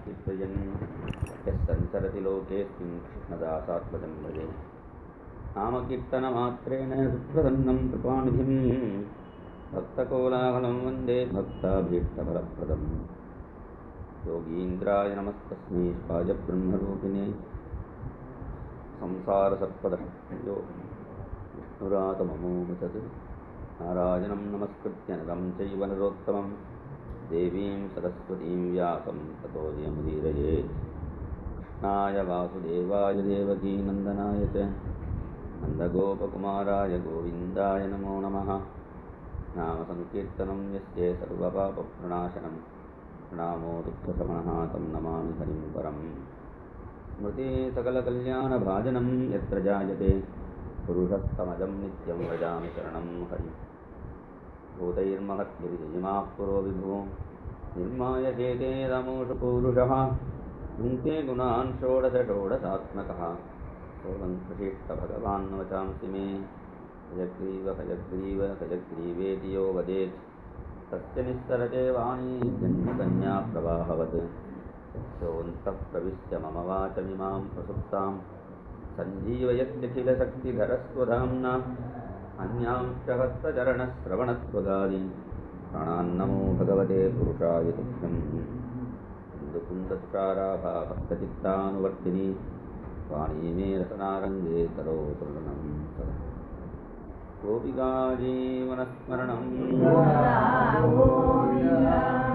कीर्तयन् यस्संसरति लोकेऽस्मिन् कृष्णदासात्मजं भजे नामकीर्तनमात्रेण सुप्रसन्नं कृपानिधिं भक्तकोलाहलं वन्दे भक्ताभीष्टफलप्रदम् योगीन्द्राय नमस्तस्मै शिवाय ब्रह्मरूपिणे संसारसर्पदशयो विष्णुरातममोमसत् नारायणं नमस्कृत्य नरं चैव नरोत्तमं देवीं सरस्वतीं व्यासं ततो जयमुदीरयेत् कृष्णाय वासुदेवाय देवकीनन्दनाय च नन्दगोपकुमाराय गोविन्दाय नमो नमः नामसङ्कीर्तनं यस्य सर्वपापप्रणाशनं प्रणामो दुःखशमनः तं नमामि हरिं परम् स्मृते सकलकल्याणभाजनं यत्र जायते पुरुषस्तमजं नित्यं व्रजामि शरणं हरिं भूतैर्महद्भिर्यजिमाः पुरो विभुः निर्माय चेते रमोषु पूरुषः भुङ्क्ते गुणान् षोडशात्मकः सोऽलङ्कृशिष्टभगवान् वचांसि मे हयग्रीव हयग्रीव हयग्रीवेति यो वदेत् तस्य निस्सरते वाणी जन्मकन्या प्रवाहवत् तस्योऽन्तः प्रविश्य मम वाचमिमां प्रसुप्तां सञ्जीवयत्यखिलशक्तिधरस्वधाम्ना अन्यांश्च हस्तचरणश्रवणत्वगादीन् प्राणान्नमो भगवते पुरुषाय तुभ्यम् इन्दुकुन्दतुषाराभाभक्तचित्तानुवर्तिनी वाणी मे रसनारङ्गे करोतुर्णं सदा गोपिका जीवनस्मरणं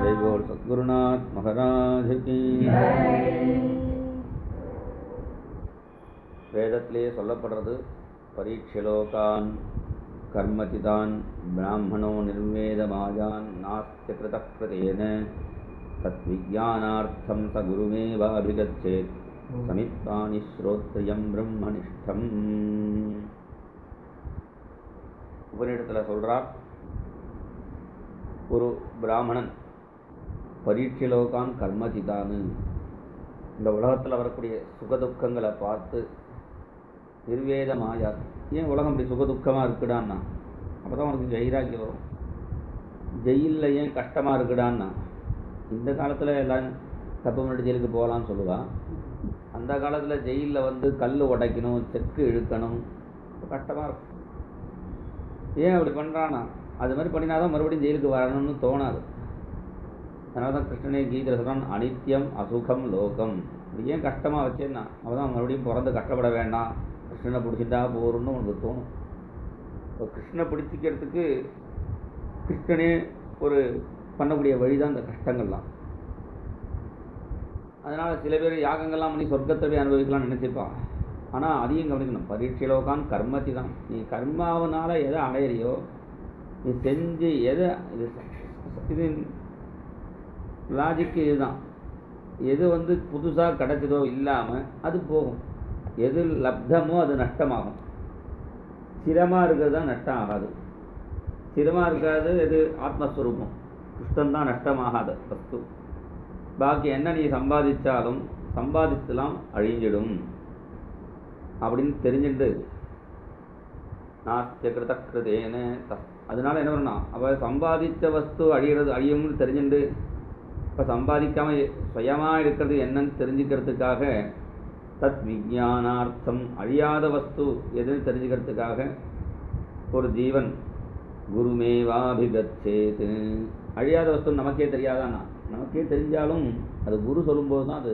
जय बोल सद्गुरुनाथ महाराज की வேதத்திலே சொல்லப்படுறது பரீட்சலோகான் கர்மதிதான் பிராமணோ நிர்வேதமாஜான் நாஸ்திய கிருதக்ருதேன தத் விஜானார்த்தம் ச குருமேவாபிகச்சேத் சமித்வானி ஸ்ரோத்ரியம் பிரம்மனிஷ்டம். உபநிடத்தில் சொல்றார், ஒரு பிராமணன் பரீட்சலோகான் கர்மதிதான், இந்த உலகத்தில் வரக்கூடிய சுகதுக்கங்களை பார்த்து நிர்வேதமாயார், ஏன் உலகம் இப்படி சுகதுக்கமாக இருக்குடான்னா, அப்போ தான் உனக்கு வைராக்கியம் வரும். ஜெயிலில் ஏன் கஷ்டமாக இருக்குடான்னா, இந்த காலத்தில் எல்லாம் தப்பு பண்ணிட்டு ஜெயிலுக்கு போகலான்னு சொல்லுவாள். அந்த காலத்தில் ஜெயிலில் வந்து கல் உடைக்கணும், செக்கு இழுக்கணும், கஷ்டமாக இருக்கும். ஏன் அப்படி பண்ணுறான்னா, அது மாதிரி பண்ணினாதான் மறுபடியும் ஜெயிலுக்கு வரணும்னு தோணாது. அதனால தான் கிருஷ்ணனே கீதை சொல்கிறான், அனித்தியம் அசுகம் லோகம். இப்படி ஏன் கஷ்டமாக வச்சேன்னா, அப்போ தான் மறுபடியும் பிறந்து கஷ்டப்பட வேண்டாம், கிருஷ்ணனை பிடிச்சிட்டா போகிறோன்னு உனக்கு தோணும். இப்போ கிருஷ்ணனை பிடிச்சிக்கிறதுக்கு கிருஷ்ணனே ஒரு பண்ணக்கூடிய வழி தான் இந்த கஷ்டங்கள்லாம். அதனால் சில பேர் யாகங்கள்லாம் பண்ணி சொர்க்கத்தை அனுபவிக்கலாம்னு நினச்சிருப்பான். ஆனால் அதையும் கவனிக்கணும். பரீட்சலோகான் கர்மத்தி தான். நீ கர்மாவனால் எதை அடையிறியோ, நீ செஞ்சு எதை இது லாஜிக்கு இதுதான். எது வந்து புதுசாக கிடைச்சதோ இல்லாமல் அது போகும், எது லப்தமோ அது நஷ்டமாகும். ஸ்திரமாக இருக்கிறது தான் நஷ்டம் ஆகாது. ஸ்திரமாக இருக்காது எது ஆத்மஸ்வரூபம், கிருஷ்ணன் நஷ்டமாகாத வஸ்து. பாக்கி என்ன நீ சம்பாதிச்சாலும் சம்பாதிச்சலாம் அழிஞ்சிடும் அப்படின்னு தெரிஞ்சுட்டு நாஸ்திய கிருதக்ருதேன. அதனால என்ன பண்ணணும், அவள் சம்பாதித்த வஸ்து அழியும்னு தெரிஞ்சுட்டு இப்போ சம்பாதிக்காமல் சுயமாக இருக்கிறது என்னன்னு தெரிஞ்சுக்கிறதுக்காக தத் விஜானார்த்தம் அழியாத வஸ்து எதுன்னு தெரிஞ்சுக்கிறதுக்காக ஒரு ஜீவன் குருமேவாபிகச்சேத். அழியாத வஸ்து நமக்கே தெரியாதான்னா, நமக்கே தெரிஞ்சாலும் அது குரு சொல்லும்போது தான் அது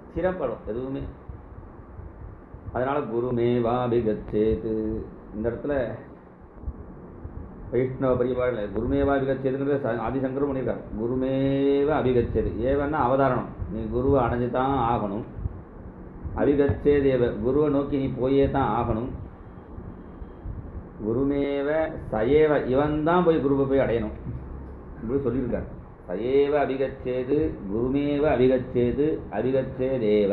ஸ்திரப்படும் எதுவுமே. அதனால் குருமேவாபிகச்சேத். இந்த இடத்துல வைஷ்ணவ பரிபாடில் குருமேவா அபிகச்சேதுங்கிறது ஆதிசங்கரும் பண்ணியிருக்கார். குருமேவ அபிகச்சேது, ஏவன்னா அவதாரணம், நீ குருவை அடைஞ்சு தான் ஆகணும். அபிகச்சேதேவ, குருவை நோக்கி நீ போயே தான் ஆகணும். குருமேவ சயேவ, இவன் தான் போய் குருவை போய் அடையணும் இப்படி சொல்லியிருக்கார். சயேவ அபிகச்சேது குருமேவ அபிகச்சேது அபிகச்சேதேவ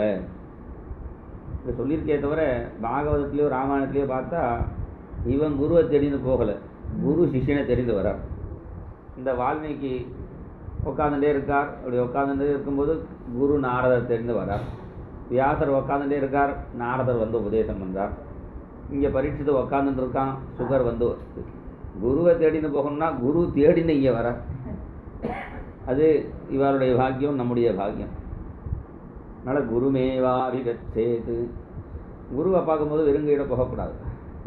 இப்படி சொல்லியிருக்கே தவிர பாகவதத்துலேயோ ராமாயணத்துலேயோ பார்த்தா இவன் குருவை தேடின்னு போகலை, குரு சிஷ்யனை தெரிந்து வரார். இந்த வால்மீகி உட்காந்துட்டே இருக்கார். அப்படி உட்காந்துட்டே இருக்கும்போது குரு நாரதர் தெரிந்து வரார். வியாசர் உட்காந்துட்டே இருக்கார், நாரதர் வந்து உபதேசம் பண்ணுறார். இங்கே பரீட்சித்து உட்காந்துட்டு இருக்கான், சுகர் வந்து குருவை தேடின்னு போகணும்னா குரு தேடின்னு இங்கே வர. அது இவருடைய பாக்கியம், நம்முடைய பாக்கியம். அதனால் குருமேவா விகச்சேது, குருவை பார்க்கும்போது வெறுங்கையிட போகக்கூடாது.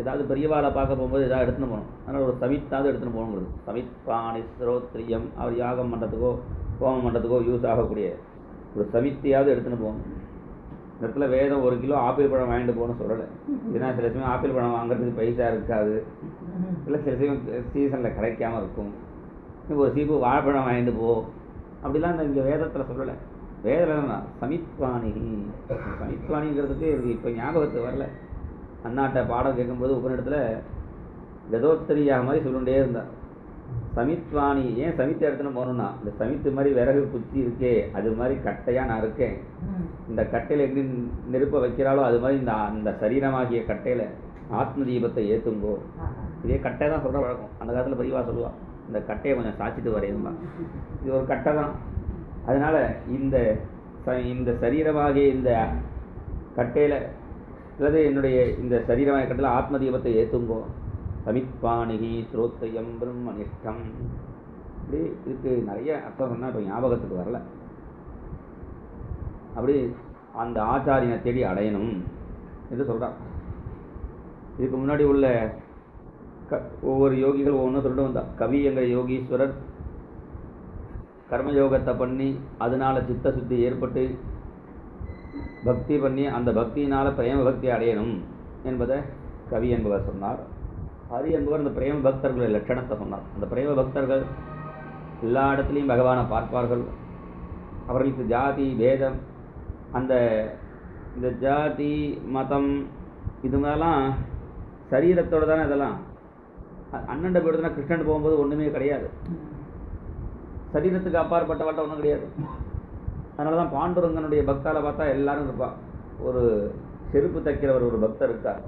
ஏதாவது பெரியவாளை பார்க்க போகும்போது ஏதாவது எடுத்துன்னு போகணும். அதனால் ஒரு சமித்தாவது எடுத்துன்னு போகணுங்கிறது. சமித்பாணி ஸ்ரோத்ரியம், அவர் யாகம் பண்ணுறதுக்கோ ஹோமம் பண்ணுறதுக்கோ யூஸ் ஆகக்கூடிய ஒரு சமித்தியாவது எடுத்துன்னு போகணும். இந்த இடத்துல வேதம் 1 கிலோ ஆப்பிள் பழம் வாங்கிட்டு போகணும்னு சொல்லலை. ஏன்னா சில சமயம் ஆப்பிள் பழம் வாங்குறதுக்கு பைசா இருக்காது, இல்லை சில சமயம் சீசனில் கிடைக்காமல் இருக்கும். ஒரு சீப்பு வாழைப்பழம் வாங்கிட்டு போ அப்படிலாம் இந்த இங்கே வேதத்தில் சொல்லலை. வேதம் சமித்வாணி, சமித்வாணிங்கிறதுக்கு எனக்கு இப்போ ஞாபகத்துக்கு வரல. அண்ணாட்ட பாடம் கேட்கும்போது உபநிடத்தில் கதோத்தரியாக மாதிரி சொல்லிகிட்டே இருந்தார். சமித்வாணி ஏன் சமித்தை எடுத்துன்னு போகணுன்னா, இந்த சமித்து மாதிரி விறகு குச்சி இருக்கே அது மாதிரி கட்டையாக நான் இருக்கேன். இந்த கட்டையில் எப்படி நெருப்பை வைக்கிறாளோ அது மாதிரி இந்த சரீரமாகிய கட்டையில் ஆத்ம தீபத்தை ஏற்றுங்கோ. இதே கட்டை தான் சொல்கிற வழக்கம். அந்த காலத்தில் பெரியவா சொல்லுவாள், இந்த கட்டையை கொஞ்சம் சாய்ச்சிட்டு வரையும்பா. இது ஒரு கட்டை தான். அதனால் இந்த சரீரமாகிய இந்த கட்டையில் அல்லது என்னுடைய இந்த சரீரமாகிய கட்டையில் ஆத்ம தீபத்தை ஏற்றுங்கோ. சமித்பாணிகி ஸ்ரோத்ரியம் பிரம்மனிஷ்டம். இப்படி இதுக்கு நிறைய அர்த்தம் சொன்னால் இப்போ ஞாபகத்துக்கு வரல. அப்படி அந்த ஆச்சாரியனை தேடி அடையணும் என்று சொல்கிறார். இதுக்கு முன்னாடி உள்ள ஒவ்வொரு யோகிகள் ஒவ்வொன்றும் சொல்லிட்டு வந்தார். கவி எங்கள் யோகீஸ்வரர் கர்மயோகத்தை பண்ணி அதனால் சித்த சுத்தி ஏற்பட்டு பக்தி பண்ணி அந்த பக்தியினால் பிரேம பக்தி அடையணும் என்பதை கவி என்பவர் சொன்னார். ஹரி என்பவர் அந்த பிரேம பக்தர்கள் லட்சணத்தை சொன்னார். அந்த பிரேம பக்தர்கள் எல்லா இடத்துலையும் பகவானை பார்ப்பார்கள். அவர்களுக்கு ஜாதி பேதம், இந்த ஜாதி மதம் இது மாதிரிலாம் சரீரத்தோடு தானே. இதெல்லாம் அண்ணன்ட போயிடுதுன்னா கிருஷ்ணன் போகும்போது ஒன்றுமே கிடையாது. சரீரத்துக்கு அப்பாற்பட்டவட்ட ஒன்றும் கிடையாது. அதனால தான் பாண்டுரங்கனுடைய பக்தால பார்த்தா எல்லாரும் இருப்பாள். ஒரு செருப்பு தைக்கிறவர் ஒரு பக்தர் இருக்கார்.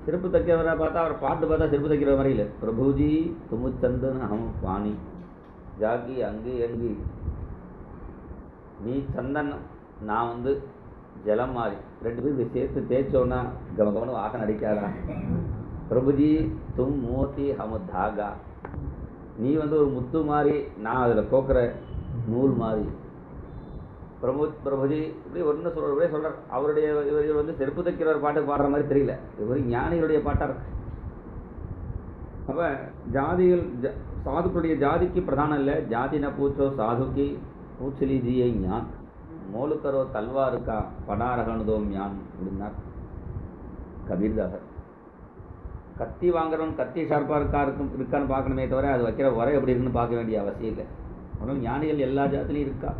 செருப்பு தைக்கிறவரை பார்த்தா அவர் பாட்டு பார்த்தா செருப்பு தைக்கிற மாதிரி இல்லை. பிரபுஜி துமுச்சந்தன் அகம் பாணி ஜாகி அங்கு அங்கி, நீ சந்தன் நான் ஜலம் மாறி, 2 பேரும் சேர்த்து தேய்ச்சோன்னா கமகமனு வாசனை அடிக்காதா. பிரபுஜி தும் மோத்தி ஹமு தாகா, நீ ஒரு முத்து மாதிரி, நான் அதில் கோக்கிற நூல் மாதிரி. பிரபுஜி இப்படி ஒன்று சொல்கிறார். அவருடைய இவர் செருப்பு தைக்கிறவர் பாட்டு பாடுற மாதிரி தெரியல. இவர் ஞானிகளுடைய பாட்டாக இருக்கு. அப்போ ஜாதிகள் சாதுக்களுடைய ஜாதிக்கு பிரதானம் இல்லை. ஜாதி ந பூச்சோ சாதுக்கு பூச்சலி ஜியை ஞான் மோலுக்கரோ தல்வா இருக்கா படாரகனுதோ ஞான் அப்படின்னார் கபீர்தாசர். கத்தி வாங்குறவன் கத்தி ஷார்ப்பாக இருக்கான்னு பார்க்கணுமே தவிர அது வைக்கிற உரை எப்படி இருக்குன்னு பார்க்க வேண்டிய அவசியம் இல்லை. அதனால் ஞானிகள் எல்லா ஜாத்திலையும் இருக்கா.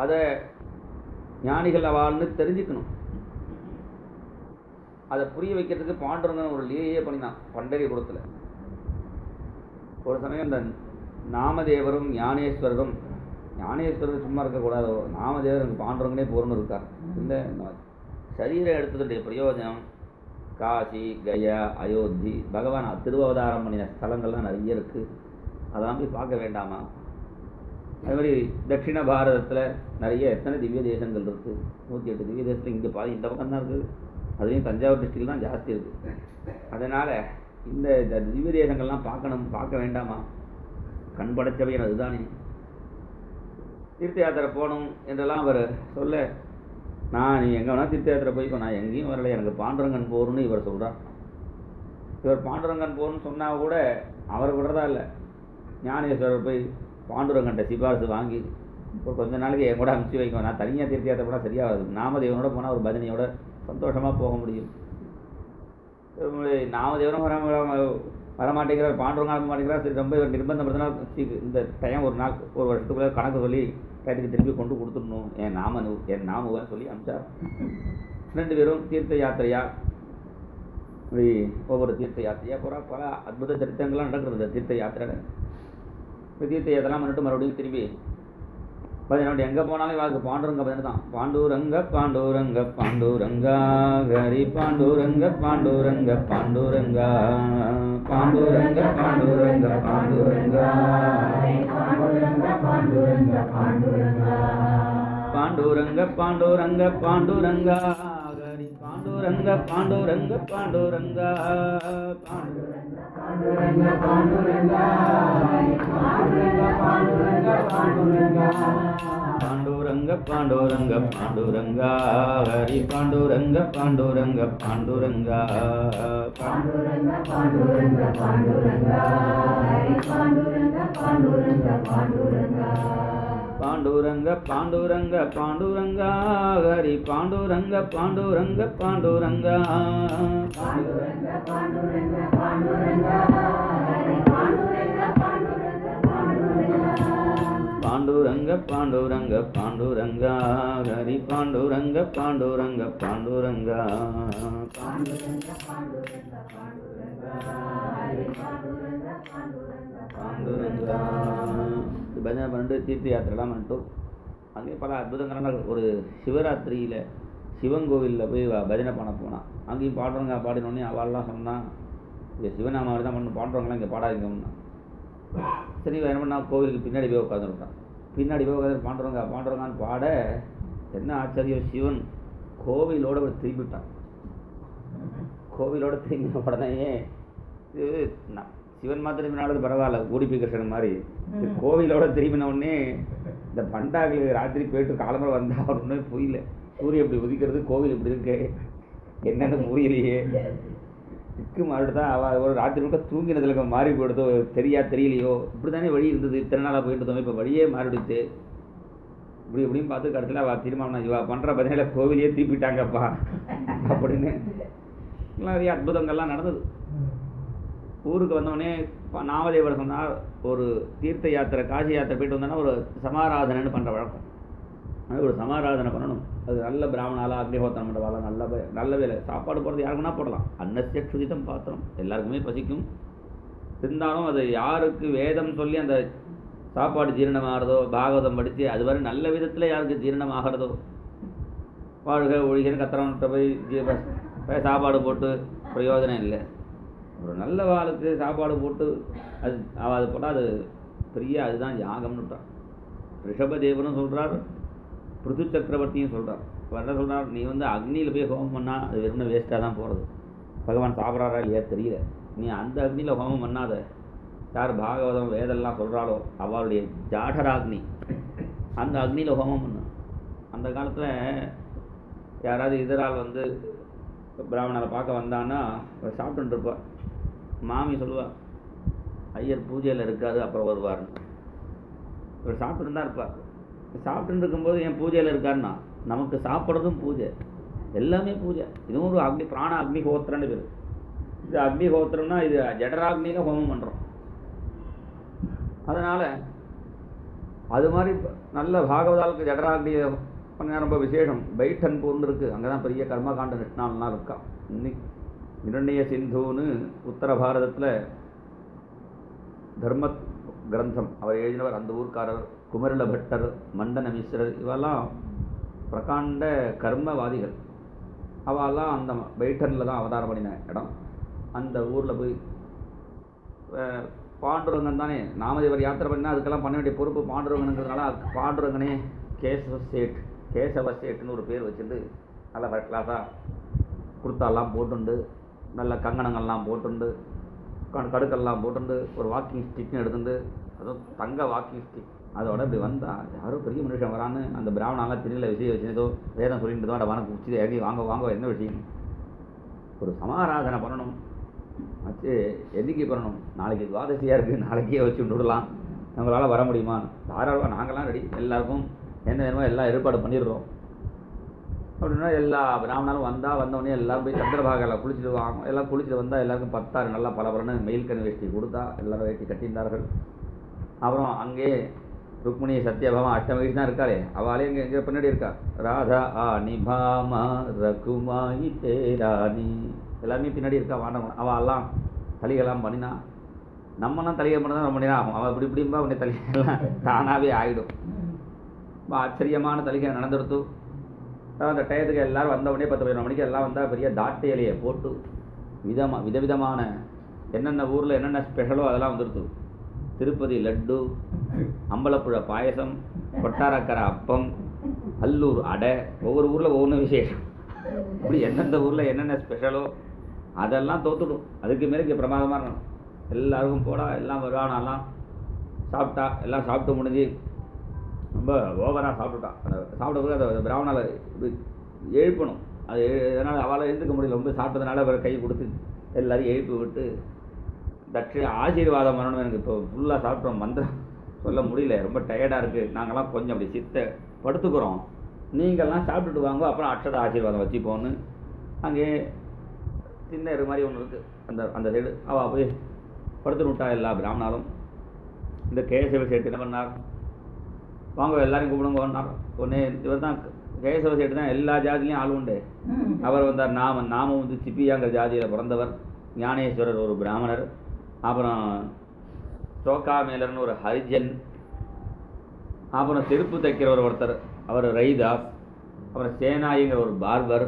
அதை ஞானிகள் அவள்னு தெரிஞ்சுக்கணும். அதை புரிய வைக்கிறதுக்கு பாண்டுரங்கன் ஒரு லீலையே பண்ணினான் பண்டரிபுரத்தில். ஒரு சமயம் இந்த நாமதேவரும் ஞானேஸ்வரரும், ஞானேஸ்வரர் சும்மா இருக்கக்கூடாதோ, நாமதேவர் எனக்கு பாண்டுரங்கனே போறன்னு இருக்கார். இந்த சரீரம் எடுத்ததுடைய பிரயோஜனம் காசி கயா அயோத்தி பகவான் திருவவதாரம் பண்ணின ஸ்தலங்கள்லாம் நிறைய இருக்குது. அதெல்லாம் போய் பார்க்க வேண்டாமா? அது மாதிரி தட்சிண பாரதத்தில் நிறைய எத்தனை திவ்ய தேசங்கள் இருக்குது. 108 திவ்ய தேசத்தில் இங்கே பாதி இந்த பக்கம் தான் இருக்குது. அதுலேயும் தஞ்சாவூர் டிஸ்ட்ரிக்ட் தான் ஜாஸ்தி இருக்குது. அதனால் இந்த திவ்ய தேசங்கள்லாம் பார்க்க வேண்டாமா? கண் படைச்சவை அதுதானே. தீர்த்த யாத்திரை போகணும் என்றெல்லாம் அவர் சொல்ல, நான் நீ எங்கே வேணால் தீர்த்த யாத்திரை போய்க்கோ, நான் எங்கேயும் வரலை, எனக்கு பாண்டுரங்கன் போகணுன்னு இவர் சொல்கிறார். இவர் பாண்டுரங்கன் போகணுன்னு சொன்னால் கூட அவர் விடுறதா இல்லை. ஞானேஸ்வரர் போய் பாண்டுரங்கன்ட்ட சிபாரிசு வாங்கி ஒரு கொஞ்ச நாளைக்கு என் கூட அனுப்பிச்சி வைக்கும். நான் தனியாக தீர்த்த யாத்திரை போனால் சரியாகாது. நாமதேவனோட போனால் ஒரு பஜனையோட சந்தோஷமாக போக முடியும். நாமதேவனும் வரமாட்டேங்கிறார், பாண்டுரங்க அனுப்ப மாட்டேங்கிறார். சரி ரொம்ப நிர்பந்தம் படுத்தினா இந்த டைம் ஒரு வருஷத்துக்குள்ளே கணக்கு சொல்லி டைத்துக்கு திருப்பி கொண்டு கொடுத்துடணும் என் நாமுகன்னு சொல்லி அனுப்பிச்சார். 2 பேரும் தீர்த்த யாத்திரையா இப்படி ஒவ்வொரு தீர்த்த யாத்திரையாக போகிறா. பல அற்புத சரித்திரங்கள்லாம் நடக்கிறது தீர்த்த யாத்திரை. தீர்த்த யாத்திரெல்லாம் பண்ணிட்டு மறுபடியும் திரும்பி பதினோடு எங்கே போனாலும் இவாளுக்கு பாண்டுரங்க பதினு தான். பாண்டூரங்க பாண்டூரங்க பாண்டூரங்கா ஹரி பாண்டூரங்க பாண்டூரங்க பாண்டூரங்கா பாண்டூரங்க பாண்டூரங்க பாண்டூரங்கா பாண்டூரங்க பாண்டூரங்க பாண்டூரங்கா ஹரி பாண்டூரங்க பாண்டுரங்க பாண்டுரங்க பாண்டுரங்க பாண்டுரங்க பாண்டுரங்க பாண்டுரங்க ஹரி பாண்டுரங்க பாண்டுரங்க பாண்டுரங்க பாண்டுரங்க பாண்டுரங்க பாண்டுரங்க ஹரி பாண்டுரங்க பாண்டுரங்க பாண்டுரங்க பாண்டுரங்க பாண்டுரங்க பாண்டுரங்க ஹரி பாண்டுரங்க பாண்டுரங்க பாண்டுரங்க பாண்டுரங்க பாண்டுரங்க பாண்டுரங்க ஹரி பாண்டுரங்க பாண்டுரங்க பாண்டுரங்க பாண்டுரங்க பாண்டுரங்க ஹரி பாண்டுரங்க பாண்டுரங்க பாண்டுரங்க பாண்டுரங்க பாண்டுரங்க பாண்டுரங்க ஹரி பாண்டுரங்க பாண்டுரங்க பஜனை பண்ணிட்டு தீர்த்த யாத்திரைலாம் பண்ணிட்டோம். அங்கே பல அற்புதங்களான ஒரு சிவராத்திரியில் சிவன் கோவிலில் போய் பஜனை பண்ண போனான். அங்கேயும் பாடுறவங்க பாடினோடனே அவள்லாம் சொன்னான், இங்கே சிவநாமாவை தான் பண்ணணும், பாடுறவங்களாம் இங்கே பாடாதீங்கன்னா. சரி என்ன பண்ணா, கோவிலுக்கு பின்னாடி போய் உட்காந்துருக்கான். பின்னாடி போய் உட்காந்து பாடுறவங்கன்னு பாட என்ன ஆச்சரியம், சிவன் கோவிலோட ஒரு திரும்பிட்டான். கோவிலோட திரும்பின உடனே இது சிவன் மாத்திரம் திரும்பினாலும் பரவாயில்ல, ஊடிப்பி கிருஷ்ணன் மாதிரி கோவிலோட திரும்பின உடனே இந்த பண்டாக்களுக்கு ராத்திரி போயிட்டு காலம்பரம் வந்தால் அவர் ஒன்றுமே புரியல. சூரியன் இப்படி உதிக்கிறது, கோவில் இப்படி இருக்கு, என்னென்னு புரியலையே. திக்கு மாறிட்டு தான் அவள் ஒரு ராத்திரி முழுக்க தூங்கினதுல மாறி போயிடுதோ தெரியலையோ, இப்படி தானே வழி இருந்தது, இத்தனை நாளாக போயிட்டு இருந்தோம், இப்போ வழியே மாறிடுச்சு. இப்படி இப்படின்னு பார்த்து கடைசியில் அவள் தீர்மானம், இவா பண்ணுற பதினால கோவிலையே திருப்பிட்டாங்கப்பா அப்படின்னு நிறைய அற்புதங்கள்லாம் நடந்தது. ஊருக்கு வந்தோடனே நாமதேவர் சொன்னார், ஒரு தீர்த்த யாத்திரை காசி யாத்திரை போயிட்டு வந்தோன்னா ஒரு சமாராதனைன்னு பண்ணுற வழக்கம். அது ஒரு சமாராதனை பண்ணணும். அது நல்ல பிராமணாலா அக்னிஹோத்திரம் பண்ணுறவாளா நல்ல வேலை. சாப்பாடு போடுறது யாருக்குன்னா போடலாம், அன்னஸ்ய க்ஷுதிதம் பாத்திரம், எல்லாருக்குமே பசிக்கும். இருந்தாலும் அது யாருக்கு வேதம் சொல்லி அந்த சாப்பாடு ஜீரணமாகிறதோ, பாகவதம் படித்து அது வரை நல்ல விதத்தில் யாருக்கு ஜீரணமாகிறதோ, வாழ்க ஒழிகன்னு கத்திரவன்கிட்ட போய் சாப்பாடு போட்டு பிரயோஜனம் இல்லை. ஒரு நல்ல வாளுக்கு சாப்பாடு போட்டு அது போட்டால் அது பெரிய அதுதான் யாகம்னுட்டார். ரிஷபதேவனும் சொல்கிறார், பிருது சக்கரவர்த்தியும் சொல்கிறார். என்ன சொல்கிறார், நீ அக்னியில் போய் ஹோமம் பண்ணால் அது வெறும் வேஸ்ட்டாக தான் போகிறது. பகவான் சாப்பிட்றாரா இல்லையா தெரியல, நீ அந்த அக்னியில் ஹோமம் பண்ணாத. யார் பாகவதம் வேதெல்லாம் சொல்கிறாளோ அவளுடைய ஜாடராக்னி, அந்த அக்னியில் ஹோமம் பண்ணு. அந்த காலத்தில் யாராவது இதரால் பிராமணரை பார்க்க வந்தான்னா சாப்பிட்டுட்டு இருப்பார். மாமி சொல்லுவாள், ஐயர் பூஜையில் இருக்காது, அப்புறம் வருவார்னு. இவர் சாப்பிட்டு தான் இருப்பார். சாப்பிட்டு இருக்கும்போது என் பூஜையில் இருக்காருன்னா, நமக்கு சாப்பிட்றதும் பூஜை, எல்லாமே பூஜை. இதுவும் ஒரு அக்னி, பிராண அக்னிஹோத்திரன்னு பேர். இது அக்னிஹோத்திரம்னா இது ஜடராக்னியில் ஹோமம் பண்ணுறோம். அதனால் அது மாதிரி நல்ல பாகவதாளுக்கு ஜடராக்னி பண்ண ரொம்ப விசேஷம். பைட்டன்பூர்னு இருக்குது, அங்கே தான் பெரிய கர்மகாண்ட நிஷ்ணாலாம் இருக்கா. இன்னைக்கு இரண்ய சிந்துன்னு உத்தர பாரதத்தில் தர்ம கிரந்தம் அவர் எழுதினவர், அந்த ஊர்க்காரர். குமரில பட்டர், மண்டன மிஸ்ரர், இவெல்லாம் பிரகாண்ட கர்மவாதிகள். அவெல்லாம் அந்த பைட்டனில் தான் அவதாரம் பண்ணின இடம். அந்த ஊரில் போய் பாண்டுரங்கன் தானே நாமதேவர் யாத்திரை பண்ணால் அதுக்கெல்லாம் பண்ண வேண்டிய பொறுப்பு பாண்டுரங்கனுங்கிறதுனால பாண்டுரங்கனே கேசவ சேட்டுன்னு ஒரு பேர் வச்சுட்டு நல்லா ஃபர்ஸ்ட் கிளாஸாக குர்த்தாலாம் போட்டுண்டு, நல்ல கங்கணங்கள்லாம் போட்டுண்டு, கடுக்கெல்லாம் போட்டுண்டு, ஒரு வாக்கிங் ஸ்டிக்னு எடுத்துட்டு, அதுவும் தங்க வாக்கிங் ஸ்டிக், அதோட இப்படி வந்தால் யாரும் பெரிய மனுஷன் வரான்னு அந்த பிராமணாலாம் திருநிலை விஷயம் வச்சுனதோ வேதம் சொல்லிட்டு தான் வனக்கு உச்சி இறங்கி வாங்க என்ன விஷயம், ஒரு சமாராதனை பண்ணணும். வச்சு என்னைக்கு பண்ணணும், நாளைக்கு துவாதசியாக இருக்குது, நாளைக்கே வச்சு விடலாம், நம்மளால் வர முடியுமா? தாராளமாக நாங்கள்லாம் ரெடி, எல்லாருக்கும் என்ன வேணுமோ எல்லாம் ஏற்பாடு பண்ணிடுறோம் அப்படின்னா எல்லா பிராமணாலும் வந்தவொடனே எல்லோரும் போய் சந்திரபாகாவில் குளிச்சுட்டு வாங்க. எல்லாம் குளிச்சுட்டு வந்தால் எல்லாருக்கும் 10 நல்லா பலபலன்னு மெயில்கண் வேஷ்டி கொடுத்தா எல்லோரும் வேஷ்டி கட்டியிருந்தார்கள். அப்புறம் அங்கே ருக்மிணி சத்யபாமா அஷ்டமகிஷ் தான் இருக்காளே, அவளே எங்கே பின்னாடி இருக்கா. ராதா நிபாமா ரகுமாயி தேராணி எல்லாருமே பின்னாடி இருக்கா. வாண்டவன் அவெல்லாம் தலிகெல்லாம் பண்ணினா, நம்மலாம் தலிகை பண்ண தான் ரொம்ப நேரம் ஆகும். அவள் இப்படி இப்படிம்பா உடனே தலிகைலாம் தானாகவே ஆகிடும். ரொம்ப ஆச்சரியமான தலிகை நடந்துடுத்து. அந்த டயத்துக்கு எல்லோரும் வந்தவுடனே 10-11 மணிக்கு எல்லாம் வந்தால் பெரிய தாட்டு இலையை போட்டு விதவிதமான என்னென்ன ஊரில் என்னென்ன ஸ்பெஷலோ அதெல்லாம் வந்துடுத்து. திருப்பதி லட்டு, அம்பலப்புழ பாயசம், கொட்டாரக்கரை அப்பம், அல்லூர் அடை, ஒவ்வொரு ஊரில் ஒவ்வொன்று விசேஷம். இப்படி எந்தெந்த ஊரில் என்னென்ன ஸ்பெஷலோ அதெல்லாம் தோத்துடும். அதுக்கு மேலே இங்கே பிரமாதமாக இருக்கணும். எல்லாருக்கும் போடா, எல்லாம் வருவானாலாம் சாப்பிட்டா, எல்லாம் சாப்பிட்டு முடிஞ்சு ரொம்ப ஓவராக சாப்பிட்டுட்டான். அந்த சாப்பிட்ட பிறகு அதை பிராமணால் இப்படி எழுப்பணும். அது அதனால் அவளால் எழுந்துக்க முடியல. ரொம்ப சாப்பிட்டதுனால அவரை கை கொடுத்து எல்லோரும் எழுப்பி விட்டு ஆசீர்வாதம் பண்ணணும். எனக்கு இப்போ ஃபுல்லாக சாப்பிட்டோம், மந்திரம் சொல்ல முடியல, ரொம்ப டயர்டாக இருக்குது, நாங்கள்லாம் கொஞ்சம் அப்படி சித்த படுத்துக்கிறோம், நீங்கள்லாம் சாப்பிட்டுட்டு வாங்க, அப்புறம் அக்ஷத ஆசீர்வாதம் வச்சுப்போன்னு அங்கே சின்ன மாதிரி ஒன்று இருக்குது அந்த அந்த சைடு. அவள் போய் படுத்துட்டு விட்டா. எல்லா பிராமணாலும் இந்த கேசவ சேட்டு என்ன பண்ணார், வாங்க எல்லாரையும் கூப்பிடுங்கன்னார். ஒன்று இவர் தான் கேசவ சேட்டு தான் எல்லா ஜாதிலையும் ஆள் உண்டு. அவர் வந்தார். நாமம் வந்து சிப்பியாங்கிற ஜாதியில் பிறந்தவர். ஞானேஸ்வரர் ஒரு பிராமணர். அப்புறம் சோக்கா மேலர்னு ஒரு ஹரிஜன். அப்புறம் செருப்பு தைக்கிறவர் ஒருத்தர், அவர் ரைதாஸ். அப்புறம் சேனாயிங்கிற ஒரு பார்பர்.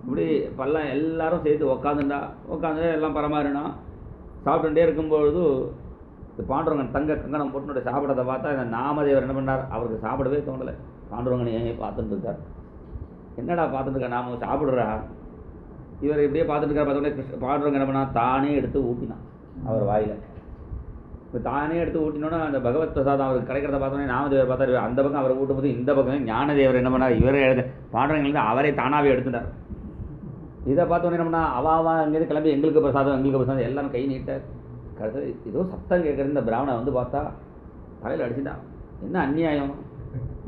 இப்படி பல்லாம் எல்லாரும் சேர்த்து உட்காந்து எல்லாம் பரமாறினா சாப்பிட்டுட்டே இருக்கும்பொழுது இந்த பாண்டுரங்கன் தங்க கங்கணம் போட்டு சாப்பிட்றத பார்த்தா இந்த நாமதேவர் என்ன பண்ணார், அவருக்கு சாப்பிடவே தோணலை. பாண்டுரங்கனையே பார்த்துட்டு இருக்கார். என்னடா பார்த்துட்டு இருக்கா, நாம சாப்பிட்றா, இவர் இப்படியே பார்த்துட்டு இருக்கார். பார்த்தோன்னே பாண்டுரங்கன் என்ன பண்ணா, தானே எடுத்து ஊட்டினான் அவர் வாயில். இப்போ தானே எடுத்து ஊட்டினோன்னா அந்த பகவத் பிரசாதம் அவருக்கு கிடைக்கிறத பார்த்தோன்னே நாமதேவர் பார்த்தார். அந்த பக்கம் அவரை ஊட்டும்போது இந்த பக்கம் ஞானதேவர் என்ன பண்ணார், இவரே பாண்டுரங்கன் அவரே தானாகவே எடுத்துட்டார். இதை பார்த்தோன்னே என்ன பண்ணால் அவாவா அங்கேருந்து கிளம்பி எங்களுக்கு பிரசாதம் எல்லாரும் கை நீட்ட கடைசி ஏதோ சத்தம் கேட்குறது. இந்த பிராமணன் வந்து பார்த்தா தலையில் அடிச்சுட்டான். என்ன அநியாயம்,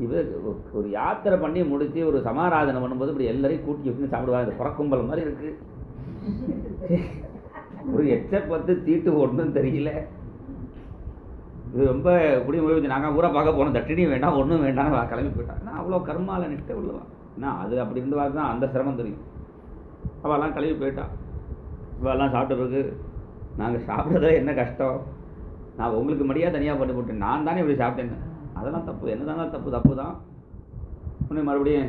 இவர் ஒரு யாத்திரை பண்ணி முடித்து ஒரு சமாராதனை பண்ணும்போது இப்படி எல்லாரையும் கூட்டி வச்சுன்னு சாப்பிடுவாங்க. இது புறக்கும்பல் மாதிரி இருக்குது. ஒரு எச்சப்பத்து தீட்டு ஒன்றும் தெரியல. இது ரொம்ப குடிமுறை வச்சு நாங்கள் ஊரை பார்க்க போனோம், தட்டினியும் வேண்டாம் ஒன்றும் வேண்டாம் கிளம்பி போயிட்டான். ஏன்னா அவ்வளோ கர்மாவில் நிஷ்டை உள்ளவன். ஏன்னா அது அப்படி இருந்து பார்த்து தான் அந்த சிரமம் தெரியும். அவெல்லாம் கிளம்பி போயிட்டான். இவெல்லாம் சாப்பிட்ட பிறகு நாங்கள் சாப்பிட்றதுல என்ன கஷ்டம், நான் உங்களுக்கு மடியாக தனியாக பண்ணி போட்டேன், நான் தானே இப்படி சாப்பிட்டேன்னு. அதெல்லாம் தப்பு, என்ன தானே தப்பு தான். உடனே மறுபடியும்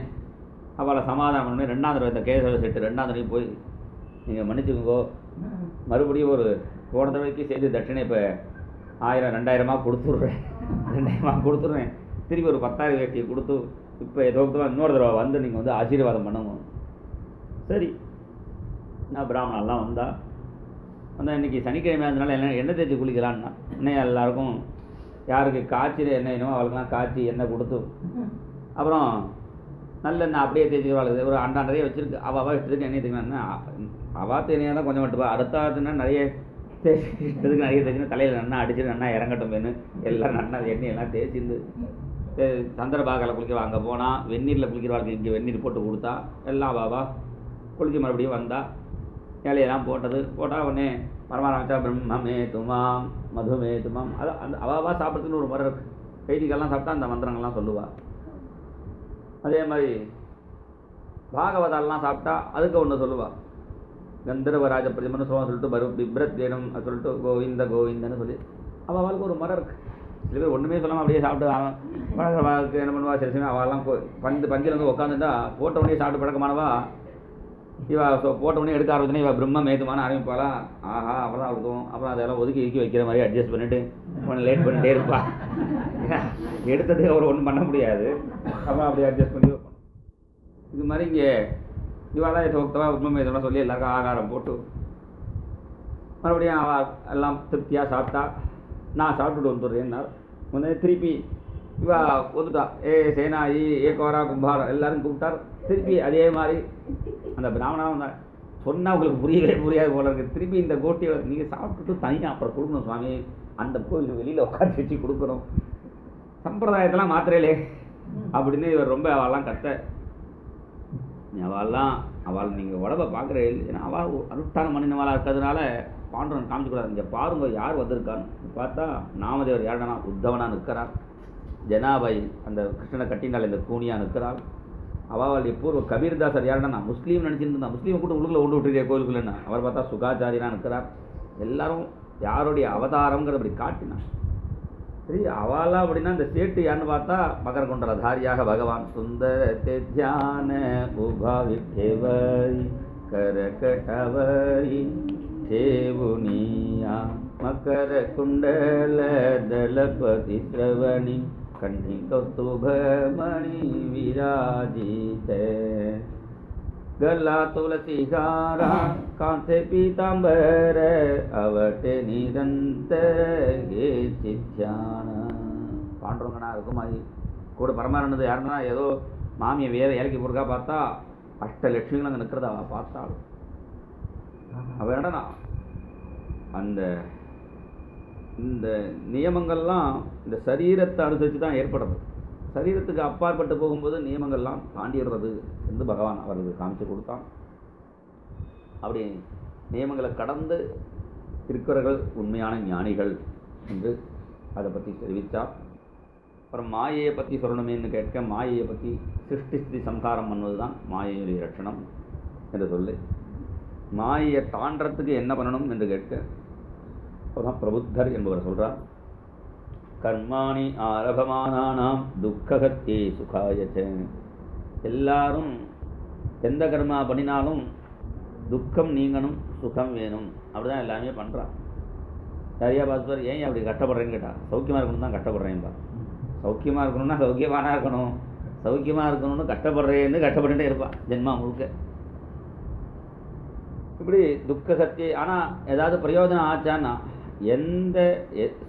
அவளை சமாதானம் பண்ணி 2ஆம் தடவை இந்த கேசவ செட்டு 2ஆம் தடவை போய் நீங்கள் மன்னிச்சுக்கோ, மறுபடியும் ஒரு போன தடவைக்கு சேர்த்து தட்சிணை இப்போ 1000 2000 கொடுத்துட்றேன், 2000 கொடுத்துட்றேன், திருப்பி ஒரு 10,000 வேட்டியை கொடுத்து இப்போ ஏதோ இன்னொரு தடவை வந்து நீங்கள் வந்து ஆசீர்வாதம் பண்ணணும். சரி, நான் பிராமணெல்லாம் வந்தால் இன்றைக்கி சனிக்கிழமை அதனால எண்ணெய் தேய்ச்சி குளிக்கலான்னா எண்ணெய் எல்லாருக்கும் யாருக்கு காய்ச்சியில் எண்ணெய் வேணுமோ அவளுக்குலாம் காய்ச்சி எண்ணெய் கொடுத்து அப்புறம் நல்லெண்ணெய் அப்படியே தேய்ச்சிக்கிறாள். ஒரு அண்டாண்டரையே வச்சுருக்கு. அவள் இஷ்டத்துக்கு எண்ணெய் தேய்க்கணும்னா அவாத்து எண்ணெயாக தான் கொஞ்சம் மட்டுப்பா, அடுத்தாத்துனா நிறைய இஷ்டத்துக்கு நிறைய தேய்ச்சினா தலையில் நன்னா அடிச்சுட்டு நன்னா இறங்கட்டும் வேணும். எல்லாம் நன்னா எண்ணெயெல்லாம் தேய்ச்சிருந்து சந்திரபாகாவில் குளிக்கிறவா அங்கே போனால் வெந்நீரில் குளிக்கிறவாளுக்கு இங்கே வெந்நீர் போட்டு கொடுத்தா எல்லாம் அவாவா குளிச்சு மறுபடியும் வந்தால் இலையெல்லாம் போட்டால் உடனே பரமாரமிச்சா பிரம்மமே துமாம் மதுமே துமாம். அது அந்த அவாவா சாப்பிட்றதுன்னு ஒரு முறை இருக்குது. கைதிகள்லாம் சாப்பிட்டா அந்த மந்திரங்கள்லாம் சொல்லுவாள். அதே மாதிரி பாகவதாலெலாம் சாப்பிட்டா அதுக்கு ஒன்று சொல்லுவாள். கந்தர்வராஜ பிரதிமன்னு சொல்லிட்டு பிப்ரத் வேணும் சொல்லிட்டு கோவிந்த கோவிந்தன்னு சொல்லி அவளுக்கு ஒரு முறை இருக்குது. சில பேர் ஒன்றுமே சொல்லாமல் அப்படியே சாப்பிட்டு பழக்க என்ன பண்ணுவா, சில சமயம் அவெல்லாம் பஞ்சில் வந்து உட்காந்துட்டா போட்ட உடனே சாப்பிட்டு பழக்கமானவா இவ போட்ட உடனே எடுக்க ஆரம்பிச்சுன்னா இவள் பிரம்ம மேதுமான ஆரம்பிப்பாளா. ஆஹா அவ்வளோதான் இருக்கும். அப்புறம் அதெல்லாம் ஒதுக்கி வைக்கிற மாதிரி அட்ஜஸ்ட் பண்ணிவிட்டு கொஞ்சம் லேட் பண்ணிகிட்டே இருப்பா. எடுத்தது அவர் ஒன்றும் பண்ண முடியாது. அப்புறம் அப்படியே அட்ஜஸ்ட் பண்ணி வைக்கணும். இது மாதிரி இங்கே இவாதான் சோக்தவா பிரம்ம மேதுமான சொல்லி எல்லாருக்கும் ஆகாரம் போட்டு மறுபடியும் அவள் எல்லாம் திருப்தியாக சாப்பிட்டா. நான் சாப்பிட்டுட்டு வந்துடுறேன்னார். முன்னே திருப்பி இவா வந்துட்டா. சேனாயி ஏகோரா கும்பாரம் எல்லாரும் கூப்பிட்டார். திருப்பி அதே மாதிரி அந்த பிராமணாக வந்தார். சொன்னால் உங்களுக்கு புரியவே புரியாது போல இருக்குது. திருப்பி இந்த கோட்டியை நீங்கள் சாப்பிட்டுட்டு தனியாக அப்புறம் கொடுக்கணும் சுவாமி, அந்த கோயில் வெளியில் உட்காந்து வச்சு கொடுக்கணும், சம்பிரதாயத்தெல்லாம் மாத்திரையிலே அப்படின்னு இவர் ரொம்ப அவெல்லாம் கத்த. அவள் நீங்கள் உடம்பை பார்க்குற ஏன்னா அவள் அனுஷ்டானம் பண்ணினவாளாக இருக்கிறதுனால பாண்டவன் காமிச்சுக்கூடாது. இங்கே பாருங்க யார் வந்திருக்கான்னு பார்த்தா நாமதேவர் யாருன்னா உத்தவனாக நிற்கிறார். ஜனாபாய் அந்த கிருஷ்ணனை கட்டினால் இந்த கூனியாக நிற்கிறாள். அவளுடைய பூர்வ கபீர்தாசர் யாருன்னா முஸ்லீம் நினச்சிட்டு இருந்தான். முஸ்லீமை கூட உள்ளுக்குள்ள ஒன்று விட்டுருக்கே கோயிலுக்குள்ளேன்னா அவர் பார்த்தா சுகாச்சாரியனாக நிற்கிறார். எல்லாரும் யாருடைய அவதாரங்கிறத அப்படி காட்டினான். சரி, அவளா அப்படின்னா இந்த சேட்டு யாருன்னு பார்த்தா மகர குண்டலதாரியாக பகவான் சுந்தர தியான உபாவிட்டேவரி கரகட்டவரி சேவுனியா மகர குண்டல தளபதி சிரவணி கண்ணி கௌஸ்துபமணி விராஜித. गला तुलसीहारा कांथे पीतांबर अवटे निरंतर हे चित्यान பாண்டுரங்கனா இருக்கும். அது கூட பரமானது யாருன்னா ஏதோ மாமியை வேலைக்கு போறக்கா பார்த்தா அஷ்டலட்சுமிகள் அங்கே நிற்கிறத அவள் பார்த்தாலும் அவள் இடனா அந்த இந்த நியமங்கள்லாம் இந்த சரீரத்தை அனுசரித்து தான் ஏற்படுறது. சரீரத்துக்கு அப்பாற்பட்டு போகும்போது நியமங்கள்லாம் தாண்டிடுறது என்று பகவான் அவர்களுக்கு காமிச்சு கொடுத்தான். அப்படி நியமங்களை கடந்து இருக்கிறவர்கள் உண்மையான ஞானிகள் என்று அதை பற்றி தெரிவித்தார். அப்புறம் மாயையை பற்றி சொல்லணுமேன்னு கேட்க, மாயையை பற்றி சிருஷ்டி ஸ்திதி சம்ஹாரம் பண்ணுவது தான் மாயையுடைய லட்சணம் என்று சொல்லு. மாயையை தாண்டறதுக்கு என்ன பண்ணணும் என்று கேட்க, அப்போதான் பிரபுத்தர் என்பவர் சொல்கிறார், கர்மாணி ஆரபமானானாம் துக்ககத்தே சுகாயச்ச. எல்லாரும் எந்த கர்மா பண்ணினாலும் துக்கம் நீங்கணும், சுகம் வேணும், அப்படிதான் எல்லாமே பண்ணுறான். நிறையா பாஸ்வர் ஏன் அப்படி கஷ்டப்படுறேன்னு கேட்டால், சௌக்கியமாக இருக்கணும் தான் கஷ்டப்படுறேன்பா. சௌக்கியமாக இருக்கணும்னா சௌக்கியமானா இருக்கணும், சௌக்கியமாக இருக்கணும்னு கஷ்டப்படுறேன்னு கஷ்டப்பட்டுட்டே இருப்பான் ஜென்மா முழுக்க. இப்படி துக்ககத்தே. ஆனால் ஏதாவது பிரயோஜனம் ஆச்சான்னா, எந்த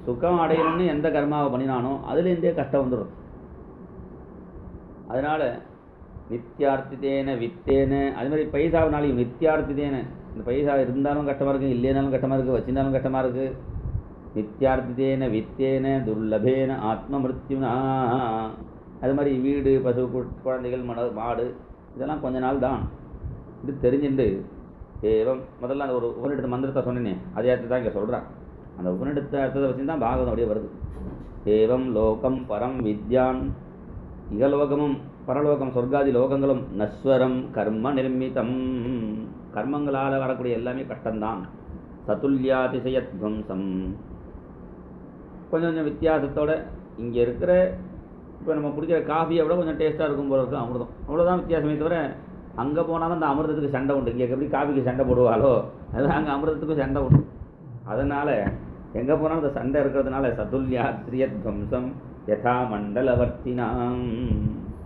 சுகம் அடையணும்னு எந்த கர்மாவை பண்ணினானோ அதுலேருந்தே கஷ்டம் வந்துடும். அதனால் நித்தியார்த்தித்தேன வித்தேன, அது மாதிரி பைசாவினாலையும் நித்தியார்த்தித்தேன, இந்த பைசா இருந்தாலும் கஷ்டமாக இருக்குது, இல்லைனாலும் கஷ்டமாக இருக்குது, வச்சிருந்தாலும் கஷ்டமாக இருக்குது. நித்தியார்த்தித்தேன வித்தேன துர்லபேன ஆத்ம மிருத்யுனா. அது மாதிரி வீடு, பசு, குழந்தைகள், மாடு இதெல்லாம் கொஞ்ச நாள் தான். இது தெரிஞ்சுண்டு ஏவம் முதல்ல அந்த ஒரு உபனிடத்து மந்திரத்தை சொன்னேனே அதே அர்த்தத்தை தான் இங்கே சொல்கிறான். அந்த உபனிடத்த அர்த்தத்தை வச்சு தான் பாகவதம் அப்படியே வருது. ஏவம் லோகம் பரம் வித்யான், இகலோகமும் பரலோகம் சொர்க்காதி லோகங்களும் நஸ்வரம் கர்ம நிர்மிதம், கர்மங்களால் வரக்கூடிய எல்லாமே கஷ்டம்தான். சதுல்யாதிசயத்வம்சம், கொஞ்சம் கொஞ்சம் வித்தியாசத்தோட இங்கே இருக்கிற இப்போ நம்ம குடிக்கிற காஃபியை விட கொஞ்சம் டேஸ்ட்டாக இருக்கும் போல இருக்கும் அமிர்தம், அவ்வளோதான் வித்தியாசமே தவிர அங்கே போனாலும் அந்த அமிர்தத்துக்கு சண்டை உண்டு. இங்கே எப்படி காஃபிக்கு சண்டை போடுவாளோ அதுதான் அங்கே அமிர்தத்துக்கும் சண்டை உண்டு. அதனால் எங்கே போனாலும் அந்த சண்டை இருக்கிறதுனால சதுல்யாத்ரியத்வம்சம் யதா மண்டலவர்த்தினாம்.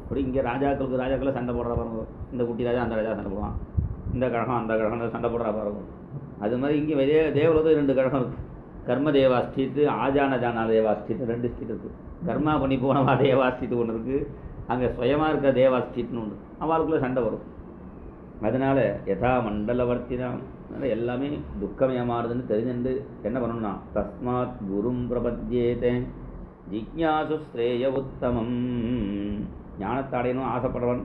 அப்படி இங்கே ராஜாக்களை சண்டை போடுறா பாருங்க, இந்த குட்டி ராஜா அந்த ராஜா சண்டை போடுவான், இந்த கழகம் அந்த கழகம் சண்டை போடுறா பாருங்க. அது மாதிரி இங்கே தேவலோகம் 2 கழகம் இருக்குது. கர்ம தேவா ஸ்ட்ரீட்டு, ஆஜான ஜானா தேவா ஸ்ட்ரீட்டு, 2 ஸ்ட்ரீட் இருக்குது. கர்மா பண்ணி போனவா தேவா ஸ்ட்ரீட்டு ஒன்று இருக்குது, அங்கே சுயமாக இருக்க தேவா ஸ்ட்ரீட்னு ஒன்று, அவளுக்குள்ளே சண்டை வரும். அதனால் யதா மண்டலவர்த்தினாம், எல்லாமே துக்கமயமானதுன்னு தெரிஞ்சுட்டு என்ன பண்ணணும்னா, தஸ்மாத் குரும் பிரபத்யேதே ஜிக்ஞாசு ஸ்ரேய உத்தமம். ஞானத்தை அடையணும் ஆசைப்படுறவன்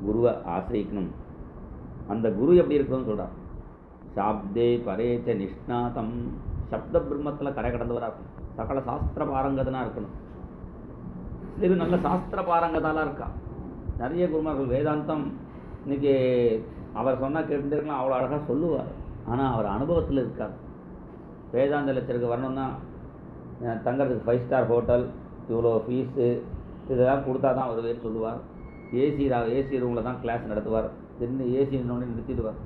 குருவை ஆசிரியக்கணும். அந்த குரு எப்படி இருக்கணும்னு சொல்கிறான். சாப்தே பரேச்ச நிஷ்ணாதம், சப்த பிரம்மத்தில் கரை கடந்தவராக இருக்கணும். சகல சாஸ்திர பாரங்கதனாக இருக்கணும். இது நல்ல சாஸ்திர பாரங்கதாலாம் இருக்கா. நிறைய குருமார்கள் வேதாந்தம் இன்றைக்கி அவர் சொன்னால் கேட்டுகிட்டே இருக்கலாம், அவ்வளோ அழகாக சொல்லுவார். ஆனால் அவர் அனுபவத்தில் இருக்கார். வேதாந்த லெக்சருக்கு வரணும்னா தங்கிறதுக்கு 5 ஸ்டார் ஹோட்டல், இவ்வளோ ஃபீஸு இதெல்லாம் கொடுத்தா தான் அவர் வேறு சொல்லுவார். ஏசி ரூமில் தான் கிளாஸ் நடத்துவார். திடீர்னு ஏசி இன்னொன்று நிறுத்திடுவார்,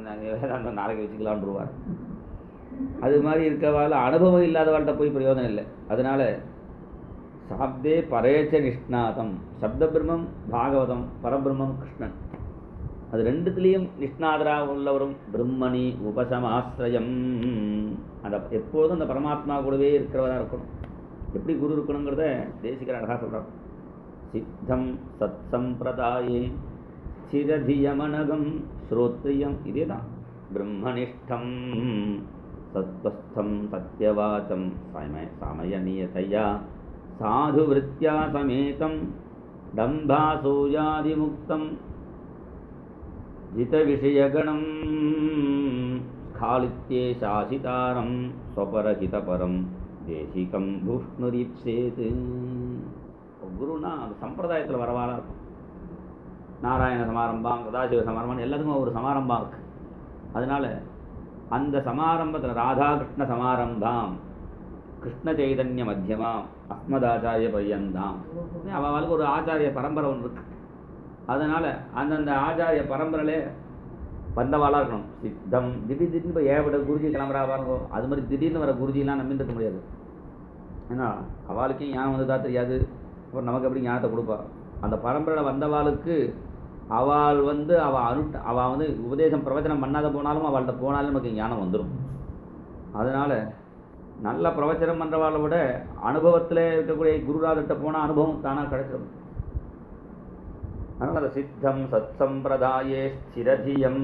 நாங்கள் வேதாந்தம் நாளைக்கு வச்சுக்கலான்ருவார். அது மாதிரி இருக்கவாள் அனுபவம் இல்லாதவாள்கிட்ட போய் பிரயோஜனம் இல்லை. அதனால் சாப்தே பரேச்ச நிஷ்ணாதம், சப்த பிரம்மம் பாகவதம், பரபிரம்மம் கிருஷ்ணன், அது 2த்துலேயும் நிஷ்ணாதராக உள்ளவரும் பிரம்மணி உபசமாஸ்ரயம், அந்த எப்போதும் அந்த பரமாத்மா கூடவே இருக்கிறவராக இருக்கணும். எப்படி குரு இருக்கணுங்கிறத தேசிகர் அழகாக சொல்கிறார். சித்தம் சத் சம்பிரதாயே சிரதியமனகம் ஸ்ரோத்ரியம், இதே தான் பிரம்மனிஷ்டம் சத்வஸ்தம் சத்யவாச்சம் சமயநியதையா சாது விருத்தியா சமேதம் டம்பாசூயாதிமுக்தம் ஜித விஷயகணம் ஸ்காலித்யே சாசிதாரம் ஸ்வபரஹிதபரம் தேசிகம் பூஷ்ணுரீப்சேது. குருன்னா அது சம்பிரதாயத்தில் வரவாளாக இருக்கும். நாராயண சமாரம்பம், சதாசிவ சமாரம்பம், எல்லாத்துக்கும் ஒரு சமாரம்பம் இருக்குது. அதனால் அந்த சமாரம்பத்தில் ராதாகிருஷ்ண சமாரம்பாம், கிருஷ்ண சைதன்ய மத்தியமாம், அஸ்மதாச்சாரிய பரியந்தாம், அவளுக்கு ஒரு ஆச்சாரிய பரம்பரை ஒன்று இருக்குது. அதனால் அந்தந்த ஆச்சாரிய பரம்பரையிலே வந்தவாளாக இருக்கணும். சித்தம் திடீர்னு இப்போ ஏகப்பட்ட குருஜி கிளம்புறா பாருங்கோ, அது மாதிரி திடீர்னு வர குருஜிலாம் நம்பிட்டு இருக்க முடியாது. ஏன்னா அவளுக்கும் ஞானம் வந்ததா தெரியாது, அப்புறம் நமக்கு எப்படி ஞானத்தை கொடுப்பா. அந்த பரம்பரையில் வந்தவாளுக்கு அவள் அவள் உபதேசம் பிரவச்சனம் பண்ணாத போனாலும் அவள்கிட்ட போனாலும் நமக்கு ஞானம் வந்துடும். அதனால் நல்ல பிரவச்சனம் பண்ணுறவாளை விட அனுபவத்தில் இருக்கக்கூடிய குருநாதர்கிட்ட போனால் அனுபவம் தானாக கிடைச்சிடும். அதனால் அதை சித்தம் சத் சம்பிரதாயே ஸ்திரதியம்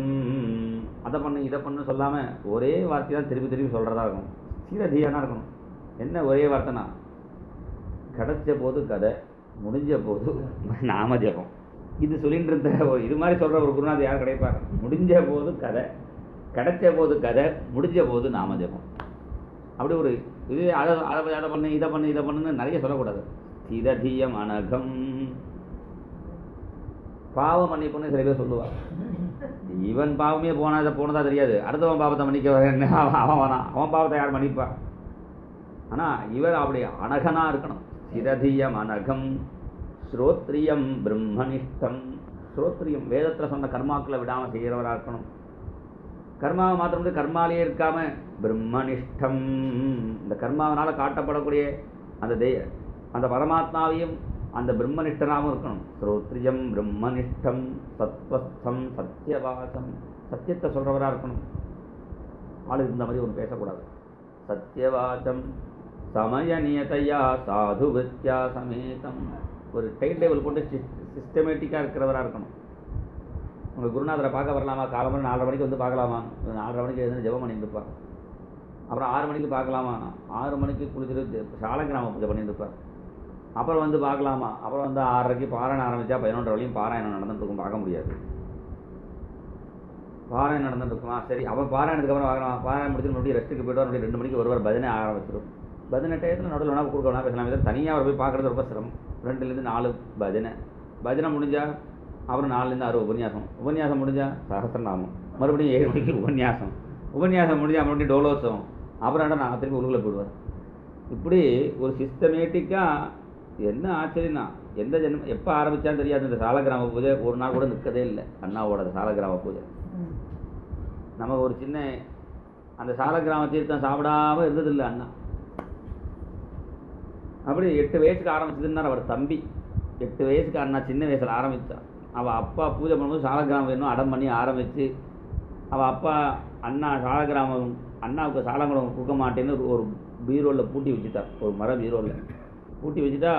அதை பண்ணு இதை பண்ணு சொல்லாமல் ஒரே வார்த்தை தான் திருப்பி திருப்பி சொல்கிறதா இருக்கணும். ஸ்திரதியானா இருக்கணும். என்ன ஒரே வார்த்தைனா, கிடைச்ச போது கதை, முடிஞ்ச போது நாம ஜபம். இது சொல்லிட்டு இருந்த இது மாதிரி சொல்கிற ஒரு குருநாதர் யார் கிடைப்பார்? முடிஞ்ச போது கதை, கிடைச்ச போது கதை, முடிஞ்ச போது நாம ஜபம். அப்படி ஒரு இது அதை பண்ணு இதை பண்ணுன்னு நிறைய சொல்லக்கூடாது. ஸ்திரதியம் அனகம். பாவம் மன்னிப்புன்னு சில பேர் சொல்லுவாள். இவன் பாவமே போனதா தெரியாது, அடுத்தவன் பாவத்தை மன்னிக்க அவன் பாவத்தை யார் மன்னிப்பா? ஆனால் இவர் அப்படி அனகனா இருக்கணும். ஸ்திரதியம் அனகம் ஸ்ரோத்ரியம் பிரம்மனிஷ்டம். ஸ்ரோத்ரியம் வேதத்தில் சொன்ன கர்மாக்களை விடாமல் செய்கிறவராக இருக்கணும். கர்மாவை மாத்திரம் கர்மாலேயே இருக்காம பிரம்மனிஷ்டம், இந்த கர்மாவனால் காட்டப்படக்கூடிய அந்த பரமாத்மாவையும் அந்த பிரம்மனிஷ்டனாகவும் இருக்கணும். ஸ்ரோத்ரியம் பிரம்மனிஷ்டம் சத்வஸ்தம் சத்தியவாசம், சத்தியத்தை சொல்கிறவராக இருக்கணும். ஆளு இந்த மாதிரி ஒன்று பேசக்கூடாது. சத்தியவாசம் சமய நியதையா சாது வித்யா சமேதம். ஒரு டைம் டேபிள் போட்டு சிஸ்டமேட்டிக்காக இருக்கிறவராக இருக்கணும். உங்கள் குருநாதரை பார்க்க வரலாமா? காலம்பரம் 4:30 மணிக்கு வந்து பார்க்கலாமா? 4:30 மணிக்கு எழுந்து ஜெபம் பண்ணிட்டு இருப்பார். அப்புறம் 6 மணிக்கு பார்க்கலாமா? 6 மணிக்கு குளிச்சுட்டு சாலக்கிராம பூஜை பண்ணிட்டு இருப்பார். அப்புறம் வந்து பார்க்கலாமா? அப்புறம் வந்து 6:30க்கு பாராயணம் ஆரம்பித்தா 11:30 வரையும் பாராயணம் நடந்துட்டு இருக்கும், பார்க்க முடியாது. பாராயணம் நடந்துட்டு இருக்குமா? சரி, அப்புறம் பாராயணத்துக்கு அப்புறம் பார்க்கலாம். பாராயணம் முடிச்சு மறுபடியும் ரெஸ்ட்டுக்கு போய்ட்டு 2 மணிக்கு ஒருவர் பஜனை ஆரம்பிச்சிடும். பஜனை டயத்தில் நடுவில் வேணா கொடுக்க வேணா பேசலாம். இதை தனியாக அவர் போய் பார்க்குறது ரொம்ப சிரமம். 2லேருந்து 4 பஜனை முடிஞ்சால் அப்புறம் 4லேருந்து 6 உபன்யாசம் முடிஞ்சால் சஹஸ்ரநாமம், மறுபடியும் 7 மணிக்கு உபன்யாசம் முடிஞ்சால் மறுபடியும் டோலோத்சவம், அப்புறம் நான் திருப்பி உள்ளுக்குள்ளே போயிடுவேன். இப்படி ஒரு சிஸ்டமேட்டிக்காக என்ன ஆச்சரியன்னா, எந்த ஜென்மம் எப்போ ஆரம்பித்தான்னு தெரியாது. இந்த சாலக்கிராம பூஜை ஒரு நாள் கூட நிற்கதே இல்லை. அண்ணாவோட சாலக்கிராம பூஜை நம்ம ஒரு சின்ன அந்த சாலக்கிராம தீர்த்தம் சாப்பிடாமல் இருந்ததில்லை அண்ணா. அப்படி 8 வயசுக்கு ஆரம்பிச்சதுன்னார் அவர் தம்பி. 8 வயசுக்கு அண்ணா சின்ன வயசில் ஆரம்பித்தான். அவள் அப்பா பூஜை பண்ணும்போது சாலக்கிராமம் வேணும் அடம் பண்ணி ஆரம்பித்து, அவள் அப்பா சாலக்கிராமம் அண்ணாவுக்கு சாலங்கிராமம் கொடுக்க மாட்டேன்னு ஒரு பீரோவில் பூட்டி வச்சுட்டார். ஒரு மர பீரோவில் பூட்டி வச்சுட்டா,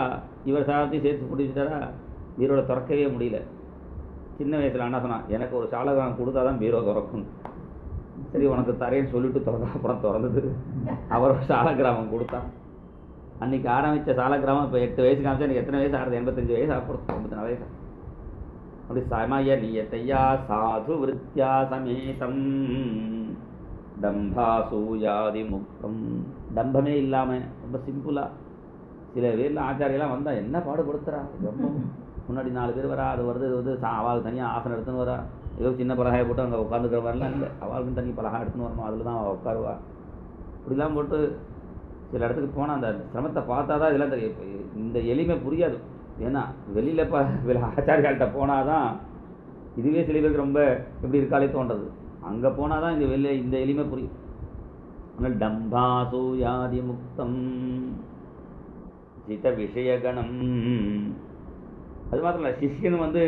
இவர் சாலத்தையும் சேர்த்து பூட்டி வச்சுட்டாரா, பீரோவில் திறக்கவே முடியல. சின்ன வயசில் அண்ணா சொன்னான், எனக்கு ஒரு சாலக்கிராமம் கொடுத்தா தான் பீரோ திறக்கும். சரி உனக்கு தரேன்னு சொல்லிட்டு அப்புறம் திறந்தது. அவர் சாலக்கிராமம் கொடுத்தான். அன்றைக்கி ஆரம்பித்த சாலக்கிராமம் இப்போ 8 வயசுக்கு ஆரம்பிச்சா எனக்கு எத்தனை வயசு ஆகுது? 85 வயசு ஆகப்படுது, 84 வயசு. அப்படி சமய நியதையா சாது விருத்தியா சமேதம் டம்பாசூயாதி முக்தம். டம்பமே இல்லாமல் ரொம்ப சிம்பிளாக. சில பேரில் ஆச்சாரியெல்லாம் வந்தால் என்ன பாடுபடுத்துறா, ரொம்ப முன்னாடி 4 பேர் வரா, அது வருது இது வந்து அவளுக்கு தனியாக ஆசனம் எடுத்துன்னு வரா. ஏதோ சின்ன பலகாயை போட்டு அங்கே உட்காந்துக்கிற மாதிரிலாம் இல்லை, அவளுக்குன்னு தனி பலகா எடுத்துன்னு வரணும், அதில் தான் அவள் உட்காருவா. இப்படிலாம் போட்டு சில இடத்துக்கு போனால் அந்த சிரமத்தை பார்த்தா தான் இதெல்லாம் தெரியும். இந்த எளிமை புரியாது. ஏன்னா வெளியில் ஆச்சாரியால்கிட்ட போனால் தான் இதுவே சில பேருக்கு ரொம்ப எப்படி இருக்காலே தோன்றது. அங்கே போனால் தான் இந்த எளிமை புரியும். ஆனால் டம்பாசூயாதி முக்தம் சித விஷயகணம். அது மாத்திரம் இல்லை, சிஷ்யன் வந்து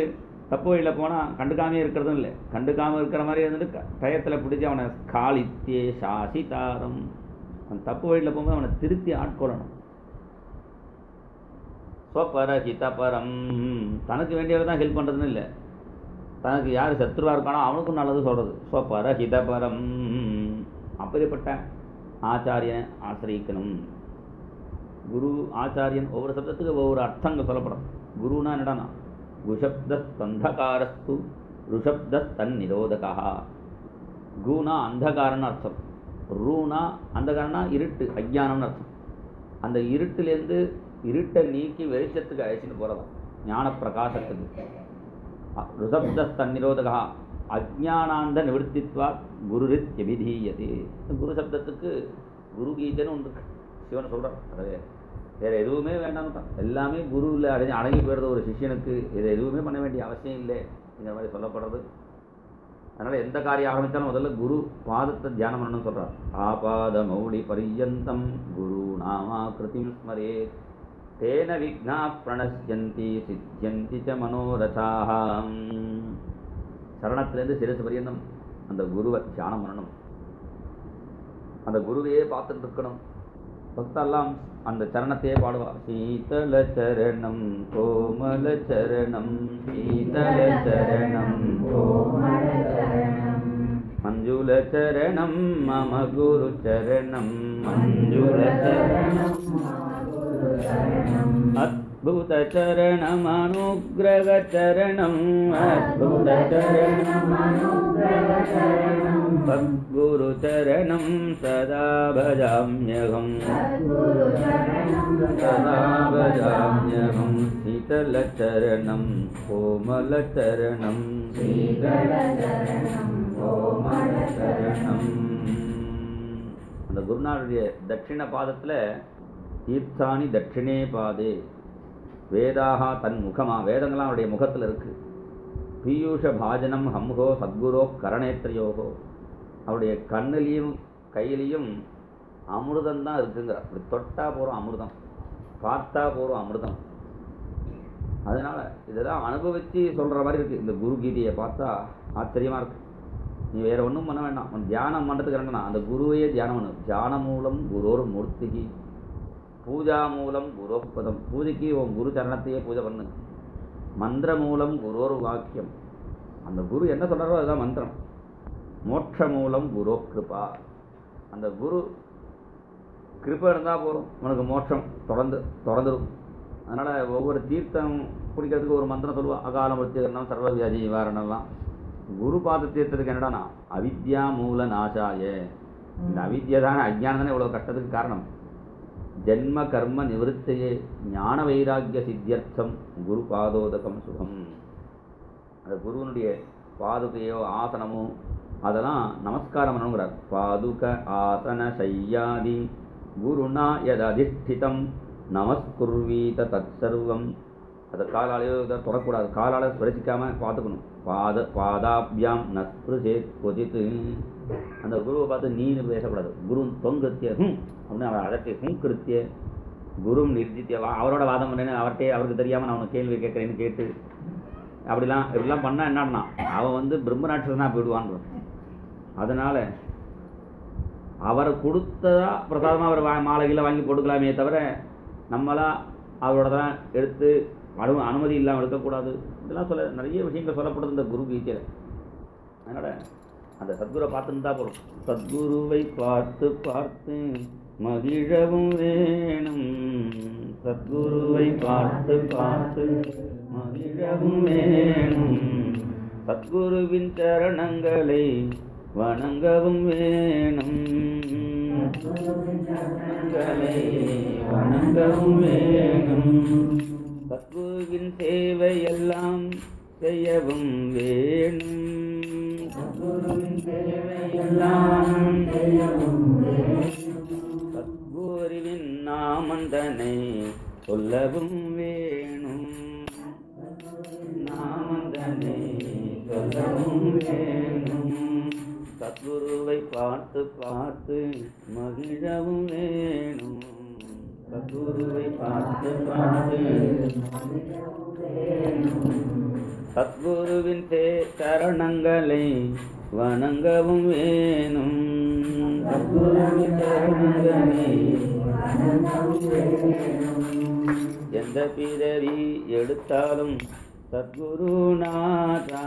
தப்பு வழியில் போனால் கண்டுக்காமே இருக்கிறதும் இல்லை. கண்டுக்காமல் இருக்கிற மாதிரி இருந்துட்டு டயத்தில் பிடிச்சி அவனை காலித்தே சாசிதாரம். அவன் தப்பு வழியில் போகும்போது அவனை திருத்தி ஆட்கொள்ளணும். ஸ்வபரஹிதபரம், தனக்கு வேண்டியவர் தான் ஹெல்ப் பண்ணுறதுன்னு இல்லை, தனக்கு யார் சத்ருவாக இருக்கானோ அவனுக்கும் நல்லது சொல்கிறது. ஸ்வபரஹிதபரம், அப்படிப்பட்ட ஆச்சாரியனை ஆசிரியக்கணும். குரு ஆச்சாரியன் ஒவ்வொரு சப்தத்துக்கு ஒவ்வொரு அர்த்தங்கள் சொல்லப்படும். குருனா என்னடானா, குஷப்தந்தகாரஸ்து ருஷப்தன் நிரோதகா. குனா அந்தகாரன்னு அர்த்தம், ரூனா அந்தகாரனா இருட்டு அஜ்ஞானம்னு அர்த்தம். அந்த இருட்டிலேருந்து இருட்டை நீக்கி வெளிச்சத்துக்கு அழைச்சிட்டு போகிறதான் ஞான பிரகாசத்துக்கு. ருஷப்தன் நிரோதகா அஜ்ஞானாந்த நிவர்த்தித்வா குருரித் எபிதீயதே. குரு சப்தத்துக்கு குரு கீதைன்னு ஒன்று சிவன் சொல்கிறார். அது வேறு எதுவுமே வேண்டாம் தான், எல்லாமே குருவில் அடங்கி போயிடுறது. ஒரு சிஷ்யனுக்கு இதை எதுவுமே பண்ண வேண்டிய அவசியம் இல்லை இந்த மாதிரி சொல்லப்படுறது. அதனால் எந்த காரியம் ஆரம்பித்தாலும் முதல்ல குரு பாதத்தை தியானம் பண்ணணும்னு சொல்கிறார். ஆபாத மௌலி பரியந்தம் குரு நாமா கிருத்திம் ஸ்மரே. தேன விக்னா பிரணஷ்யந்தி சித்தியந்தி ச மனோரதாः. சரணத்திலேருந்து சிரசு பரியந்தம் அந்த குருவை தியானம் பண்ணணும், அந்த குருவையே பார்த்துட்டு இருக்கணும். பக்தெல்லாம் அந்த சரணத்தையே பாடுவா. சீதள சரணம் கோமல சரணம் சீதள சரணம் கோமல சரணம் மஞ்சுள சரணம் மம குரு சரணம் மஞ்சுள சரணம் அத்புத சரணம் அனுக்ரக சரணம் அத்புத சரணம் சத்குரு சரணம் சதா பஜாம்யகம் சதா பஜாம்யகம் சீதள சரணம் கோமல சரணம் சீதள சரணம் கோமல சரணம். அந்த குருநாளுடைய தட்சிண பாதத்தில் தீர்த்தானி தட்சிணே பாதே வேதாக தன் முகமா, வேதங்கள்லாம் அவருடைய முகத்தில் இருக்கு. பீயூஷ பாஜனம் ஹம்ஹோ சத்குரோ கரணேத்திரையோகோ, அவருடைய கண்ணிலையும் கையிலையும் அமிர்தம் தான் இருக்குங்கிற. அப்படி தொட்டா போகிறோம் அமிர்தம், பார்த்தா போகிறோம் அமிர்தம். அதனால் இதெல்லாம் அனுபவித்து சொல்கிற மாதிரி இருக்குது. இந்த குரு கீதையை பார்த்தா ஆச்சரியமாக இருக்குது. நீ வேறு ஒன்றும் பண்ண வேண்டாம், தியானம் பண்ணுறதுக்கு இறங்கினா அந்த குருவையே தியானம் பண்ணு. தியான மூலம் குரோர் மூர்த்திகி பூஜா மூலம் குரோபதம், பூஜைக்கு உன் குரு சரணத்தையே பூஜை பண்ணு. மந்திர மூலம் குரோர் வாக்கியம், அந்த குரு என்ன சொல்கிறாரோ அதுதான் மந்திரம். மோட்ச மூலம் குரோ கிருபா, அந்த குரு கிருப்பை இருந்தால் போகிறோம், உனக்கு மோட்சம் தொடர்ந்துடும். அதனால் ஒவ்வொரு தீர்த்தம் குடிக்கிறதுக்கு ஒரு மந்திரம் சொல்லுவாள். அகால மிருத்திகரணம் சர்வ வியாதி நிவாரணம்லாம். குரு பாத தீர்த்தத்துக்கு என்னடானா அவித்யா மூல நாசாய. இந்த அவித்யா தானே, அஜ்ஞானம் தானே இவ்வளோ கஷ்டத்துக்கு காரணம். ஜென்ம கர்ம நிவர்த்தியே ஞான வைராக்கிய சித்தியர்த்தம் குரு பாதோதகம் சுகம். அந்த குருவனுடைய பாதுகையோ ஆசனமோ அதெல்லாம் நமஸ்காரம் பண்ணணுங்கிறார். பாதுக ஆசன சையாதி குருனா எது அதிஷ்டிதம் நமஸ்குர்வீத தத் சர்வம். அதை காலாலேயோ இதை தொடக்கூடாது, காலால் ஸ்பரிசிக்காமல் பார்த்துக்கணும். பாதாபியாம் நஸ்பிருசேத் கொதித்து. அந்த குருவை பார்த்து நீ பேசக்கூடாது. குரு தொங்கிருத்திய அப்படின்னு அவர் அதற்கு கிருத்திய குரு நிர்ஜித்திய. அவரோட வாதம் பண்ணேன்னு அவருக்கு தெரியாமல் நான் அவனை கேள்வி கேட்குறேன்னு கேட்டு இப்படிலாம் பண்ணால் என்னன்னா அவன் பிரம்மராட்சசனாக போயிடுவான். அதனால் அவர் கொடுத்ததா பிரசாதமாக அவர் மாலைகளை வாங்கி போட்டுக்கலாமே தவிர நம்மளா அவரோட தான் எடுத்து அனுமதி இல்லாமல் எடுக்கக்கூடாது. இதெல்லாம் நிறைய விஷயங்கள் சொல்லப்படுது இந்த குரு கீதையில். அதனால் அந்த சத்குருவை பார்த்துன்னு தான் போகிறோம். சத்குருவை பார்த்து பார்த்து மகிழவும் வேணும், சத்குருவை பார்த்து பார்த்து மகிழவும் வேணும், சத்குருவின் சரணங்களை வணங்கவும் வேணும், சரணங்களை வணங்கவும் வேணும், சத்குருவின் சேவையெல்லாம் செய்யவும் வேணும், சத்குருவின் சேவையெல்லாம் செய்யவும் வேணும், சத்குருவின் நாமந்தனை சொல்லவும் வேணும், நாமந்தனை சொல்லவும் வேணும், சத்குருவை பார்த்து பார்த்து மகிழவும் வேணும், சத்குருவை பார்த்து பார்த்து சத்குருவின் சரணங்களை வணங்கவும் வேணும், சத்குருவின் சரணங்களை வணங்கவும் வேணும், எந்த பிறவி எடுத்தாலும் சத்குருநாதா,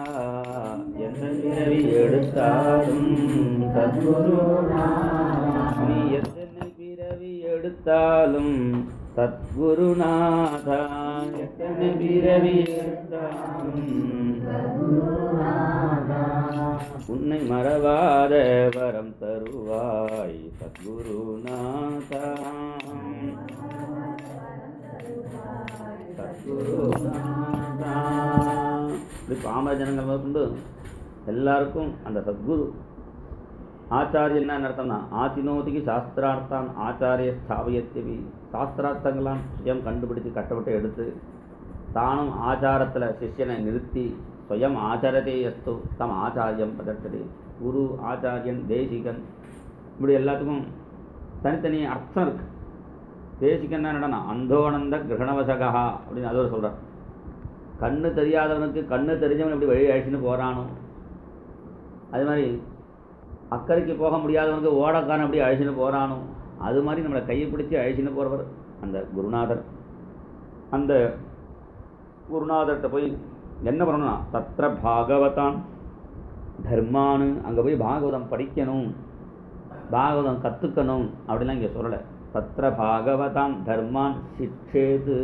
எந்த பிறவி எடுத்தாலும் சத்குருநாதா, நீ எத்தனை பிறவி எடுத்தாலும் சத்குருநாதா, எத்தனை பிறவி எடுத்தாலும் சத்குருநாதா, உன்னை மறவாத வரம் தருவாய் சத்குருநாதா, சத்குருநாதா. இப்படி பாமர ஜனங்கள் கொண்டு எல்லாருக்கும் அந்த சத்குரு ஆச்சாரியன்னா என்ன அர்த்தம்னா ஆச்சினோதிக்கு சாஸ்திரார்த்தான் ஆச்சாரிய ஸ்தாபயத்தவி. சாஸ்திரார்த்தங்களாம் சுயம் கண்டுபிடித்து கட்டப்பட்டு எடுத்து தானும் ஆச்சாரத்தில் சிஷ்யனை நிறுத்தி ஸ்வயம் ஆச்சாரத்தை எஸ்து தம் ஆச்சாரியம் பதட்டது. குரு ஆச்சாரியன் தேசிகன் இப்படி எல்லாத்துக்கும் தனித்தனி அர்த்தம் இருக்குது. தேசிகன்னா என்னடா அந்தோனந்த கிரகணவசகா அப்படின்னு அது ஒரு சொல்கிறார். கண்ணு தெரியாதவனுக்கு கண்ணு தெரிஞ்சவன் எப்படி வழி அழிச்சுன்னு போகிறானோ, அது மாதிரி அக்கறைக்கு போக முடியாதவனுக்கு ஓடக்காரன் எப்படி அழிச்சுன்னு போகிறானோ, அது மாதிரி நம்மளை கையை பிடிச்சி அழிச்சுன்னு போகிறவர் அந்த குருநாதர். அந்த குருநாதர்கிட்ட போய் என்ன பண்ணணும்னா தத்ர பாகவதான் தர்மானு, அங்கே போய் பாகவதம் படிக்கணும், பாகவதம் கற்றுக்கணும் அப்படிலாம் இங்கே சொல்லலை. தத்ர பாகவதான் தர்மான் சிக்ஷேது,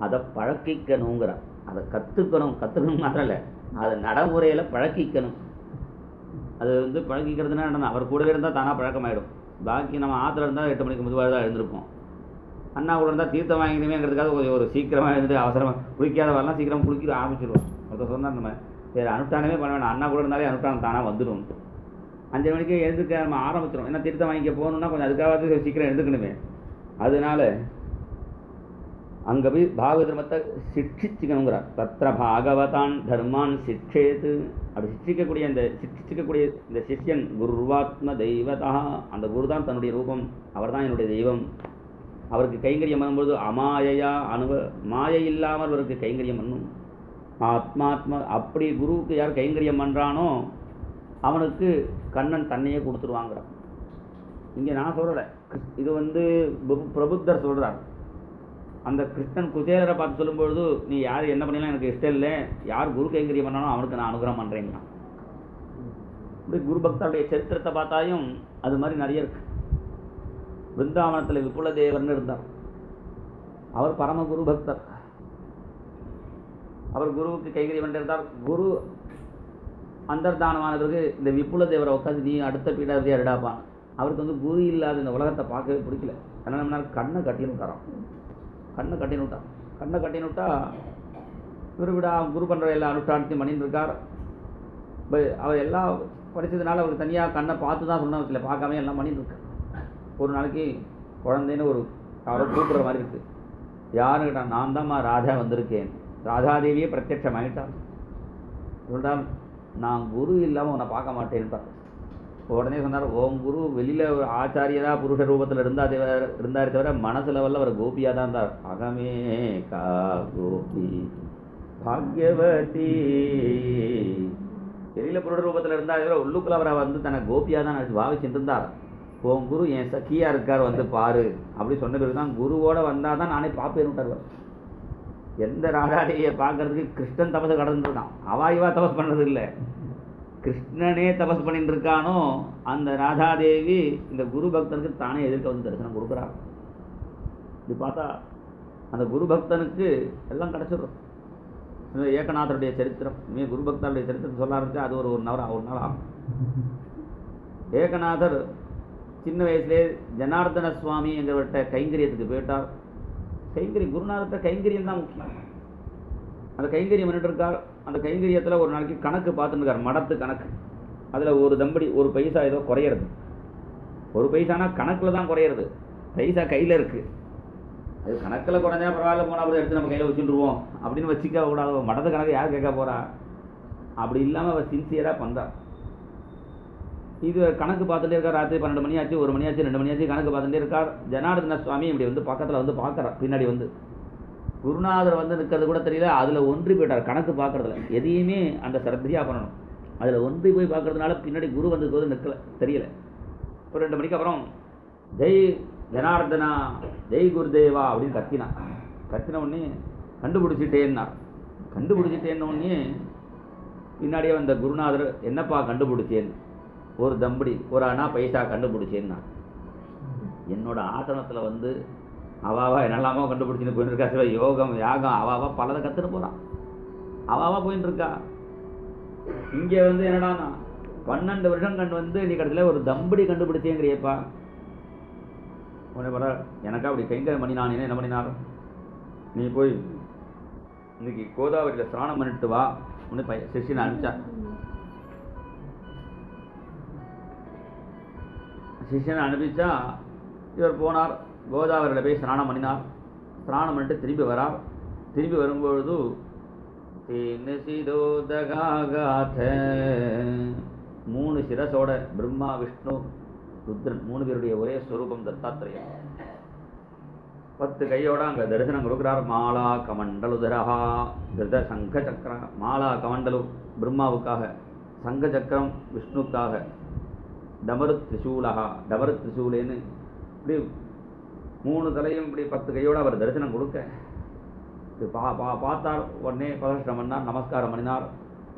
அதை பழக்கிக்கணுங்கிறார். அதை கற்றுக்கணும் மாத்திரம் இல்லை, அதை நடைமுறையில் பழக்கிக்கணும். அது பழக்கிக்கிறதுனா என்ன, அவர் கூடவே இருந்தால் தானாக பழக்கமாயிடும். பாக்கி நம்ம ஆற்றுல இருந்தால் 8 மணிக்கு முதுவாக தான் எழுந்திருப்போம். அண்ணா கூட இருந்தால் தீர்த்தம் வாங்கிக்கணுமேங்கிறதுக்காக ஒரு சீக்கிரமாக எழுந்துட்டு அவசரமாக குளிக்காத வரலாம், சீக்கிரமாக குளிக்க ஆரம்பிச்சிடுவோம். ஒருத்தர் சொன்னால் நம்ம வேறு அனுஷ்டானமே பண்ண வேண்டாம், அண்ணா கூட இருந்தாலே அனுஷ்டானம் தானாக வந்துடும். 5 மணிக்கு எழுந்துக்க நம்ம ஆரம்பிச்சிடும். ஏன்னா தீர்த்தம் வாங்கிக்க போகணுன்னா கொஞ்சம் அதுக்காக சீக்கிரம் எழுந்துக்கணுமே. அதனால அங்கே போய் பாகவத தர்மத்தை சிக்ஷிச்சுக்கணுங்கிறார். தத்ர பாகவதான் தர்மான் சிக்ஷேது, அப்படி சிக்ஷிக்கக்கூடிய இந்த சிஷ்யன் குருவாத்ம தெய்வதா, அந்த குரு தான் தன்னுடைய ரூபம், அவர் தான் என்னுடைய தெய்வம். அவருக்கு கைங்கரியம் பண்ணும்போது அமாயையா மாயை இல்லாமல் அவருக்கு கைங்கரியம் பண்ணும். ஆத்மாத்மா, அப்படி குருவுக்கு யார் கைங்கரியம் பண்ணுறானோ அவனுக்கு கண்ணன் தன்னையே கொடுத்துருவாங்கிறான். இங்கே நான் சொல்லலை, இது பிரபுத்தர் சொல்கிறார். அந்த கிருஷ்ணன் குசேலரை பார்த்து சொல்லும்பொழுது நீ யார் என்ன பண்ணலாம் எனக்கு இஷ்டம் இல்லை, யார் குரு கைங்கரியம் பண்ணானோ அவனுக்கு நான் அனுகிரகம் பண்ணுறேன்னா. இப்படி குரு பக்தருடைய சரித்திரத்தை பார்த்தாயும் அது மாதிரி நிறைய இருக்கு. பிருந்தாவனத்தில் விபுலதேவர்னு இருந்தார். அவர் பரம குரு பக்தர். அவர் குருவுக்கு கைங்கரியம் பண்ணிருந்தார். குரு அந்தர்தானமான பிறகு இந்த விபுலதேவரை உட்காந்து நீ அடுத்த பீடாவதியாக எடுடாப்பான். அவருக்கு குரு இல்லாத இந்த உலகத்தை பார்க்கவே பிடிக்கல. அதனால கண்ணை கட்டினுட்டாரான். கண்ணை கட்டினுட்டா இவர் விட குரு பண்ணுற எல்லா அனுஷ்டானத்தையும் பண்ணிட்டு இருக்கார். அவர் எல்லாம் படித்ததுனால அவருக்கு தனியாக கண்ணை பார்த்து தான் சொன்ன வச்சுல, பார்க்காம எல்லாம் பண்ணிட்டு இருக்கார். ஒரு நாளைக்கு குழந்தைன்னு ஒரு யாரோ கூப்பிட்ற மாதிரி இருக்குது. யாருன்னு கேட்டால் நான் தான்மா ராஜா வந்திருக்கேன். ராதாதேவியே பிரத்யட்சமாயிட்டான். சொல்கிறார் நான் குரு இல்லாமல் உன்னை பார்க்க மாட்டேன்ட்டார். உடனே சொன்னார் ஓம் குரு வெளியில் ஒரு ஆச்சாரியராக புருஷ ரூபத்தில் இருந்தாரே தவிர மனசு லெவலில் அவர் கோபியாக தான் இருந்தார். அகமே கா கோபி பாக்யவதி, வெளியில் புருஷ ரூபத்தில் இருந்தாரே தவிர உள்ளுக்குள்ள அவரை தன்னை கோபியாக தான் பாவிச்சுட்டு இருந்தார். உன் குரு என் சக்கியாக இருக்கார் பாரு அப்படி சொன்ன பிறகு தான் குருவோட வந்தால் தான் நானே பார்ப்பேன் விட்டார். எந்த ராதாதேவியை பார்க்கறதுக்கு கிருஷ்ணன் தபசை கடந்துருக்கான். அவாயுவா தபஸ் பண்ணது இல்லை, கிருஷ்ணனே தபஸ் பண்ணிட்டு இருக்கானோ அந்த ராதாதேவி இந்த குரு பக்தனுக்கு தானே எதிர்க்க தரிசனம் கொடுக்குறார். இப்படி பார்த்தா அந்த குரு பக்தனுக்கு எல்லாம் கிடச்சிடும். ஏகநாதருடைய சரித்திரம், குரு பக்தருடைய சரித்திரம் சொல்ல ஆரம்பிச்சா அது ஒரு நாள் ஆகும். ஏகநாதர் சின்ன வயசுலே ஜனார்தன சுவாமி என்கிறவர்கிட்ட கைங்கரியத்துக்கு போயிட்டார். குருநாதர்கிட்ட கைங்கரியம் தான் முக்கியம். அந்த கைங்கரியம் பண்ணிட்டு இருக்கார். அந்த கைங்கரியத்தில் ஒரு நாளைக்கு கணக்கு பார்த்துட்டு இருக்கார், மடத்து கணக்கு. அதில் ஒரு தம்படி ஒரு பைசா ஏதோ குறையிறது. ஒரு பைசானா கணக்கில் தான் குறையிறது, பைசா கையில் இருக்குது. அது கணக்கில் குறைஞ்சா பரவாயில்ல, போனால் அப்படி எடுத்து நம்ம கையில் வச்சுட்டுருவோம் அப்படின்னு வச்சுக்க கூடாது. மடத்து கணக்கு யார் கேட்க போகிறா? அப்படி இல்லாமல் அவர் சின்சியராக பண்ணுறார். இது கணக்கு பார்த்துட்டே இருக்கார். ராத்திரி 12 மணி ஆச்சு, 1 மணி ஆச்சு, 2 மணி ஆச்சு, கணக்கு பார்த்துட்டே இருக்கார். ஜனார்தன சுவாமி இப்படி பக்கத்தில் பார்க்குறார். பின்னாடி குருநாதர் நிற்கிறது கூட தெரியல. அதில் ஒன்றி போயிட்டார். கணக்கு பார்க்குறதுல எதையுமே அந்த சிரத்தையாக பண்ணணும். அதில் ஒன்றி போய் பார்க்கறதுனால பின்னாடி குரு போது நிற்கல, தெரியல. ஒரு 2 மணிக்கு அப்புறம் ஜெய் ஜனார்தனா ஜெய் குருதேவா அப்படின்னு கத்தின உடனே கண்டுபிடிச்சிட்டேன்னு உடனே பின்னாடியே வந்த குருநாதர் என்னப்பா கண்டுபிடிச்சேன்னு, ஒரு தம்படி ஒரு அண்ணா பைசா கண்டுபிடிச்சேன்னா, என்னோட ஆசனத்தில் அவாவா என்னெல்லாமோ கண்டுபிடிச்சின்னு போயிட்டு இருக்கா. சில யோகம் யாகம் அவாவா பலதை கற்றுன்னு போகிறான். அவாவா போயின்னு இருக்கா. இங்கே என்னடானா 12 வருஷம் நீ கடைசியில் ஒரு தம்படி கண்டுபிடிச்சேங்கிறியப்பா. உடனே பட எனக்கா அப்படி கைங்கரியம் பண்ணி நான் என்ன பண்ணினார், நீ போய் இன்னைக்கு கோதாவரியில் ஸ்நானம் பண்ணிட்டு வா உடனே சிஷ்யனை அனுப்பிச்சா. சிஷ்யனை அனுப்பிச்சா இவர் போனார். கோதாவரியில் போய் ஸ்நானம் பண்ணினார். ஸ்நானம் பண்ணிட்டு திரும்பி வரார். திரும்பி வரும்பொழுது 3 சிரசோட பிரம்மா விஷ்ணு ருத்ரன் 3 பேருடைய ஒரே ஸ்வரூபம் தத்தாத்திரேயன். 10 கையோட அங்கே தரிசனம் கொடுக்குறார். மாலா கமண்டலுதரஹா திருத சங்க சக்கர. மாலா கமண்டலு பிரம்மாவுக்காக, சங்க சக்கரம் விஷ்ணுக்காக, டமரு திரிசூலஹா டமரு திரிசூலேன்னு இப்படி 3 தலையும் இப்படி 10 கையோடு அவர் தரிசனம் கொடுக்க பார்த்தார். உடனே பிரதர்ஷனம் பண்ணார், நமஸ்காரம் பண்ணினார்.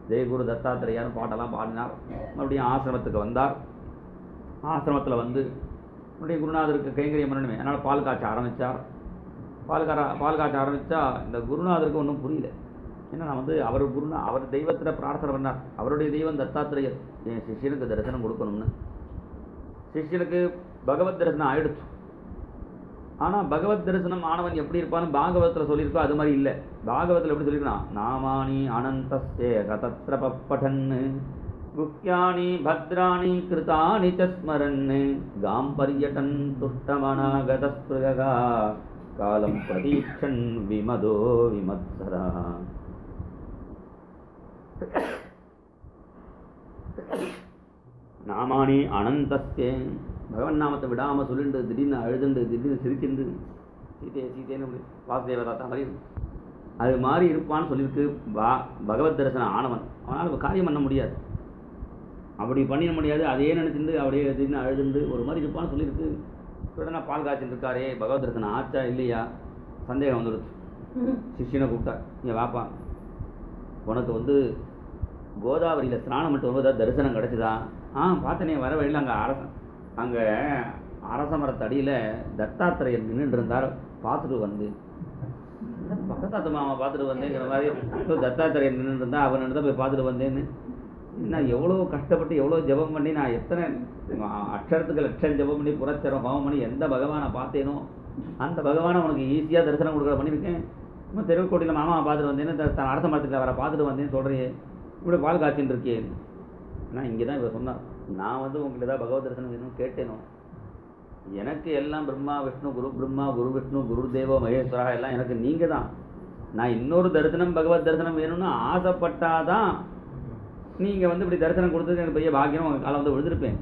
ஜெயகுரு தத்தாத்திரேயான்னு பாட்டெல்லாம் பாடினார். மறுபடியும் ஆசிரமத்துக்கு வந்தார். ஆசிரமத்தில் வந்து மறுபடியும் குருநாதருக்கு கைங்கரியம் பண்ணணுமே, அதனால் பால் காய்ச்ச ஆரம்பித்தார். பால் காய்ச்ச ஆரம்பித்தா இந்த குருநாதருக்கு ஒன்றும் புரியல. ஏன்னா நான் வந்து அவர் தெய்வத்தில் பிரார்த்தனை பண்ணார். அவருடைய தெய்வம் தத்தாத்திரேயர், என் சிஷ்யனுக்கு தரிசனம் கொடுக்கணும்னு. சிஷ்யனுக்கு பகவத் தரிசனம் ஆயிடுச்சு. ஆனால் பகவத் தரிசனம் ஆனவன் எப்படி இருப்பான்னு பாகவத்தில் சொல்லியிருக்கோ அது மாதிரி இல்லை. பாகவத்தில் எப்படி சொல்லியிருக்கான், நாமானி அனந்தஸ்தே கதத்ர பப்படன்னு குஹ்யானி பத்ராணி கிருதானி சஸ்மரன்னு காம் பர்யடன் துஷ்டமனாகதஸ்பிருகா காலம் பிரதீட்சன் விமதோ விமத்சரா. நாமானி அனந்தஸ்தே, பகவன் நாமத்தை விடாமல் சொல்லிண்டு திடீர்னு அழுதுண்டு திடீர்னு சிரிச்சுண்டு சீதேன்னு வாசுதேவதாத்தா மாதிரி அது மாதிரி இருப்பான்னு சொல்லியிருக்கு. பகவத் தரிசனம் ஆனவன் அவனால் காரியம் பண்ண முடியாது, அப்படி பண்ணிட முடியாது. அதையே நினச்சிட்டு அப்படியே திடீர்னு அழுதுண்டு ஒரு மாதிரி இருப்பான்னு சொல்லியிருக்கு. உடனே பால் காய்ச்சிட்டு இருக்காரே, பகவத் தரிசனம் ஆச்சா இல்லையா சந்தேகம் வந்துடுச்சு. சிஷ்யனை கூப்பிட்டா, இங்கே வாப்பா, உனக்கு வந்து கோதாவரியில் ஸ்நானம் மட்டும் வரும்போது தரிசனம் கிடச்சிதா? பார்த்தனே, வர வழியில் அங்கே அரச மரத்தடியில் தத்தாத்திரேயர் நின்றுட்டு இருந்தார், பார்த்துட்டு வந்து பக்கத்தாத்து மாமா பார்த்துட்டு வந்தேங்கிற மாதிரி தத்தாத்திரேயர் நின்றுட்டு இருந்தால் அவர் நின்று தான் போய் பார்த்துட்டு வந்தேன்னு. நான் எவ்வளோ கஷ்டப்பட்டு எவ்வளோ ஜபம் பண்ணி, நான் எத்தனை அக்ஷரத்துக்கு லட்சம் ஜபம் பண்ணி புறச்சரம் ஹோமம் பண்ணி எந்த பகவானை பார்த்தேனோ அந்த பகவானை உனக்கு ஈஸியாக தரிசனம் கொடுக்குற பண்ணியிருக்கேன். இன்னும் தெருக்கோட்டியில் மாமா பார்த்துட்டு வந்தேன்னு அரச மரத்தில் வர பார்த்துட்டு வந்தேன்னு சொல்கிறேன், இப்படி பால் காய்ச்சின்னு இருக்கேன். ஆனால் இங்கே தான் இவர் சொன்னார், நான் வந்து உங்கள்கிட்ட தான் பகவத் தரிசனம் வேணும்னு கேட்டேனோ, எனக்கு எல்லாம் பிரம்மா விஷ்ணு குரு பிரம்மா குரு விஷ்ணு குரு தேவோ மகேஸ்வரா எல்லாம் எனக்கு நீங்கள் தான். நான் இன்னொரு தரிசனம் பகவத் தரிசனம் வேணும்னு ஆசைப்பட்டாதான் நீங்கள் வந்து இப்படி தரிசனம் கொடுத்தது எனக்கு பெரிய பாக்கியம், உங்கள் காலம் வந்து விழுந்திருப்பேன்.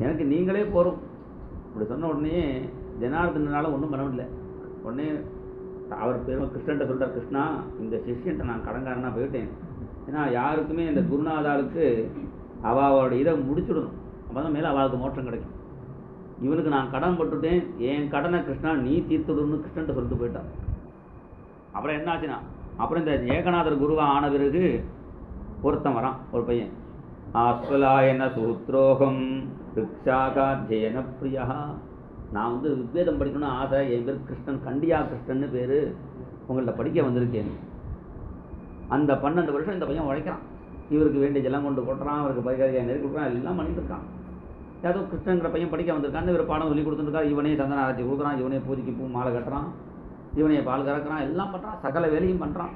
எனக்கு நீங்களே போகிறோம். இப்படி சொன்ன உடனே ஜனார்தனால ஒன்றும் பண்ண முடியல. உடனே அவர் பெருமை கிருஷ்ணன்ட்ட சொல்கிறார், கிருஷ்ணா, இந்த சிஷ்யன்ட்ட நான் கடன்காரனாக போயிட்டேன். ஏன்னா யாருக்குமே இந்த குருநாதாளுக்கு அவளோட இதை முடிச்சுடணும், அப்போ தான் மேலே அவளுக்கு மோட்சம் கிடைக்கும். இவனுக்கு நான் கடன் போட்டுட்டேன், என் கடனை கிருஷ்ணா நீ தீர்த்துடுன்னு கிருஷ்ணன்ட்ட சொல்லிட்டு போயிட்டான். அப்புறம் என்ன ஆச்சுன்னா, அப்புறம் இந்த ஏகநாதர் குருவாக ஆன பிறகு ஒருத்தன் வரான், ஒரு பையன், ஆஸ்வலாயன சூத்ரோகம் ரிக்ஷாகாத்தியன பிரியா. நான் வந்து ரிக்வேதம் படிக்கணும்னு ஆசை, என் பேர் கிருஷ்ணன், கண்டியா கிருஷ்ணன்னு பேர், உங்கள்கிட்ட படிக்க வந்திருக்கேன். அந்த 12 வருஷம் இந்த பையன் உழைக்கிறான், இவருக்கு வேண்டிய ஜெல்லாம் கொண்டு கொட்டுறான், அவருக்கு பரிகாரியாக நெருக்கி கொடுக்குறான், எல்லாம் பண்ணிட்டு இருக்கான். ஏதோ கிருஷ்ணங்கிற பையன் படிக்க வந்திருக்கான்னு இவர் பாடம் சொல்லி கொடுத்துருக்கா. இவனே சந்தன அரைச்சி கொடுக்குறான், இவனே பூஜைக்கு பூ மாலை கட்டுறான், இவனே பால் கறக்கிறான், எல்லாம் பண்ணுறான், சகல வேலையும் பண்ணுறான்.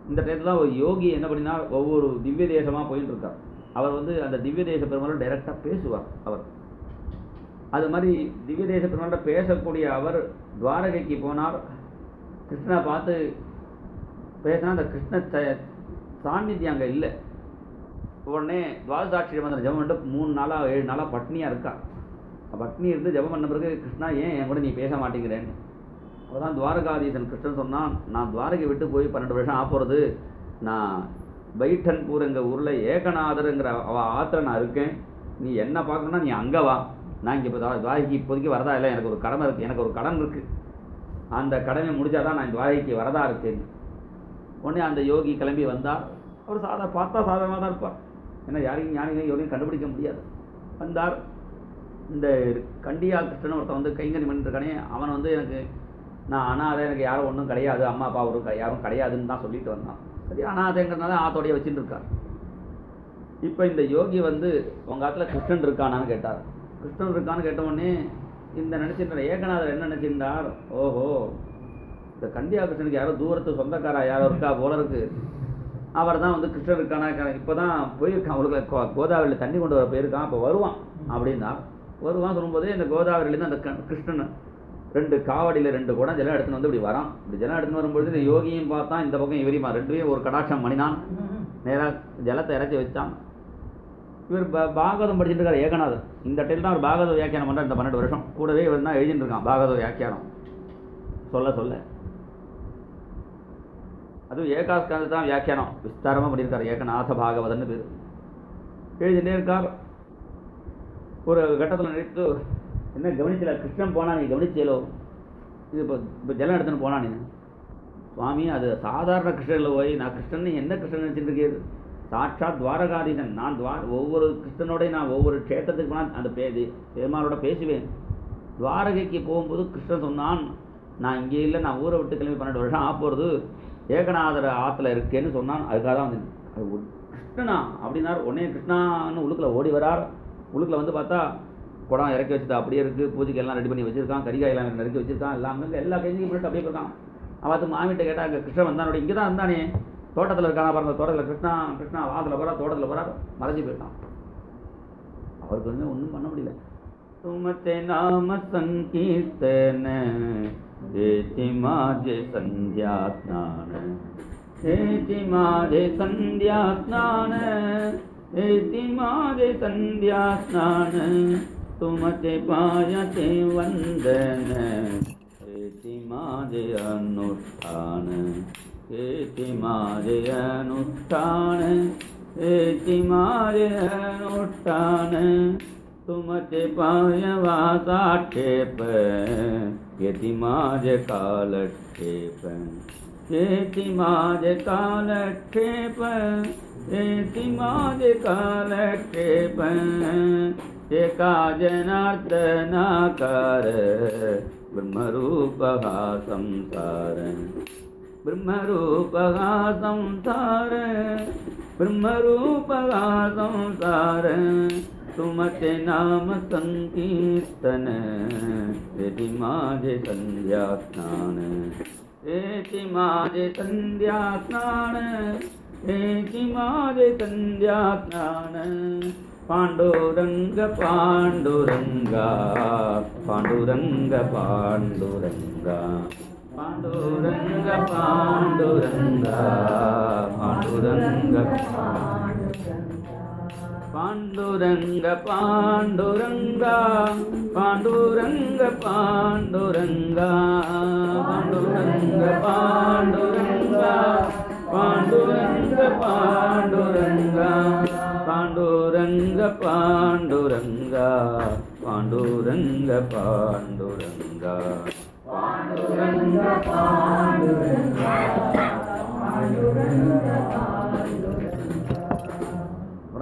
இந்த டைத்தில் தான் ஒரு யோகி என்ன பண்ணினா, ஒவ்வொரு திவ்ய தேசமாக போயிட்டு இருக்கார். அவர் வந்து அந்த திவ்ய தேச பெருமாள் டைரெக்டாக பேசுவார். அவர் அது மாதிரி திவ்ய தேச பெருமாள்கிட்ட பேசக்கூடிய அவர் துவாரகைக்கு போனார். கிருஷ்ணனை பார்த்து பேசினா அந்த கிருஷ்ண சாநித்தியம் அங்கே இல்லை. உடனே துவாதசாட்சி மந்திரம் ஜபம் பண்ணிட்டு 3 நாளாக 7 நாளாக பட்னியாக இருக்கா. பட்னி இருந்து ஜபம் பண்ண பிறகு, கிருஷ்ணா ஏன் என் கூட நீ பேச மாட்டேங்கிறேன்னு. அப்போ தான் துவாரகாதீசன் கிருஷ்ணன் சொன்னான், நான் துவாரகை விட்டு போய் 12 வருஷம் ஆப்போகிறது, நான் பைட்டன்பூர் எங்கள் ஊரில் ஏகநாதருங்கிற ஆத்திர நான் இருக்கேன், நீ என்ன பார்க்கணுன்னா நீ அங்கே வா, நான் இங்கே இப்போ துவாரகைக்கு இப்போதைக்கு வரதா இல்லை, எனக்கு ஒரு கடமை இருக்குது, எனக்கு ஒரு கடன் இருக்குது, அந்த கடமை முடிச்சாதான் நான் துவாரகைக்கு வரதா இருக்கேன். உடனே அந்த யோகி கிளம்பி வந்தார். அவர் பார்த்தா சாதாரணமாக தான் இருப்பார், ஏன்னா யாரையும் ஞானிகளையும் எவரையும் கண்டுபிடிக்க முடியாது. வந்தார். இந்த கண்டியா கிருஷ்ணன் ஒருத்தன் வந்து கைங்கறி பண்ணிட்டுருக்கானே, அவன் வந்து எனக்கு நான் அனாதை, எனக்கு யாரும் ஒன்றும் கிடையாது, அம்மா அப்பா ஒரு யாரும் கிடையாதுன்னு தான் சொல்லிட்டு வந்தான். சரி, அனாதைங்கிறதுனால ஆத்தோடைய வச்சுட்டு இருக்கார். இப்போ இந்த யோகி வந்து உங்கள் ஆத்துல கிருஷ்ணன் இருக்கானான்னு கேட்டார். கிருஷ்ணன் இருக்கான்னு கேட்டவுடனே இந்த நினச்சிருந்தார் ஏகநாதர் என்ன நினச்சிருந்தார், ஓஹோ இந்த கண்டியா கிருஷ்ணனுக்கு யாரோ தூரத்து சொந்தக்காரா யாரோ இருக்கா போல இருக்கு, அவர் தான் வந்து கிருஷ்ணன் இருக்கானா, இப்போ தான் போயிருக்கான், அவளுக்கு கோதாவரியில் தண்ணி கொண்டு வர போயிருக்கான், இப்போ வருவான் அப்படின்னா. வருவான் சொல்லும்போதே இந்த கோதாவரியிலேருந்து அந்த கிருஷ்ணன் 2 காவடியில் 2 குடம் ஜலம் எடுத்துன்னு வந்து இப்படி வரான். இப்படி ஜலம் எடுத்துன்னு வரும்பொழுது இந்த யோகியும் பார்த்தான், இந்த பக்கம் இவரியுமா 2 பேரும் ஒரு கடாட்சம் மணினான். நேராக ஜலத்தை இறச்சி வச்சான். இவர் பாகவதம் படிச்சுட்டு இருக்காரு ஏகநாதர். இந்த டைம் தான் அவர் பாகவத வியாக்கியானம் பண்ணுறார். இந்த 12 வருஷம் கூடவே இவர் தான் எழுதிட்டு இருக்கான் பாகவத வியாக்கியானம் சொல்ல சொல்ல. அதுவும் ஏகாஸ்கந்து தான் வியாக்கியானம் விஸ்தாரமாக பண்ணியிருக்காரு. ஏகநாத பாகவதன்னு பேர். எழுதிட்டே இருக்கார். ஒரு கட்டத்தில் நினைத்து என்ன கவனிச்சல, கிருஷ்ணன் போனா நீ கவனிச்சேலோ, இது இப்போ ஜலம் எடுத்துன்னு போனா நீ சுவாமி, அது சாதாரண கிருஷ்ணனில் போய் நான் கிருஷ்ணன் என்ன கிருஷ்ணன் நினச்சிட்டு இருக்கேன், சாட்சாத் துவாரகாதீசன் நான். ஒவ்வொரு கிருஷ்ணனோடய நான் ஒவ்வொரு க்ஷேத்திரத்துக்கு போனால் அந்த பெருமாளோட பேசுவேன். துவாரகைக்கு போகும்போது கிருஷ்ணன் சொன்னான், நான் இங்கே இல்லை, நான் ஊரை விட்டு கிளம்பி 12 வருஷம் ஆப்போகிறது, ஏகநாதர் ஆற்றுல இருக்கேன்னு சொன்னான். அதுக்காக தான் வந்து அது கிருஷ்ணனா அப்படின்னார். உடனே கிருஷ்ணான்னு உள்ளுக்குள்ள ஓடி வரார். உள்ளுக்குள்ள வந்து பார்த்தா குடம் இறக்கி வச்சுட்டு அப்படியே இருக்குது. பூஜைக்கு எல்லாம் ரெடி பண்ணி வச்சுருக்கான். கறிகாயெல்லாம் நறுக்கி வச்சுருக்கான். எல்லாமே எல்லா கைதியும் பண்ணிட்டு அப்படியே இருக்கான். அவத்து மாமிட்ட கேட்டால் அங்கே கிருஷ்ணன் வந்தானோட இங்கே தான் இருந்தானே, தோட்டத்தில் இருக்கானா பாருங்க. தோட்டத்தில் கிருஷ்ணா வாசலில் போகிறா, தோட்டத்தில் போகிறார், மறைஞ்சி போயிட்டான். அவருக்கு வந்து ஒன்றும் பண்ண முடியல. तुमते नाम संकीर्तन हेति माझे संध्या स्नान, हेति माझे संध्या स्नान, हेति माझे संध्या स्नान, तुमते पायते वंदन हेति माझे अनुष्ठान, हेति माझे अनुष्ठान, हेति माझे अनुष्ठान, तुमचे पायवासाक्षेप यति माझे कालक्षेप, येति माझे कालक्षेप, येति माझे कालक्षेप, एका जनार्दनाकार ब्रह्मरूपः संसार, ब्रह्मरूपः संसार, ब्रह्मरूपः संसार, तुमते नाम संकीर्तन हेति माझे संध्या स्नान, हेति माझे संध्या स्नान, हेति माझे संध्या स्नान, पांडुरंग पांडुरंगा पांडुरंग पांडुरंगा, पांडुरंग पांडुरंगा पांडुरंग पांडुरंग पांडुरंगा पांडुरंग पांडुरंगा, पांडुरंग पांडुरंगा पांडुरंग पांडुरंगा, पांडुरंग पांडुरंगा पांडुरंग पांडुरंगा, पांडुरंग पांडुरंगा पांडुरंग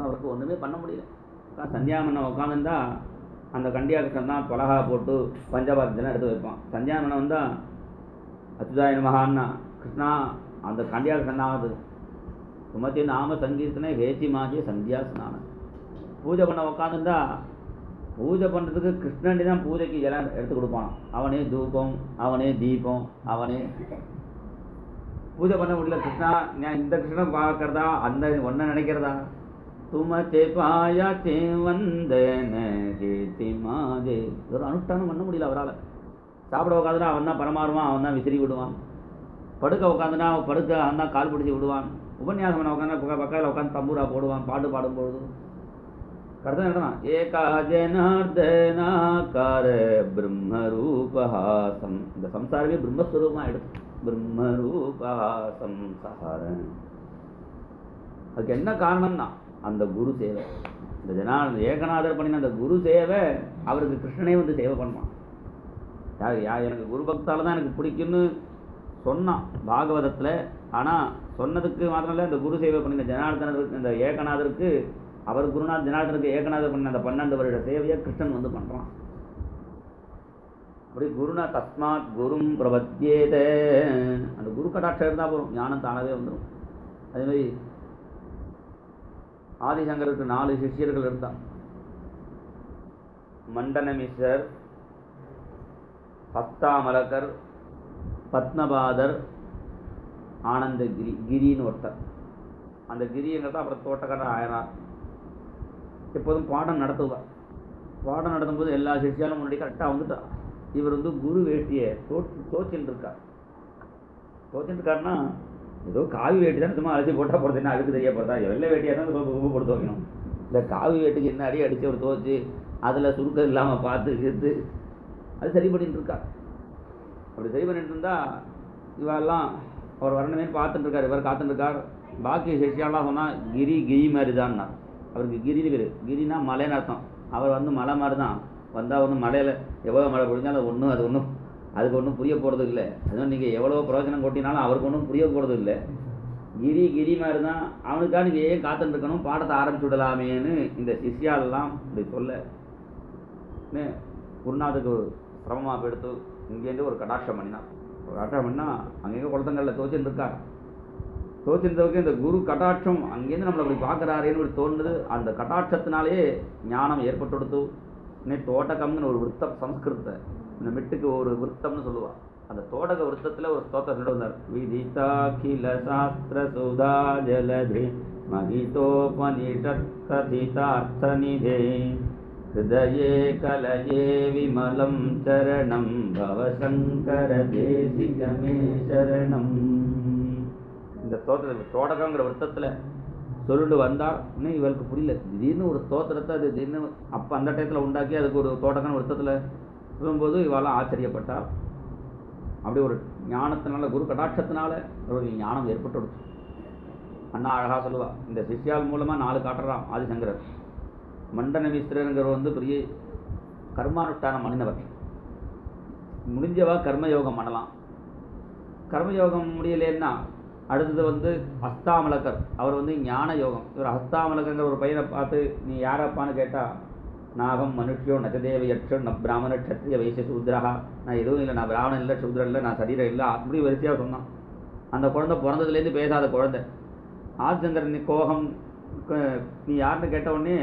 அவருக்கு ஒன்றுமே பண்ண முடியல. சந்தியாமண்ணன் உட்காந்துருந்தா அந்த கண்டியாகிருஷ்ணன் தான் பலகா போட்டு பஞ்சபாத்தியெல்லாம் எடுத்து வைப்பான். சந்தியாமண்ணன் வந்தால் அச்சுதாயன மகான்னா கிருஷ்ணா அந்த கண்டியாகிருஷ்ணன் தான் அது. சுமத்தி நாம சங்கீர்த்தனை ஹேச்சி மாஜி சந்தியா ஸ்நானம். பூஜை பண்ண உட்காந்துருந்தா பூஜை பண்ணுறதுக்கு கிருஷ்ணண்டி தான் பூஜைக்கு எல்லாம் எடுத்து கொடுப்பான். அவனே தூபம், அவனே தீபம், அவனே பூஜை பண்ண முடியல. கிருஷ்ணா நான் இந்த கிருஷ்ணன் பார்க்கறதா அந்த ஒன்றை நினைக்கிறதா, तुमचे पायाचे वंदन हेति माझे. ஒரு அனுஷ்டானம் பண்ண முடியல அவரால். சாப்பிட உட்காந்துனா அவன் தான் பரமாறுவான், அவன் தான் விசிறி விடுவான். படுக்க உட்காந்துனா படுக்க அவன் தான் கால் பிடிச்சி விடுவான். உபன்யாசம் பண்ண உட்காந்து பக்கத்தில் உட்காந்து தம்பூரா போடுவான் பாட்டு பாடும்பொழுது. கருத்து என்னன்னா ஏகா ஜனார்தனாகார பிரம்மரூபஹாசம். இந்த சம்சாரமே பிரம்மஸ்வரூபமாக எடுத்து பிரம்மரூபஹாசம் சம்சார. அதுக்கு என்ன காரணம்னா அந்த குரு சேவை. இந்த ஏகநாதர் பண்ணின அந்த குரு சேவை அவருக்கு கிருஷ்ணனே வந்து சேவை பண்ணுவான். எனக்கு குரு பக்தால தான் எனக்கு பிடிக்கும்னு சொன்னான் பாகவதத்தில். ஆனால் சொன்னதுக்கு மாத்திரம் இல்லை, அந்த குரு சேவை பண்ணின ஜனார்தனருக்கு இந்த ஏகநாதருக்கு அவர் குருநாத் ஜனார்தனுக்கு ஏகநாதர் பண்ண அந்த 12 வருட சேவையை கிருஷ்ணன் வந்து பண்ணுறான். அப்படி குருனா தஸ்மாத் குரும் பிரபத்தியேத. அந்த குரு கடாட்சம் இருந்தால் போகும், ஞானம் தானாகவே வந்துடும். அதேமாதிரி ஆதிசங்கருக்கு 4 சிஷ்யர்கள் இருந்தான். மண்டனமிஸ்ரர், ஹஸ்தாமலகர், பத்மபாதர், ஆனந்தகிரி கிரின்னு ஒருத்தர். அந்த கிரிங்கிறத அப்புறம் தோட்டக்காரர் ஆயினார். எப்போதும் பாடம் நடத்துவார். பாடம் நடத்தும்போது எல்லா சிஷ்யாலும் முன்னாடி கரெக்டாக வந்துட்டா. இவர் வந்து குரு வேட்டியை தோச்சின்னு இருக்கார். தோச்சின்னு இருக்காருன்னா ஏதோ காவி வேட்டி தான் சும்மா அலசி போட்டால் போடுறது, என்ன அதுக்கு தெரிய போகிறதா, வெள்ளை வேட்டியாக தான் உப்பு போட்டு வைக்கணும். இந்த காவி வேட்டுக்கு என்ன அடி அடித்து ஒரு துவச்சி அதில் சுருக்கம் இல்லாமல் பார்த்துக்கிட்டு அது சரி பண்ணிட்டு இருக்கா. அப்படி சரி பண்ணிட்டு இருந்தா இவெல்லாம் அவர் வரணுமே பார்த்துட்டு இருக்கார். இவர் காத்துட்டு இருக்கார். பாக்கி சிஷ்யாலாம் சொன்னால் கிரி மாதிரி தான்னா. அவருக்கு கிரின்னு பேர். கிரினா மலைன்னு அர்த்தம். அவர் வந்து மலை மாதிரி தான் வந்தால் ஒன்றும் மலையில் எவ்வளோ மழை பொழிஞ்சாலும் அதுக்கு ஒன்றும் புரிய போகிறது இல்லை. அதுவும் நீங்கள் எவ்வளோ பிரயோஜனம் கொட்டினாலும் அவருக்கு ஒன்றும் புரிய போகிறது இல்லை. கிரி மாதிரி தான். அவனுக்காக நீங்கள் ஏன் காத்துட்டு இருக்கணும், பாடத்தை ஆரம்பிச்சு விடலாமேன்னு இந்த சிஷ்யாலெல்லாம் இப்படி சொல்ல குருநாதுக்கு சிரமமாக எடுத்து இங்கேருந்து ஒரு கடாட்சம் பண்ணினான். ஒரு கடாட்சம் பண்ணால் அங்கங்கே குளத்தங்களில் துவச்சின்னு இருக்கார். துவச்சிருந்தவருக்கு இந்த குரு கடாட்சம் அங்கேருந்து நம்மளை அப்படி பார்க்குறாரேன்னு ஒரு தோணுது. அந்த கடாட்சத்தினாலேயே ஞானம் ஏற்பட்டு கொடுத்து தோட்டகம்னு ஒரு விருத்தம் சம்ஸ்கிருத இந்த மிட்டுக்கு ஒரு விருத்தம்னு சொல்லுவாள். அந்த தோடக விருத்தத்தில் ஒரு ஸ்தோத்திரம் சொல்லிட்டு வந்தார். விதிதாகில சாஸ்திர சுதா ஜலதே மகிதோபனிஷத் கதிதார்த்த நிதே ஹிருதயே கலயே விமலம் சரணம் பவசங்கர தேசிகமே சரணம். இந்த ஸ்தோத்திரத்தில் தோடகங்கிற விருத்தத்தில் சொல்லிட்டு வந்தால் இன்னும் இவருக்கு புரியல. திடீர்னு ஒரு ஸ்தோத்திரத்தை அது திடீர்னு அப்போ அந்த டயத்தில் உண்டாக்கி அதுக்கு ஒரு தோடகன் விருத்தத்தில் சொல்லும்போது இவெல்லாம் ஆச்சரியப்பட்டார். அப்படி ஒரு ஞானத்தினால குரு கடாட்சத்தினால ஒரு ஞானம் ஏற்பட்டுடுச்சு. அண்ணா அழகாக சொல்லுவா. இந்த சிஷ்யால் மூலமாக 4 காட்டுறான் ஆதிசங்கரர். மண்டன மிஸ்ரங்கிறவர் வந்து பெரிய கர்மானுஷ்டானம் பண்ணினவர். முடிஞ்சவா கர்மயோகம் பண்ணலாம். கர்மயோகம் முடியலன்னா அடுத்தது வந்து ஹஸ்தாமலக்கர். அவர் வந்து ஞான யோகம். இவர் ஹஸ்தாமலக்கங்கிற ஒரு பையனை பார்த்து நீ யாரப்பான்னு கேட்டால் நாகம் மனுஷியோ நச்சதேவ யட்சன் ந பிராமண க்ஷத்ரிய வைசிய சூத்ரஹா. நான் எதுவும் இல்லை, நான் பிராமணன் இல்லை, சூத்ரன் இல்லை, நான் சரீரம் இல்லை, அப்படி வரிசையாக சொன்னான். அந்த குழந்தை பிறந்ததுலேருந்து பேசாத குழந்தை. ஆதிசங்கரன் நீ கோகம் நீ யாருன்னு கேட்ட உடனே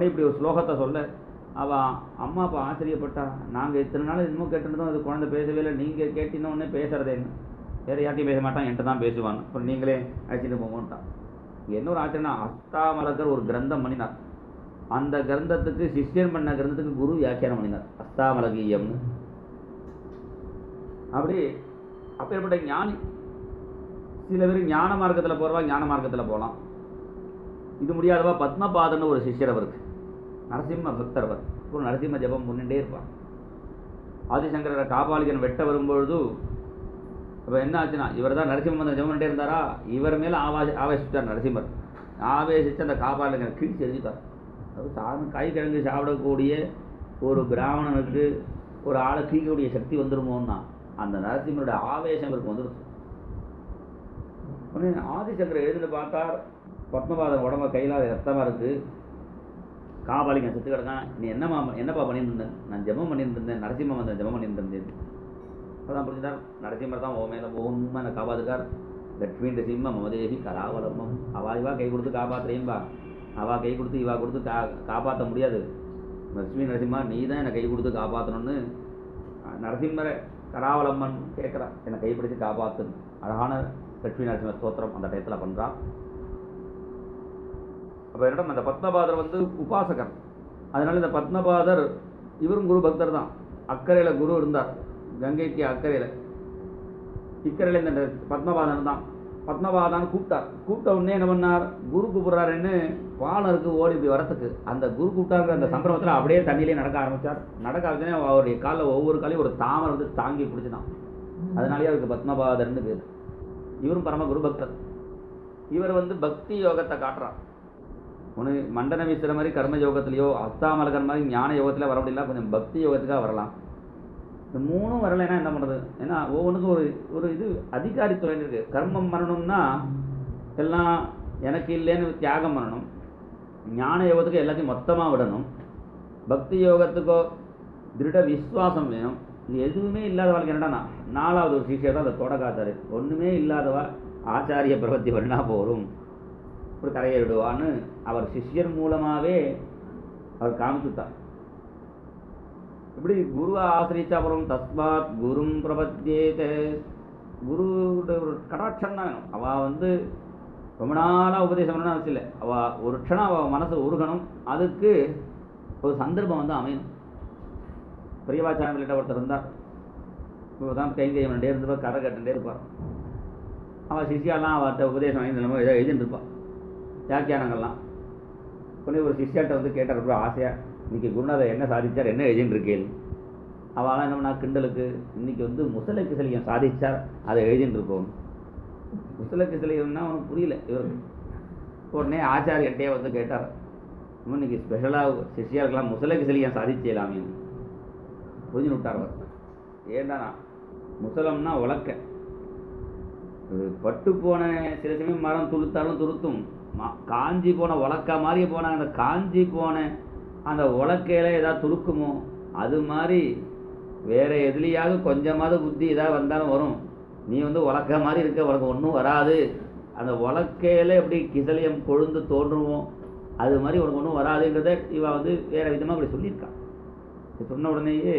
இப்படி ஒரு ஸ்லோகத்தை சொல்ல அவள் அம்மா அப்பா ஆச்சரியப்பட்டா. நாங்கள் இத்தனை நாள் இன்னமும் கேட்டுருந்தோம், அது குழந்தை பேசவே இல்லை, நீங்கள் கேட்டினோடனே பேசுகிறதேன்னு. வேறு யார்ட்டையும் பேச மாட்டான், என்கிட்ட தான் பேசுவான். அப்புறம் நீங்களே அழைச்சிட்டு போங்கன்ட்டான். என்ன ஒரு ஆச்சரியனா ஹஸ்தாமலக்கர் ஒரு கிரந்தம் பண்ணினார். அந்த கிரந்தத்துக்கு சிஷ்யன் பண்ண கிரந்தத்துக்கு குரு வியாக்கியானம் பண்ணினார் ஹஸ்தாமலகீயம்னு. அப்படி அப்பேற்பட்ட ஞானி. சில பேர் ஞான மார்க்கத்தில் போகிறவா ஞான மார்க்கத்தில் போகலாம். இது முடியாதவா பத்மபாதன்னு ஒரு சிஷ்யர் அவருக்கு. நரசிம்ம பக்தர் அவர். ஒரு நரசிம்ம ஜபம் முன்னிட்டே இருப்பார். ஆதிசங்கரரை காபாலிகன் வெட்ட வரும்பொழுது இப்போ என்ன ஆச்சுன்னா இவர் தான் நரசிம்ம ஜபம் பண்ணிட்டே இருந்தாரா. இவர் மேலே ஆவேசித்தார் நரசிம்மர். ஆவேசித்து அந்த காபாலிகனை கீழ்ச்சி எரிஞ்சிட்டார். அது சாதாரண காய்கிழங்கு சாப்பிடக்கூடிய ஒரு பிராமணனுக்கு ஒரு ஆளை கீழக்கூடிய சக்தி வந்துடுமோன்னா அந்த நரசிம்மருடைய ஆவேசம் இவருக்கு வந்துடுச்சு. ஆதிசங்கர் எழுதுன்னு பார்த்தார். பத்மபாதன் உடம்பு கையில் ரத்தமாக இருக்குது. காபாலிகன் செத்து கிடக்கான். நீ என்னப்பா பண்ணிட்டு இருந்தேன்? நான் ஜெபம் பண்ணிட்டு இருந்தேன், நரசிம்ம வந்தேன் ஜெபம் பண்ணிட்டு இருந்தேன். அப்போதான் புரிஞ்சுட்டார் நரசிம்மர் தான் ஓ மேலே உண்மை என்னை காப்பாத்துக்கார். லட்சுமி நரசிம்ம மமதேவி கராவலம்பம். இவா கை கொடுத்து காப்பாற்றுறேன்பா. அவள் கை கொடுத்து இவா கொடுத்து காப்பாற்ற முடியாது. லட்சுமி நரசிம்மா நீ தான் என்னை கை கொடுத்து காப்பாற்றணும்னு நரசிம்மரை கராவலம்மன் கேட்குறா. என்னை கைப்பிடிச்சு காப்பாற்று. அழகான லட்சுமி நரசிம்ம ஸ்தோத்திரம் அந்த டயத்தில் பண்ணுறான். அப்போ என்னிடம் அந்த பத்மபாதர் வந்து உபாசகர். அதனால இந்த பத்மபாதர் இவரும் குரு பக்தர் தான். அக்கறையில் குரு இருந்தார், கங்கைக்கு அக்கறையில். இக்கரையில் இந்த பத்மபாதன் தான். பத்மபாதான் கூப்பிட்டார். கூப்பிட்ட உடனே என்ன பண்ணார்? குரு கூப்பிட்றாருன்னு பாலருக்கு ஓடி இப்படி வரத்துக்கு அந்த குரு கூப்பிட்டாருங்கிற அந்த சம்பிரமத்தில் அப்படியே தண்ணியிலே நடக்க ஆரம்பித்தார். நடக்க ஆரம்பிச்சோன்னே அவருடைய காலில் ஒவ்வொரு காலையும் ஒரு தாமரை வந்து தாங்கி பிடிச்சினான். அதனாலேயே அவருக்கு பத்மபாதர்னு பேர். இவரும் பரம குரு பக்தர். இவர் வந்து பக்தி யோகத்தை காட்டுறார். ஒன்று மண்டன வீசுகிற மாதிரி கர்ம யோகத்துலையோ ஹஸ்தாமலகர் மாதிரி ஞான யோகத்தில் வர முடியல, கொஞ்சம் பக்தி யோகத்துக்காக வரலாம். இந்த 3ம் வரலைன்னா என்ன பண்ணுறது? ஏன்னா ஒவ்வொன்றுக்கும் ஒரு இது அதிகாரித்துவம் இருக்குது. கர்மம் பண்ணணும்னா எல்லாம் எனக்கு இல்லைன்னு தியாகம் பண்ணணும். ஞான யோகத்துக்கு எல்லாத்தையும் மொத்தமாக விடணும். பக்தி யோகத்துக்கோ திருட விஸ்வாசம் வேணும். இது எதுவுமே இல்லாதவாளுக்கு என்னடா 4வது ஒரு சிஷ்யர் தான் அதை தொடக்காத்தாரு. ஒன்றுமே இல்லாதவா ஆச்சாரிய பிரவத்தி பண்ணா போகும், ஒரு கரையை விடுவான்னு அவர் சிஷ்யர் மூலமாகவே அவர் காமிச்சுட்டார். இப்படி குருவை ஆசிரிச்சா அப்புறம் தஸ்மாத் குரும் பிரபத்தியேத. குருடைய ஒரு கடாட்சம் தான் வேணும். அவள் வந்து ரொம்ப நாளாக உபதேசம் பண்ணணும் அவசியம் இல்லை. அவள் ஒரு க்ஷணம் அவள் மனசை உருகணும். அதுக்கு ஒரு சந்தர்ப்பம் வந்து அமையணும். பிரியவாச்சாரங்கள்கிட்ட ஒருத்தர் இருந்தார். இப்போ தான் கைங்கை பண்ணிட்டே இருந்துப்பா, கதை கட்டுட்டே இருப்பார். அவள் சிஷியாலாம் அவர்கிட்ட உபதேசம் வாங்கி நம்ம ஏதோ எழுதிட்டு இருப்பாள், வியாக்கியானங்கள்லாம். உடனே ஒரு சிஷ்யாட்ட வந்து கேட்டார், ரொம்ப ஆசையாக, இன்றைக்கி குருநாதர் என்ன சாதிச்சார், என்ன எழுதின்னு இருக்கேன். அவெல்லாம் என்ன பண்ணா, கிண்டலுக்கு, இன்றைக்கி வந்து முசலை கிசலியம் சாதிச்சார், அதை எழுதின்னு இருக்கோம். முசலை கிசலியம்னா அவனுக்கு புரியல இவருக்கு. உடனே ஆச்சாரியன்ட்டே வந்து கேட்டார், இன்னைக்கு ஸ்பெஷலாக சிஷ்யாருக்கெல்லாம் முசலை கிசலியம் சாதிச்சலாமே. புரிஞ்சு விட்டார் அவர். ஏன்னா முசலம்னா உலக்க, பட்டு போன சில சமயம் மரம் துளுத்தாலும் துளுத்தும், காஞ்சி போன உலக்கா மாதிரி போன அந்த காஞ்சி போன அந்த உலக்கையில ஏதாவது துளுக்குமோ, அது மாதிரி வேற எதுலையாவது கொஞ்சமாவது புத்தி ஏதாவது வந்தாலும் வரும். நீ வந்து உலக்க மாதிரி இருக்க, உனக்கு ஒன்றும் வராது. அந்த உலக்கையில எப்படி கிசலியம் கொழுந்து தோன்றுவோம், அது மாதிரி உனக்கு ஒன்றும் வராதுங்கிறத இவன் வந்து வேற விதமாக அப்படி சொல்லியிருக்கான். சொன்ன உடனேயே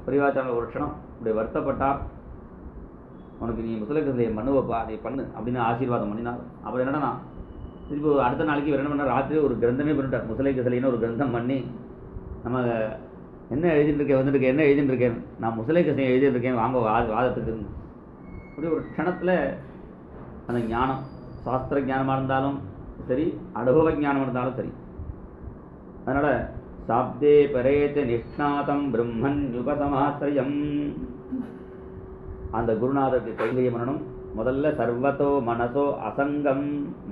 பரிவாச்சாரம் ஒரு க்ஷணம் இப்படி வருத்தப்பட்டார். உனக்கு நீ முசலை கிசலியம் பண்ணுவப்பா, நீ பண்ணு அப்படின்னு ஆசீர்வாதம் பண்ணினார். அப்புறம் என்னடா திருப்பி அடுத்த நாளைக்கு என்ன பண்ணார், ராத்திரி ஒரு கிரந்தமே பண்ணிட்டார். முசலை கிசலின்னு ஒரு கிரந்தம் பண்ணி, நம்ம என்ன எழுதிட்டு இருக்கேன் வந்துட்டு என்ன எழுதிட்டு இருக்கேன், நான் முசலை கிசலியம் எழுதிட்டு இருக்கேன், வாங்க வாதத்துக்கு. இப்படி ஒரு க்ஷணத்தில் அந்த ஞானம், சாஸ்திர ஞானமாக இருந்தாலும் சரி, அனுபவ ஞானம் இருந்தாலும் சரி. அதனால் சாப்தே பரேச்ச நிஷ்ணாதம் பிரம்மன் யுபசமாஸ்திரியம். அந்த குருநாதருக்கு கைங்கரியம் பண்ணணும். முதல்ல சர்வத்தோ மனசோ அசங்கம்.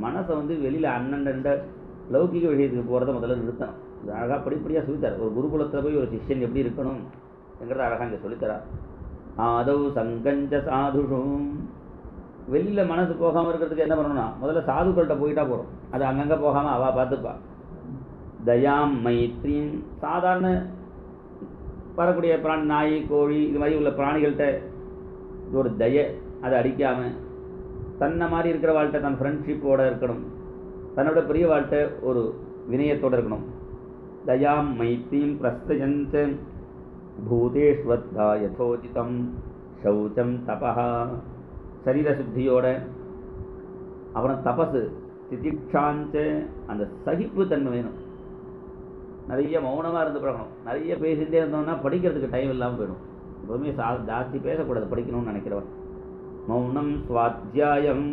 மனசை வந்து வெளியில் அண்ணன் லௌகிக விஷயத்துக்கு போகிறத முதல்ல நிறுத்தணும். இது அழகாக படிப்படியாக சொல்லித்தரார். ஒரு குருகுலத்தில் போய் ஒரு சிஷ்யன் எப்படி இருக்கணும் என்கிறத அழகாக இங்கே சொல்லித்தரார். ஆதவ் சங்கஞ்ச சாதுஷும். வெளியில் மனசு போகாமல் இருக்கிறதுக்கு என்ன பண்ணணும்னா, முதல்ல சாதுக்கள்கிட்ட போயிட்டா போகிறோம். அது அங்கங்கே போகாமல் அவள் பார்த்துப்பா. தயாம் மைத்ரீம். சாதாரண வரக்கூடிய பிராணி, நாய் கோழி இது மாதிரி உள்ள பிராணிகள்கிட்ட ஒரு தயை, அதை அடிக்காமல் தன்னை மாதிரி இருக்கிற வாழ்க்கை தன் ஃப்ரெண்ட்ஷிப்போடு இருக்கணும். தன்னோட பெரிய வாழ்க்கை ஒரு வினயத்தோடு இருக்கணும். தயாம் மைத்ரீம் பிரஸ்தயந்த பூதேஷ்வத்தா யதோசிதம் சௌச்சம் தபா. சரீர சுத்தியோட, அப்புறம் தபசு, திதிக்ஷாஞ்ச அந்த சகிப்பு தன்மை வேணும். நிறைய மௌனமாக இருந்து பழகணும். நிறைய பேசிகிட்டே இருந்தோம்னா படிக்கிறதுக்கு டைம் இல்லாமல் போயிடும். எப்பவுமே ஜாஸ்தி பேசக்கூடாது படிக்கணும்னு நினைக்கிறவன். மௌனம் சுவாத்தியாயம்.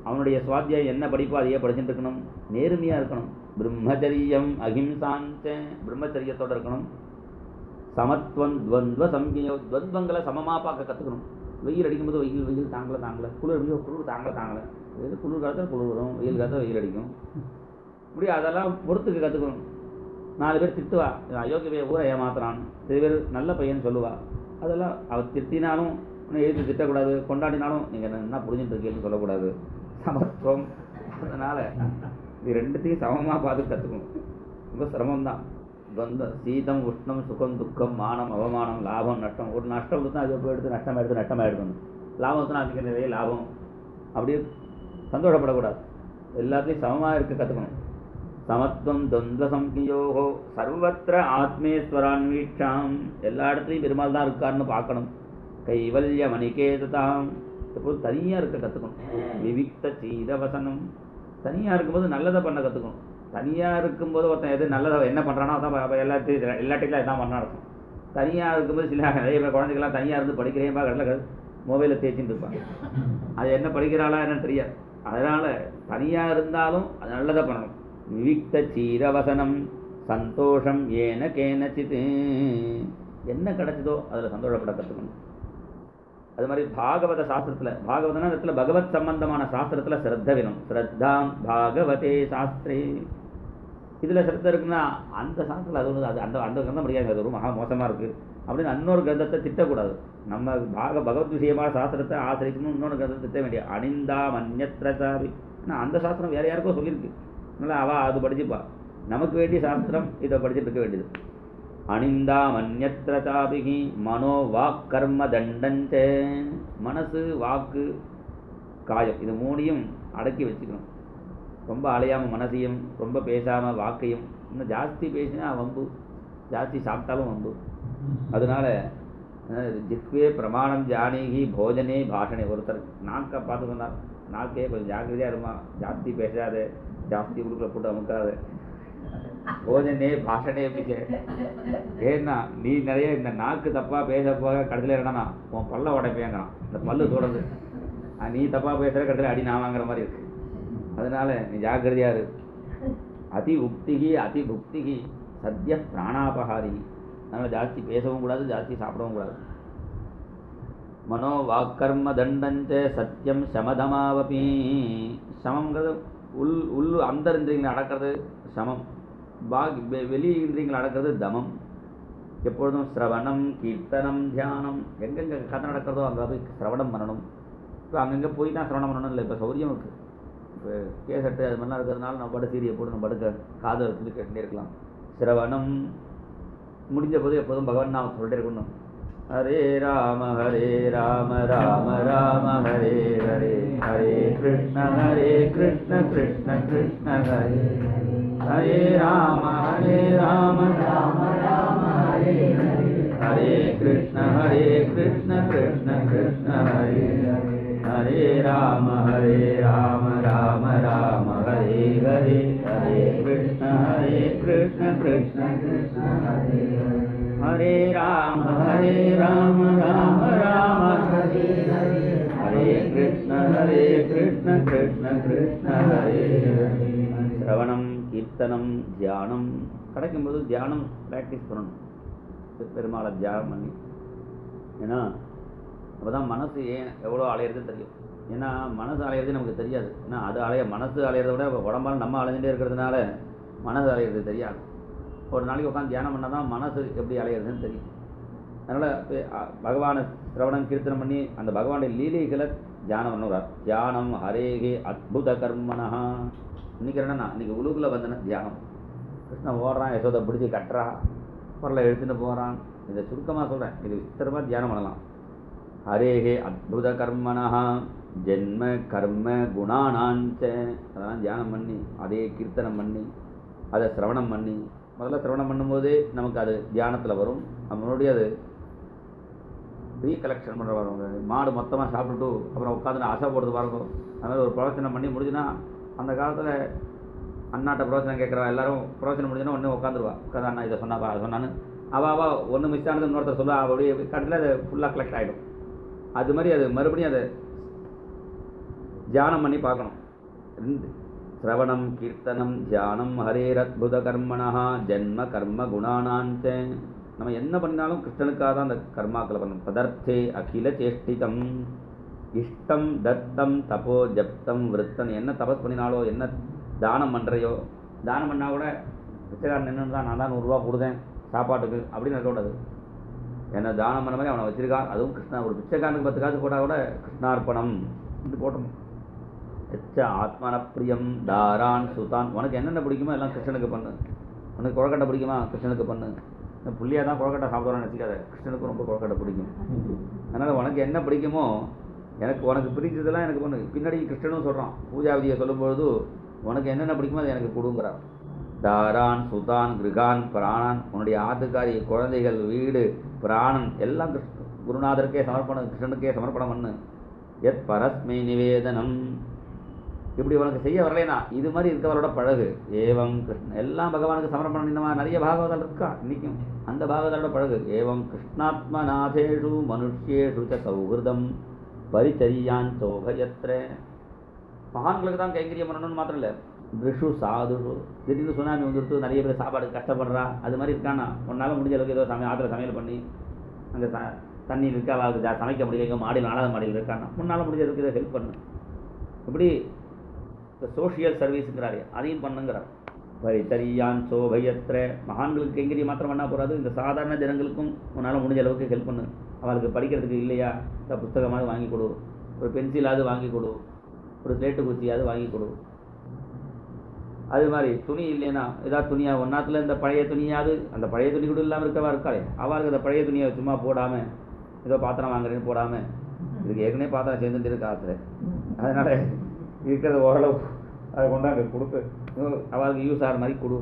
அவனுடைய சுவாத்தியாயம் என்ன படிப்போ அதையே படிச்சுட்டு இருக்கணும். நேர்மையாக இருக்கணும். பிரம்மச்சரியம் அஹிம்சாஞ்ச. பிரம்மச்சரியத்தோடு இருக்கணும். சமத்துவம் துவந்த்வ சம்யோ. துவந்தங்களை சமமாக பார்க்க கற்றுக்கணும். வெயில் அடிக்கும்போது வெயில் தாங்கலை, குளிர் தாங்கலை. குளிர் காலத்தில் குளிர் வரும், வெயில் காலத்தில் வெயில் அடிக்கும். இப்படி அதெல்லாம் பொறுத்துக்கு கற்றுக்கணும். 4 பேர் திட்டுவா, அயோக்கிய ஊரை ஏமாத்துறான்னு. சில பேர் நல்ல பையன் சொல்லுவா. அதெல்லாம் அவள் திட்டினாலும் எழுதி திட்டக்கூடாது, கொண்டாடினாலும் நீங்கள் என்ன புரிஞ்சுட்டு இருக்கீங்கன்னு சொல்லக்கூடாது. சமத்துவம். அதனால் இது ரெண்டுத்தையும் சமமாக பார்த்து கற்றுக்கணும். ரொம்ப சிரமம்தான். சீதம் உஷ்ணம் சுகம் துக்கம் மானம் அவமானம் லாபம் நஷ்டம். ஒரு நஷ்டம் கொடுத்தா அது போய் நஷ்டமாயிடுது. லாபம் கொடுத்தா அதுக்கு நிறைய லாபம். அப்படியே சந்தோஷப்படக்கூடாது. எல்லாத்தையும் சமமாக இருக்க கற்றுக்கணும். சமத்துவம் துவந்த சம்யோகோ சர்வத்திர ஆத்மேஸ்வரான்வீட்சாம். எல்லா இடத்துலையும் பெருமாள் தான் இருக்காருன்னு பார்க்கணும். கைவல்ய மணிகேததாம். எப்போது தனியாக இருக்க கற்றுக்கணும். விவிக்த சீதவசனம். தனியாக இருக்கும்போது நல்லதை பண்ண கற்றுக்கணும். தனியாக இருக்கும்போது ஒருத்தன் எது நல்லதை என்ன பண்ணுறானோ அதான் எல்லாத்தையும் இதான் பண்ணா இருக்கும். தனியாக இருக்கும்போது சில நிறைய பேர் குழந்தைகள்லாம் தனியாக இருந்து படிக்கிறேன்பா கடலில் மொபைலில் தேய்ச்சின்னு இருப்பாங்க. அது என்ன படிக்கிறாளா என்னன்னு தெரியாது. அதனால் தனியாக இருந்தாலும் அது நல்லதை பண்ணணும். விவிக்த சீரவசனம் சந்தோஷம் ஏன கேனச்சித். என்ன கிடைச்சதோ அதில் சந்தோஷப்பட கற்றுக்கணும். அது மாதிரி பாகவத சாஸ்திரத்தில், பாகவதனா இடத்துல பகவத் சம்பந்தமான சாஸ்திரத்தில் ஸ்ரத்த வேணும். ஸ்ரத்தாம் பாகவதே சாஸ்திரே. இதில் ஸ்ரத்த இருக்குன்னா அந்த சாஸ்திரத்தில் அது ஒன்று, அது அந்த கிரந்தம் முடியாது, அது ஒரு மகா மோசமாக இருக்குது அப்படின்னு இன்னொரு கிரந்தத்தை திட்டக்கூடாது. நம்ம பகவத் விஷயமான சாஸ்திரத்தை ஆசிரியக்கணும், இன்னொரு கிரந்தத்தை திட்ட வேண்டிய. அனிந்தா மன்யத்ரசாபி. ஆனால் அந்த சாஸ்திரம் வேறு யாருக்கோ சொல்லியிருக்கு. அதனால் அவள் அது படிச்சுப்பா. நமக்கு வேண்டிய சாஸ்திரம் இதை படிச்சுட்டு இருக்க வேண்டியது. அனிந்தா மன்யத்ரசாபிகி மனோ வாக் கர்ம தண்டஞ்ச. மனசு வாக்கு காயம் இது 3ஐயும் அடக்கி வச்சுக்கணும். ரொம்ப அலையாமல் மனசையும், ரொம்ப பேசாமல் வாக்கையும். இன்னும் ஜாஸ்தி பேசினா வம்பு, ஜாஸ்தி சாப்பிட்டாலும் வம்பு. அதனால ஜித்வே பிரமாணம் ஜானகி போஜனே பாஷணே. ஒருத்தர் நாக்கை பார்த்து சொன்னார், நாக்கே கொஞ்சம் ஜாக்கிரதையாக இருமா, ஜாஸ்தி பேசாத, ஜாஸ்தி உடுக்கல போட்டு அமுக்காத, போஜனே பாஷணே அப்படிச்சு. ஏன்னா நீ நிறைய இந்த நாக்கு தப்பாக பேச போக கடைசியில் என்னன்னா உன் பல்ல உடைப்பேங்கிறான். இந்த பல்லு தொடர்ந்து நீ தப்பாக பேசுகிற கடைசியில் அடி நான் வாங்குற மாதிரி இருக்கு. அதனால நீ ஜாக்கிரதையாக இரு. அதி உக்திகி அதி புக்திகி சத்ய பிராணாபகாரி. அதனால் ஜாஸ்தி பேசவும் கூடாது, ஜாஸ்தி சாப்பிடவும் கூடாது. மனோ வாக்கர்ம தண்டஞ்ச சத்தியம் சமதமாவபி. சமங்கிறது உள் அந்த இந்திரியங்களை அடக்கிறது சமம், வெளி இந்திரியங்களை அடக்கிறது தமம். எப்பொழுதும் சிரவணம் கீர்த்தனம் தியானம், எங்கெங்கே கதை நடக்கிறதோ அங்கே போய் சிரவணம் பண்ணணும். இப்போ அங்கங்கே போய் தான் சிரவணம் பண்ணணும் இல்லை. இப்போ சௌரியம் இருக்குது, இப்போ கேசட்டு அது மாதிரிலாம் இருக்கிறதுனால நம்ம படு சீரியை போட்டு நம்ம படுக்க காதை வச்சுட்டு கேட்டுட்டே இருக்கலாம். சிரவணம் முடிஞ்ச போது எப்போதும் பகவான் நாம சொல்லிட்டே இருக்கணும். ஹரே ராம ராம ராம ஹரே ஹரே, ஹரே கிருஷ்ண கிருஷ்ண கிருஷ்ண ஹரே ஹரே ராம ராம ராம ஹரே ஹரே, ஹரே கிருஷ்ண கிருஷ்ண கிருஷ்ண ஹரே ஹரே, ஹரே ராம ராம ராம ஹரே ஹரே, ஹரே கிருஷ்ண கிருஷ்ண கிருஷ்ண ஹரே ஹரே, ஹரே ராம ராம ராம ஹரே ஹரே, ஹரே கிருஷ்ண கிருஷ்ண கிருஷ்ண ஹரே ஹரே. சிரவணம் கீர்த்தனம் தியானம் கிடைக்கும்போது தியானம் ப்ராக்டிஸ் பண்ணணும். பெருமாளை தியானம் பண்ணி, ஏன்னா அப்போ தான் மனசு ஏன் எவ்வளோ அலையிறதுன்னு தெரியும். ஏன்னா மனசு அலையிறது நமக்கு தெரியாது. ஏன்னா அது மனசு அலையிறத விட உடம்பால் நம்ம அலைஞ்சிட்டே இருக்கிறதுனால மனசு அலையிறது தெரியாது. ஒரு நாளைக்கு உட்காந்து தியானம் பண்ணால் தான் மனசு எப்படி அலையிறதுன்னு தெரியும். அதனால் பகவானை சிரவணம் கீர்த்தனம் பண்ணி அந்த பகவானுடைய லீலைகளை தியானம் பண்ணுறார். தியானம் ஹரேகே அத்புத கர்மனா. இன்றைக்கி என்னன்னா, இன்றைக்கி உழுகுல வந்தன தியானம். கிருஷ்ணன் ஓடுறான், யசோதை பிடிச்சி கட்டுறா, பொருளை எடுத்துகிட்டு போகிறான். இதை சுருக்கமாக சொல்கிறேன், இது விஸ்தரமாக தியானம் பண்ணலாம். ஹரேகே அத்புத கர்மனா ஜென்ம கர்ம குணானாஞ்ச. அதெல்லாம் தியானம் பண்ணி அதே கீர்த்தனம் பண்ணி அதை சிரவணம் பண்ணி, முதல்ல சிரவணம் பண்ணும்போதே நமக்கு அது தியானத்தில் வரும். நம்மளுடைய அது ரீகலெக்ஷன் பண்ணுற வரவங்க மாடு மொத்தமாக சாப்பிட்டுட்டு அப்புறம் உட்காந்து ஆசை போடுறது பாருங்க. அதுமாதிரி ஒரு பிரவச்சனம் பண்ணி முடிஞ்சுன்னா, அந்த காலத்தில் அண்ணாட்ட பிரவச்சனம் கேட்குறா எல்லாரும் பிரவச்சனம் முடிஞ்சுன்னா ஒன்று உட்காந்துருவா. உட்காந்து அண்ணா இதை சொன்னாப்பா அதை சொன்னான்னு அவள் ஒன்று மிஸ் ஆனது இன்னொருத்தர் சொல்லுவா. அப்படியே கட்டில் அது ஃபுல்லாக கலெக்ட் ஆகிடும். அது மாதிரி அது மறுபடியும் அதை தியானம் பண்ணி பார்க்கணும். சிரவணம் கீர்த்தனம் தியானம் ஹரேரத்புத கர்மணா ஜென்ம கர்ம குணானாஞ்ச. நம்ம என்ன பண்ணினாலும் கிருஷ்ணனுக்காக தான் அந்த கர்மாக்களை பண்ணணும். பதர்த்தே அகில சேஷ்டிதம் இஷ்டம் தத்தம் தபோ ஜப்தம் விருத்தம். என்ன தபஸ் பண்ணினாலோ, என்ன தானம் பண்ணுறையோ, தானம் பண்ணால் கூட பிச்சைக்காரன் என்னன்னு தான் நான் தான் 100 ரூபா கொடுத்தேன் சாப்பாட்டுக்கு அப்படின்னு இருக்கக்கூடாது. என்ன தானம் பண்ண மாதிரி அவனை வச்சிருக்கான். அதுவும் கிருஷ்ணா, ஒரு பிச்சைக்காரனுக்கு 10 காசு போட்டால் கூட கிருஷ்ணார்ப்பணம் இது போட்டணும். எச்ச ஆத்மான பிரியம் தாரான் சுதான். உனக்கு என்னென்ன பிடிக்குமோ எல்லாம் கிருஷ்ணனுக்கு பண்ணு. உனக்கு கொழக்கட்டை பிடிக்குமா, கிருஷ்ணனுக்கு பண்ணு. புள்ளியாக தான் கொழக்கட்டை சாப்பிட்றான்னு நினச்சிக்காத, கிருஷ்ணனுக்கு ரொம்ப கொழக்கட்டை பிடிக்கும். அதனால் உனக்கு என்ன பிடிக்குமோ, உனக்கு பிடிச்சதெல்லாம் எனக்கு பண்ணு. பின்னாடி கிருஷ்ணனும் சொல்கிறான், பூஜா விதியை சொல்லும்பொழுது உனக்கு என்னென்ன பிடிக்குமோ அது எனக்கு கொடுங்கிறான். தாரான் சுதான் கிருகான் பிராணான். உன்னுடைய ஆத்துக்காரி, குழந்தைகள், வீடு, பிராணன் எல்லாம் குருநாதருக்கே சமர்ப்பணம், கிருஷ்ணனுக்கே சமர்ப்பணம் பண்ணு. எத் பரஸ்மை நிவேதனம். இப்படி உனக்கு செய்ய வரலைனா இது மாதிரி இருக்கவரோட பழகு. ஏவம் கிருஷ்ண எல்லாம் பகவானுக்கு சமர்ப்பணம். இந்த மாதிரி நிறைய பாகவதல் இருக்கா இன்றைக்கும், அந்த பாகவதோட பழகு. ஏவம் கிருஷ்ணாத்மநாதேஷு மனுஷ்யேஷு ச சௌஹிருதம் பரிச்சரியான் சோபயத்ர. மகான்களுக்கு தான் கைங்கரியம் பண்ணணும்னு மாத்திரம் இல்லை, ரிஷு சாதுஷு. திடீர்னு சுனாமி வந்துடுத்து, நிறைய பேர் சாப்பாடு கஷ்டப்படுறா, அது மாதிரி இருக்கானா உன்னால் முடிஞ்ச அளவுக்கு ஏதோ ஆற்றுல சமையல் பண்ணி அங்கே தண்ணி இருக்கா, அவளுக்கு சமைக்க முடியல, மாடியில் 4வது மாடியில் இருக்கானா முன்னால் முடிஞ்ச அளவுக்கு இதை ஹெல்ப் பண்ணு. இப்படி சோஷியல் சர்வீஸுங்கிறாரு, அதையும் பண்ணுங்கிறார். பரிச்சரியான் சோபயத்ர. மகான்களுக்கு கைங்கரியம் மாத்திரம் பண்ணால் போகாது, இந்த சாதாரண ஜனங்களுக்கும் உன்னால் முடிஞ்ச அளவுக்கு ஹெல்ப் பண்ணு. அவளுக்கு படிக்கிறதுக்கு இல்லையா, இந்த புத்தகமாவது வாங்கி கொடு, ஒரு பென்சிலாவது வாங்கி கொடு, ஒரு ஸ்லேட்டு குச்சியாவது வாங்கி கொடு. அது மாதிரி துணி இல்லைன்னா ஏதாவது துணியாக ஒன்றாத்தில் இந்த பழைய துணியாவது, அந்த பழைய துணி கூட இல்லாமல் இருக்கவா இருக்காளே, அவளுக்கு அந்த பழைய துணியை சும்மா போடாமல் ஏதோ பாத்திரம் வாங்குறேன்னு போடாமல், இதுக்கு ஏற்கனவே பாத்திரம் சேர்ந்துட்டு இருக்க ஆற்றுல, அதனால் இருக்கிறத ஓரளவு அதை கொண்டாங்க கொடுத்து அவளுக்கு யூஸ் ஆகிற மாதிரி கொடு.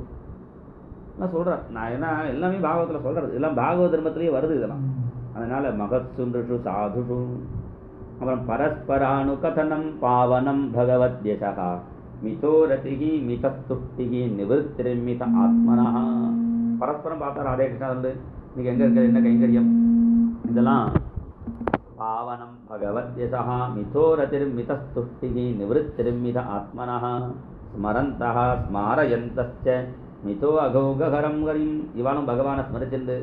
நான் சொல்கிறேன், நான் ஏன்னா எல்லாமே பாகவத்தில் சொல்கிறது, எல்லாம் பாகவத தர்மத்திலேயே வருது இதெல்லாம். அதனால் மகத்சுன்றுஷு சாதுஷு. அப்புறம் பரஸ்பரானு கதனம் பாவனம் பகவத்யசா மிதோரதிகி மிதஸ்துஷ்டிகி நிவர்த்திமித ஆத்மனா. பரஸ்பரம் பார்த்தா ராதே கிருஷ்ணா வந்து இன்னைக்கு எங்கே இருக்கிற என்ன கைங்கரியம், இதெல்லாம் பாவனம் பகவத்யசா மிதோரதிர் மிதஸ்துஷ்டிகி நிவர்த்திமித ஆத்மனா. ஸ்மரந்தா ஸ்மாரயந்தஸ்ச மிதோ அகௌகஹரம் ஹரிம். இவாளும் பகவானை ஸ்மரிச்சிருந்து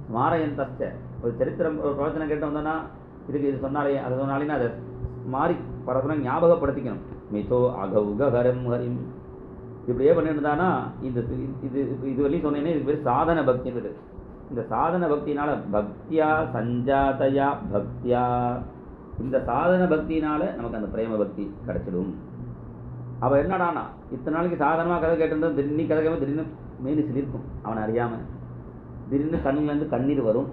ஸ்மாரயந்தஸ்ச ஒரு சரித்திரம் ஒரு பிரவச்சனை கேட்டு வந்தோன்னா இதுக்கு இது சொன்னாலே அதை சொன்னாலேன்னு அதை மாறி பரஸ்பரம் ஞாபகப்படுத்திக்கணும். மிதோ அகௌகஹரம் ஹரிம் இப்படியே பண்ணியிருந்தானா இது வரையும் சொன்னேன்னே இது பேர் சாதன பக்தின்றது. இந்த சாதன பக்தினால பக்தியா சஞ்சாதையா பக்தியா இந்த சாதன பக்தினால நமக்கு அந்த பிரேம பக்தி கிடைச்சிடும். அவள் என்னடானா இத்தனை நாளைக்கு சாதாரணமாக கதை கேட்டிருந்தா திடீர்னு கதை கேட்க திடீர்னு மேனி சிலிருக்கும் அவனை அறியாமல், திடீர்னு கண்ணிலேருந்து கண்ணீர் வரும்.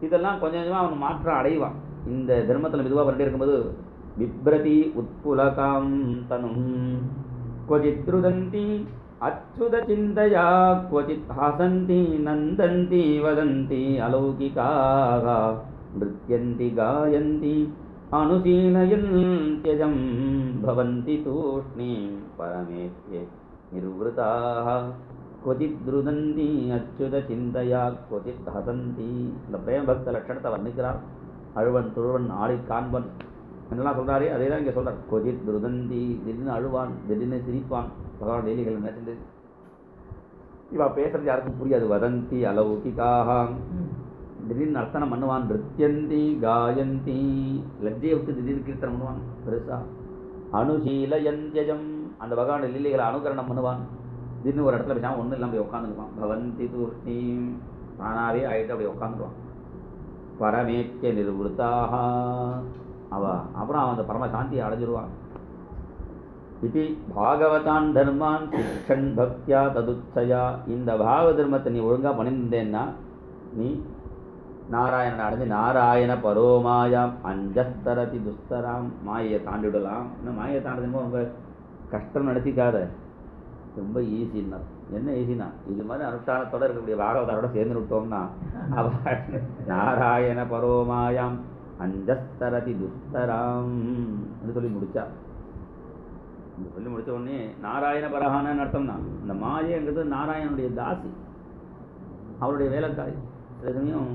இதெல்லாம் கொஞ்சம் கொஞ்சமாக அவன் மாற்றம் அடைவான். இந்த தர்மத்தில் மெதுவாக பண்ணிட்டு இருக்கும்போது விப்ரதி உத்புலகாம் தனும் क्वचित् रुदन्ति अच्युत चिन्तया क्वचित् हसन्ति नन्दन्ति वदन्ति अलौकिकाः नृत्यन्ति गायन्ति अनुशीलयन्त्यजं भवन्ति तूष्णीं परमेत्ये निर्वृताः क्वचित् रुदन्ति अच्युत चिन्तया क्वचित् हसन्ति. இந்த பிரேம பக்த லட்சணத்தை வர்ணிக்கிறார். அழுவன் துழுவன் ஆடி காண்பன் என்னெல்லாம் சொல்கிறாரே அதே தான் இங்கே சொல்கிறார். கொஜித் துருதந்தி திடீர்னு அழுவான், திடீர்னு சிரிப்பான். பகவான் டெய்லிகள் நினைச்சிட்டு இவா பேசுறது யாருக்கும் புரியாது. வதந்தி அலௌகிகாக திடீர்னு நர்த்தனம் பண்ணுவான். நிருத்தியந்தி காயந்தி லஜ்ஜையை விட்டு திடீர்னு கீர்த்தனம் பண்ணுவான் பெருசா. அனுசீலயந்தியஜம் அந்த பகவான் லீலைகளை அனுகரணம் பண்ணுவான். திடீர்னு ஒரு இடத்துல பேசாமல் ஒன்றும் இல்லாமல் அப்படி உட்காந்துருப்பான். பவந்தி தூஷ்ணீம் தானாவே ஆகிட்டு அப்படி உட்காந்துருவான். பரமேத்திய நிர்வృతాः அப்புறம் அவன் அந்த பரமசாந்தியை அடைஞ்சிருவான். இது பாகவதான் தர்மான் சிக்ஷன் பக்தியா ததுச்சயா. இந்த பாக தர்மத்தை நீ ஒழுங்காக பண்ணியிருந்தேன்னா நீ நாராயணனை அடைஞ்சு நாராயண பரோமாயாம் அஞ்சஸ்தரதி துஸ்தராம் மாயை தாண்டிவிடலாம். இன்னும் மாயை தாண்டதுமோ ரொம்ப கஷ்டம் நினச்சிக்காத, ரொம்ப ஈஸின்னா. என்ன ஈஸினா இது மாதிரி அனுஷ்டானத்தோடு இருக்கக்கூடிய பாகவதாரோட சேர்ந்து விட்டோம்னா நாராயண பரோமாயாம் அஞ்சஸ்தரதி துஸ்தராம் என்று சொல்லி முடித்தா. சொல்லி முடித்த உடனே நாராயண பரஹானன்னு அர்த்தம்னா இந்த மாயங்கிறது நாராயணனுடைய தாசி, அவருடைய வேலைக்காரி. சில சமயம்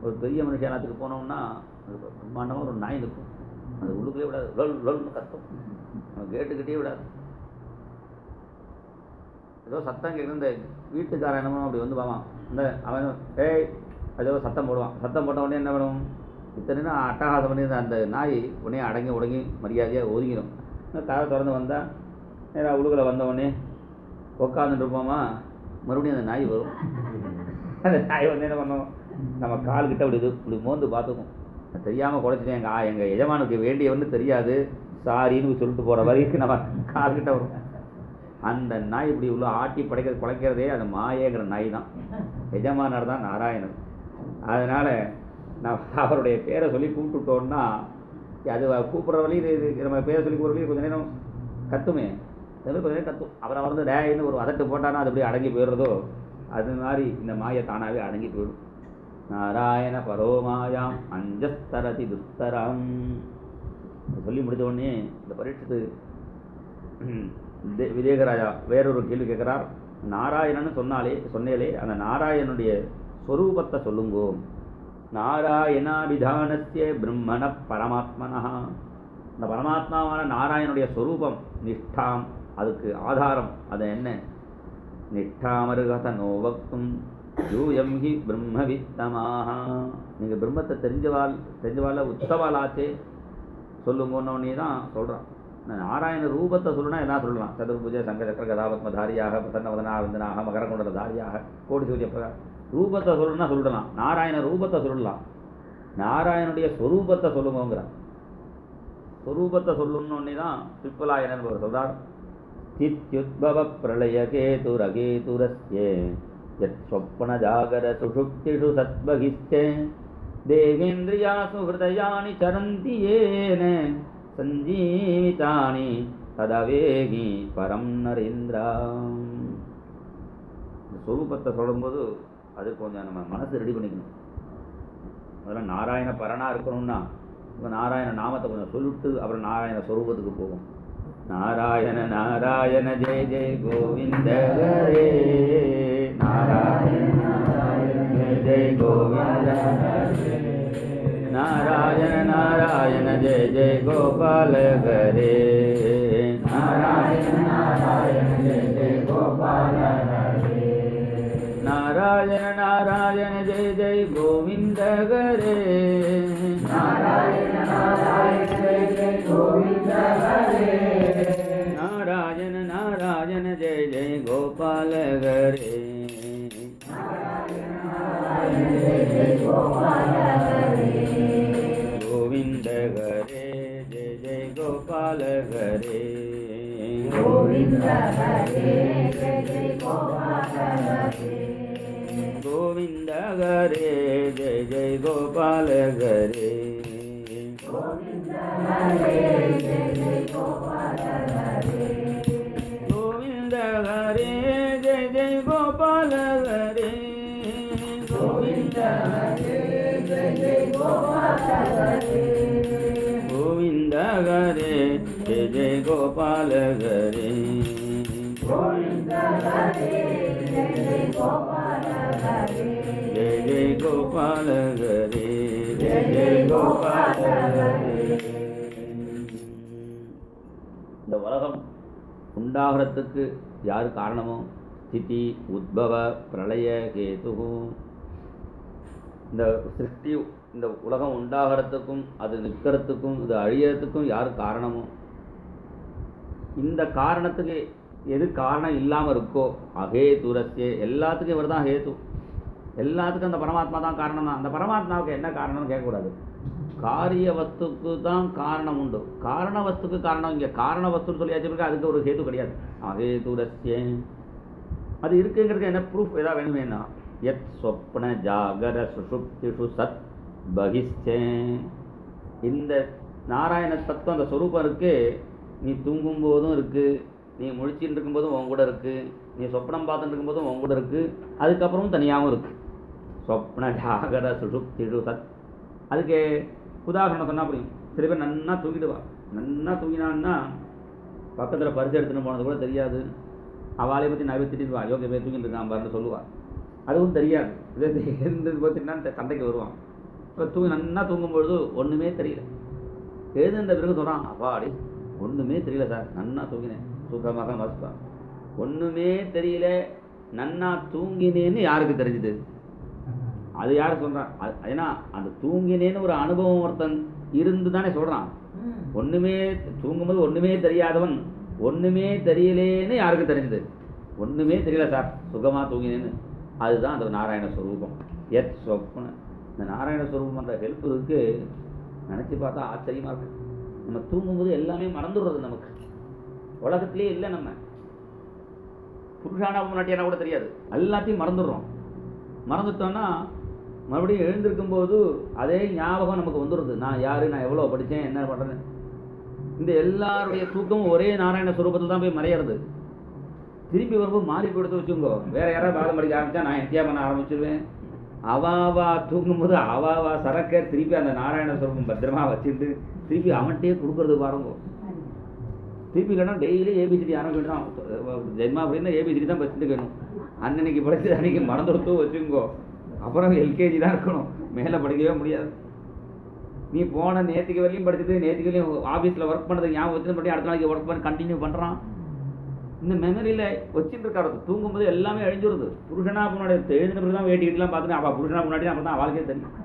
ஒரு பெரிய மனுஷாலத்துக்கு போனோம்னா அது பிரம்மாண்டமாக ஒரு நாய் இருக்கும். அது உள்ளுக்குள்ளே விடாது, லொல் லொல்னு கத்தும். அவன் கேட்டுக்கிட்டே விடாது. ஏதோ சத்தம் கேட்குது. இந்த வீட்டுக்காரன் என்னமோ அப்படி வந்து பாவான். இந்த அவன் ஏய் ஏதோ சத்தம் போடுவான். சத்தம் போட்ட உடனே என்ன பண்ணும், இத்தனை அட்டகாசம் பண்ணியிருந்த அந்த நாய் உடனே அடங்கி உடங்கி மரியாதையாக ஒதுங்கிடும். கதை திறந்து வந்தால் நேராக உழுகில் வந்தவுடனே உட்காந்துட்டு இருப்போமா, மறுபடியும் அந்த நாய் வரும். அந்த நாய் வந்து என்ன பண்ணும், நம்ம கால்கிட்ட அப்படி இப்படி மோந்து பார்த்துக்கும். தெரியாமல் குறைச்சிட்டேன் எங்கள் எஜமானுக்கு வேண்டியவன்னு தெரியாது சாரின்னு சொல்லிட்டு போகிற வரைக்கும் நம்ம கால்கிட்ட வரும். அந்த நாய் இப்படி உள்ள ஆட்டி குலைக்கிறதே அந்த மாயேங்கிற நாய் தான். எஜமானர் தான் நாராயணன். அதனால் நான் அவருடைய பேரை சொல்லி கூப்பிட்டுட்டோன்னா அது கூப்பிட்ற வழி நம்ம பேரை சொல்லி கூப்பிட்ற வழி கொஞ்சம் நேரம் கத்துமே, கொஞ்சம் நேரம் கத்தும். அப்புறம் வந்து டேன்னு ஒரு அதட்டு போட்டான்னா அது அப்படி அடங்கி போயிடுறதோ அது மாதிரி இந்த மாயை தானாகவே அடங்கி போயிடும். நாராயண பரோமாயாம் அஞ்சஸ்தரதி துஸ்தரம் சொல்லி முடித்த உடனே இந்த பரீட்சத்து விவேகராஜா வேறொரு கேள்வி கேட்குறார். நாராயணன்னு சொன்னேலே அந்த நாராயணனுடைய ஸ்வரூபத்தை சொல்லுங்கோ. நாராயணாபிதானஸ்ய பிரம்மண பரமாத்மனா. இந்த பரமாத்மாவான நாராயணனுடைய ஸ்வரூபம் நிஷ்டாம், அதுக்கு ஆதாரம் அது என்ன? நிஷ்டாமருகத நோவக்தும் யூயம் ஹி பிரம்மவித்தமாக. நீங்கள் பிரம்மத்தை தெரிஞ்சவாள் உத்தவாளாச்சே சொல்லுங்கன்னே தான் சொல்கிறான். நாராயண ரூபத்தை சொல்லணும்னா என்ன சொல்லலாம்? சதுர்புஜ சங்கசக்கர கதாபத்மதாரியாக பிரசன்னவதனா வந்தனாக மகரகுண்டல தாரியாக கோடி சூரிய பிரகாஷ். ரூபத்தை சொல்லணும்னா சொல்லலாம், நாராயண ரூபத்தை சொல்லலாம். நாராயணனுடைய ஸ்வரூபத்தை சொல்லுங்கிறார். ஸ்வரூபத்தை சொல்லணுன்னே தான் பிப்பலாயனன் சொல்கிறார். சித்யுத்பவ பிரளய கேதுரகேதுரஸ்ய யத் ஸ்வப்ன ஜாகர சுஷுப்திஷு சத்பகிஸ்தே தேவேந்திரியாசு ஹிருதயானி சரந்தி ஏன சஞ்சீவிதானி ததவேகி பரம் நரேந்திரா. இந்த ஸ்வரூபத்தை சொல்லும்போது அது கொஞ்சம் நம்ம மனசு ரெடி பண்ணிக்கணும். அதெல்லாம் நாராயண பரனாக இருக்கணும்னா இப்போ நாராயண நாமத்தை கொஞ்சம் சொல்லிட்டு அப்புறம் நாராயண ஸ்வரூபத்துக்கு போகும். நாராயண நாராயண ஜெய ஜெய கோவிந்த ஹரே நாராயண ஜெய ஜெய கோவிந்த ஹரே நாராயண நாராயண ஜெய ஜெய கோபால ஹரே. नारायण नारायण जय जय गोविंद हरे नारायण नारायण जय जय गोविंद हरे नारायण नारायण जय जय गोपाल हरे गोविंद हरे जय जय गोपाल हरे गोविंद हरे जय जय गोपाल हरे गोविंद हरे जय जय गोपाल हरे गोविंद हरे जय जय गोपाल हरे गोविंद हरे जय जय गोपाल हरे गोविंद हरे जय जय गोपाल हरे गोविंद हरे जय जय गोपाल हरे गोविंद हरे जय जय गोपाल हरे जय जय गोपाल हरे जय जय गोपाल हरे இந்த உலகம் உண்டாகிறதுக்கு யார் காரணமோ ஸ்திதி உத்பவ பிரளய கேது இந்த சிருஷ்டி இந்த உலகம் உண்டாகிறதுக்கும் அது நிற்கிறதுக்கும் இது அழியறதுக்கும் யார் காரணமோ இந்த காரணத்துக்கு எது காரணம் இல்லாமல் இருக்கோ அகேதுரஸ்ய எல்லாத்துக்கும் இவர் தான் ஹேது எல்லாத்துக்கும் அந்த பரமாத்மா தான் காரணம் தான். அந்த பரமாத்மாவுக்கு என்ன காரணம்னு கேட்கக்கூடாது. காரிய வஸ்துக்கு தான் காரணம் உண்டு. காரண வஸ்துக்கு காரணம் இங்கே காரண வஸ்துன்னு சொல்லியாச்சு, அதுக்கு ஒரு ஹேது கிடையாது. அகேதுரஸ்ய அது இருக்குங்கிறது என்ன ப்ரூஃப் ஏதாவது வேணுமேனா எத் சொப்ன ஜாகர சுஷுப்திஷு சத் பகிஷ்சே இந்த நாராயண தத்துவம் அந்த ஸ்வரூபம் இருக்கு. நீ தூங்கும் போதும் இருக்கு, நீ முழிச்சின்னு இருக்கும்போதும் உன் கூட இருக்கு, நீ சொப்னம் பார்த்துட்டு இருக்கும்போதும் உன் கூட இருக்கு, அதுக்கப்புறமும் தனியாகவும் இருக்கு. சொப்ன ஜாகர சுஷுப்திஷு சத். அதுக்கு உதாரணம் சொன்னால் புரியும். சில பேர் நன்னா தூங்கிடுவா. நன்னா தூங்கினான்னா பக்கத்தில் பரிசு எடுத்துன்னு போனது கூட தெரியாது. அவளை பற்றி நான் திட்டிடுவா, யோகி பேர் தூங்கிட்டு இருக்கான் பாருன்னு சொல்லுவாள். அதுவும் தெரியாது. இதே இருந்தது பார்த்திங்கன்னா சண்டைக்கு வருவான். இப்போ நன்னா தூங்கும்பொழுது ஒன்றுமே தெரியல. எழுதுன்ற பிறகு சொல்கிறான், அப்பாடி ஒன்றுமே தெரியல சார், நன்னா தூங்கினேன், சுகமாக மஸ்தான், ஒன்றுமே தெரியல, நன்னா தூங்கினேன்னு யாருக்கு தெரிஞ்சுது? அது யார் சொல்கிறான்? ஏன்னா அந்த தூங்கினேன்னு ஒரு அனுபவம் ஒருத்தன் இருந்து தானே சொல்கிறான். ஒன்றுமே தூங்கும்போது ஒன்றுமே தெரியாதவன் ஒன்றுமே தெரியலேன்னு யாருக்கு தெரிஞ்சுது? ஒன்றுமே தெரியல சார், சுகமாக தூங்கினேன்னு. அதுதான் அந்த நாராயண ஸ்வரூபம். எத் சொப்ன. இந்த நாராயண ஸ்வரூபம் அந்த ஹெல்ப் இருக்கு. நினச்சி பார்த்தா ஆச்சரியமாக இருக்கு. நம்ம தூங்கும்போது எல்லாமே மறந்துடுறது. நமக்கு உலகத்திலே இல்லை. நம்ம புருஷானா முன்னாட்டியானா கூட தெரியாது, எல்லாத்தையும் மறந்துடுறோம். மறந்துட்டோன்னா மறுபடியும் எழுந்திருக்கும் போது அதே ஞாபகம் நமக்கு வந்துடுது. நான் யாரு, நான் எவ்வளோ படித்தேன், என்ன பண்ணுறேன்னு. இந்த எல்லாருடைய தூக்கமும் ஒரே நாராயண ஸ்வரூபத்தில் தான் போய் மறையிறது. திருப்பி வரும்போது மாறி கொடுத்து வச்சுங்கோ. வேற யாராவது பாகம் படிக்க ஆரம்பித்தா நான் எத்தியா பண்ண ஆரம்பிச்சிருவேன். அவாவா தூங்கும்போது அவாவா சரக்க திருப்பி அந்த நாராயண ஸ்வரூபம் பத்திரமா வச்சுட்டு திருப்பி அவன்கிட்டே கொடுக்குறது பாருங்கோ. திருப்பி இல்லைன்னா டெய்லி ஏபிசிடி ஆரம்பிக்கிட்டான். ஜென்மா அப்படின்னா ஏபிசிடி தான் படிச்சுட்டு வேணும். அன்னைக்கு படிச்சு அன்னைக்கு மறந்துடுத்து வச்சுங்கோ. அப்புறம் எல்கேஜி தான் இருக்கணும், மேலே படிக்கவே முடியாது. நீ போன நேற்றுக்கு வரையும் படிச்சுட்டு நேற்றுக்கு வரையும் ஆஃபீஸில் ஒர்க் பண்ணது ஞாபகம் வச்சுன்னு பண்ணி அடுத்த நாளைக்கு ஒர்க் பண்ணி கண்டினியூ பண்ணுறான். இந்த மெமரியில் வச்சுட்டு இருக்காரு. தூங்கும்போது எல்லாமே அழிஞ்சுருது. புருஷனா முன்னாடி எழுதின பிறகு தான் வேட்டிக்கிட்டுலாம் பார்த்துட்டு அவள் புருஷனா முன்னாடி அப்போ தான் அவளுக்கே தெரியும்.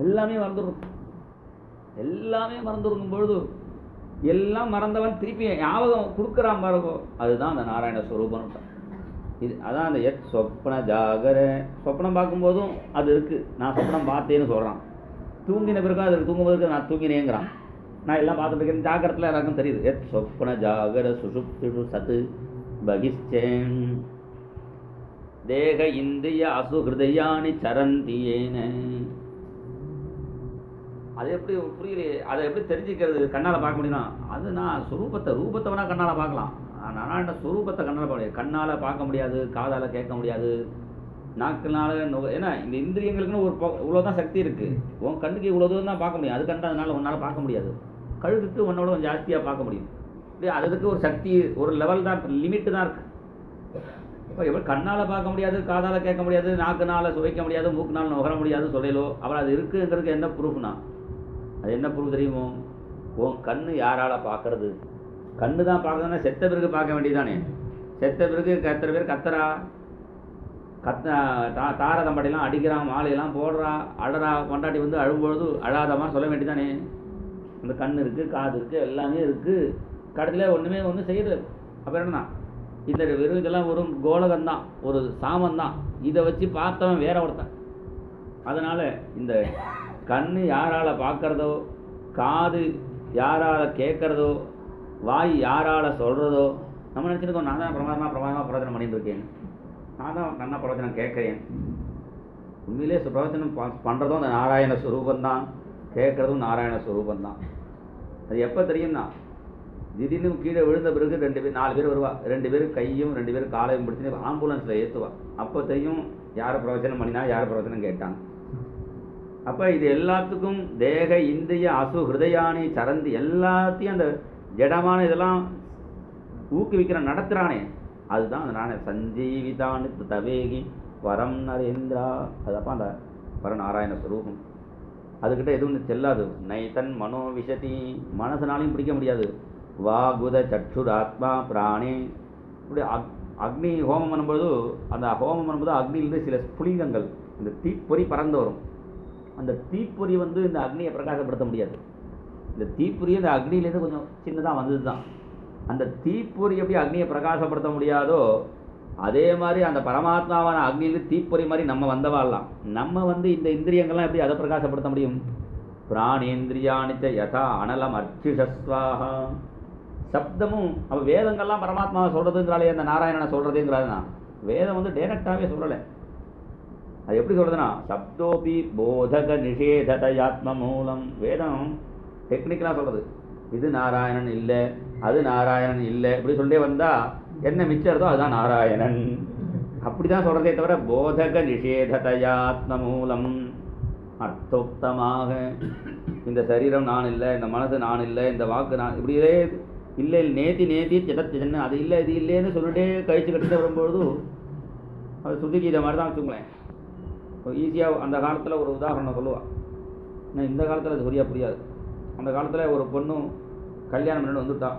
எல்லாமே மறந்துடும். எல்லாமே மறந்துருக்கும் பொழுது எல்லாம் மறந்தவன் திருப்பி ஞாபகம் கொடுக்குறான் பாருங்கோ. அதுதான் அந்த நாராயண ஸ்வரூபம். இது அதான் அந்த எத் சொப்ன ஜாகர. சொப்னம் பார்க்கும்போதும் அது இருக்குது. நான் சொப்னம் பார்த்தேன்னு சொல்கிறான். தூங்கின பிறகு அது தூங்கும்போது நான் தூங்கினேங்கிறான். நான் எல்லாம் பார்த்துட்டு இருக்கேன். ஜாகிரத்தில் எல்லாருக்கும் தெரியுது. எத் சொப்ன ஜாகர சுஷுப்திஷு சத்து பகிஷ்சேன் தேக இந்திரிய அசுஹிருதயானி சரந்தியேன. அது எப்படி புரியலையே? அதை எப்படி தெரிஞ்சுக்கிறது? கண்ணால் பார்க்க முடியுமா? அது நான் ரூபத்தை வேணால் கண்ணால் பார்க்கலாம். நாராயண ஸ்வரூபத்தை கண்ணால் பார்க்க முடியாது. கண்ணால் பார்க்க முடியாது, காதால் கேட்க முடியாது, நாக்குனால ஏன்னா இந்த இந்திரியங்களுக்குன்னு ஒரு இவ்வளோதான் சக்தி இருக்குது. உன் கண்ணுக்கு இவ்வளோ தூரம் தான் பார்க்க முடியும். அது கண்டு அதனால் உன்னால் பார்க்க முடியாது. கழுகுக்கு உன்னோட கொஞ்சம் ஜாஸ்தியாக பார்க்க முடியும். இப்படி அதுக்கு ஒரு சக்தி, ஒரு லெவல் தான், லிமிட்டு தான் இருக்குது. இப்போ எப்படி கண்ணால் பார்க்க முடியாது, காதால் கேட்க முடியாது, நாக்குனால் சுவைக்க முடியாது, மூக்குனால் நுகர முடியாது சொல்லலோ, அப்புறம் அது இருக்குங்கிறதுக்கு என்ன ப்ரூஃப்னா? அது என்ன ப்ரூஃப் தெரியுமோ? உன் கண்ணு யாரால் பார்க்கறது? கண்ணு தான் பார்க்கணும்னா செத்த பிறகு பார்க்க வேண்டியதானே. செத்த பிறகு எத்தனை பேர் கத்துறா, தார தம்படிலாம் அடிக்கிறான், மாலையெல்லாம் போடுறா, அழறா, கொண்டாட்டி வந்து அழும்பொழுது அழாதமா சொல்ல வேண்டியதானே. அந்த கண் இருக்குது, காது இருக்குது, எல்லாமே இருக்குது, கடைசியில் ஒன்றும் செய்யறது. அப்புறம் என்னன்னா இந்த வெறும் இதெல்லாம் ஒரு கோலகம்தான், ஒரு சாமந்தான். இதை வச்சு பார்த்தவன் வேற ஒருத்தன். அதனால் இந்த கண் யாரால் பார்க்குறதோ, காது யாரால் கேட்குறதோ, வாய் யாரால் சொல்கிறதோ, நம்ம நினச்சிருக்கோம் நான் தான் பிரமாதமாக பிரவச்சனம் பண்ணிட்டு இருக்கேன், நான் தான் நல்லா பிரவச்சனம் கேட்குறேன். உண்மையிலே பிரவச்சனம் பண்ணுறதும் அந்த நாராயண ஸ்வரூபந்தான், கேட்குறதும் நாராயண ஸ்வரூபந்தான். அது எப்போ தெரியும்னா, திடீர்னு கீழே விழுந்த பிறகு 4 பேர் வருவா, 2 பேர் கையும் 2 பேர் காலையும் பிடிச்சி ஆம்புலன்ஸில் ஏற்றுவா. அப்போ தெரியும் யார் பிரவச்சனம் பண்ணினா, யார் பிரவச்சனம் கேட்டாங்க. அப்போ இது எல்லாத்துக்கும் தேக இந்திரிய அசு ஹிருதயானி சரந்தி எல்லாத்தையும் அந்த ஜடமான இதெல்லாம் ஊக்குவிக்கிற நடத்துகிறானே, அதுதான் அந்த நானே சஞ்சீவிதானி தவேகி வரம் நரேந்திரா. அதப்போ அந்த பரநாராயண ஸ்வரூபம். அதுக்கிட்ட எதுவும் செல்லாது. நைதன் மனோ விஷதி, மனசனாலையும் பிடிக்க முடியாது. வாகுத சற்றுராத்மா பிராணே. இப்படி அக்னி ஹோமம் பண்ணும்போது, அந்த ஹோமம் பண்ணும்போது அக்னியிலிருந்து சில புலிங்கங்கள், இந்த தீப்பொறி பறந்து வரும். அந்த தீப்பொறி வந்து இந்த அக்னியை பிரகாசப்படுத்த முடியாது. இந்த தீப்பொறி அந்த அக்னியிலேருந்து கொஞ்சம் சின்னதாக வந்தது தான். அந்த தீப்பொறி எப்படி அக்னியை பிரகாசப்படுத்த முடியாதோ, அதே மாதிரி அந்த பரமாத்மாவான அக்னியிலிருந்து தீப்பொறி மாதிரி நம்ம வந்தவாடலாம். நம்ம வந்து இந்த இந்திரியங்கள்லாம் எப்படி அதை பிரகாசப்படுத்த முடியும்? பிராணேந்திரியானிச்ச யதா அனலம் அர்ச்சிஷஸ்வாஹா. சப்தமும் அப்போ வேதங்கள்லாம் பரமாத்மாவை சொல்கிறதுங்கிறாலே, அந்த நாராயணனை சொல்கிறதுங்கிறாதுனா வேதம் வந்து டைரக்டாகவே சொல்லலை. அது எப்படி சொல்கிறதுனா, சப்தோபி போதக நிஷேதயாத்ம மூலம். வேதம் டெக்னிக்கலாக சொல்கிறது, இது நாராயணன் இல்லை, அது நாராயணன் இல்லை, இப்படி சொல்லிட்டே வந்தால் என்ன மிச்சறதோ அதுதான் நாராயணன். அப்படி தான் சொல்கிறதே தவிர போதக நிஷேதயாத்ம மூலம் அர்த்தோக்தமாக இந்த சரீரம் நான் இல்லை, இந்த மனசு நான் இல்லை, இந்த வாக்கு நான், இப்படியே இல்லை நேத்தி சின்ன அது இல்லை இது இல்லைன்னு சொல்லிட்டே கழிச்சு கட்டிட்டு வரும்பொழுது அது சுத்திக்கு இதை மாதிரி தான் வச்சுங்களேன். ஈஸியாக அந்த காலத்தில் ஒரு உதாரணம் சொல்லுவாள். ஆனால் இந்த காலத்தில் அது சரியாக புரியாது. அந்த காலத்தில் ஒரு பொண்ணு கல்யாணம் பண்ணி வந்துட்டான்.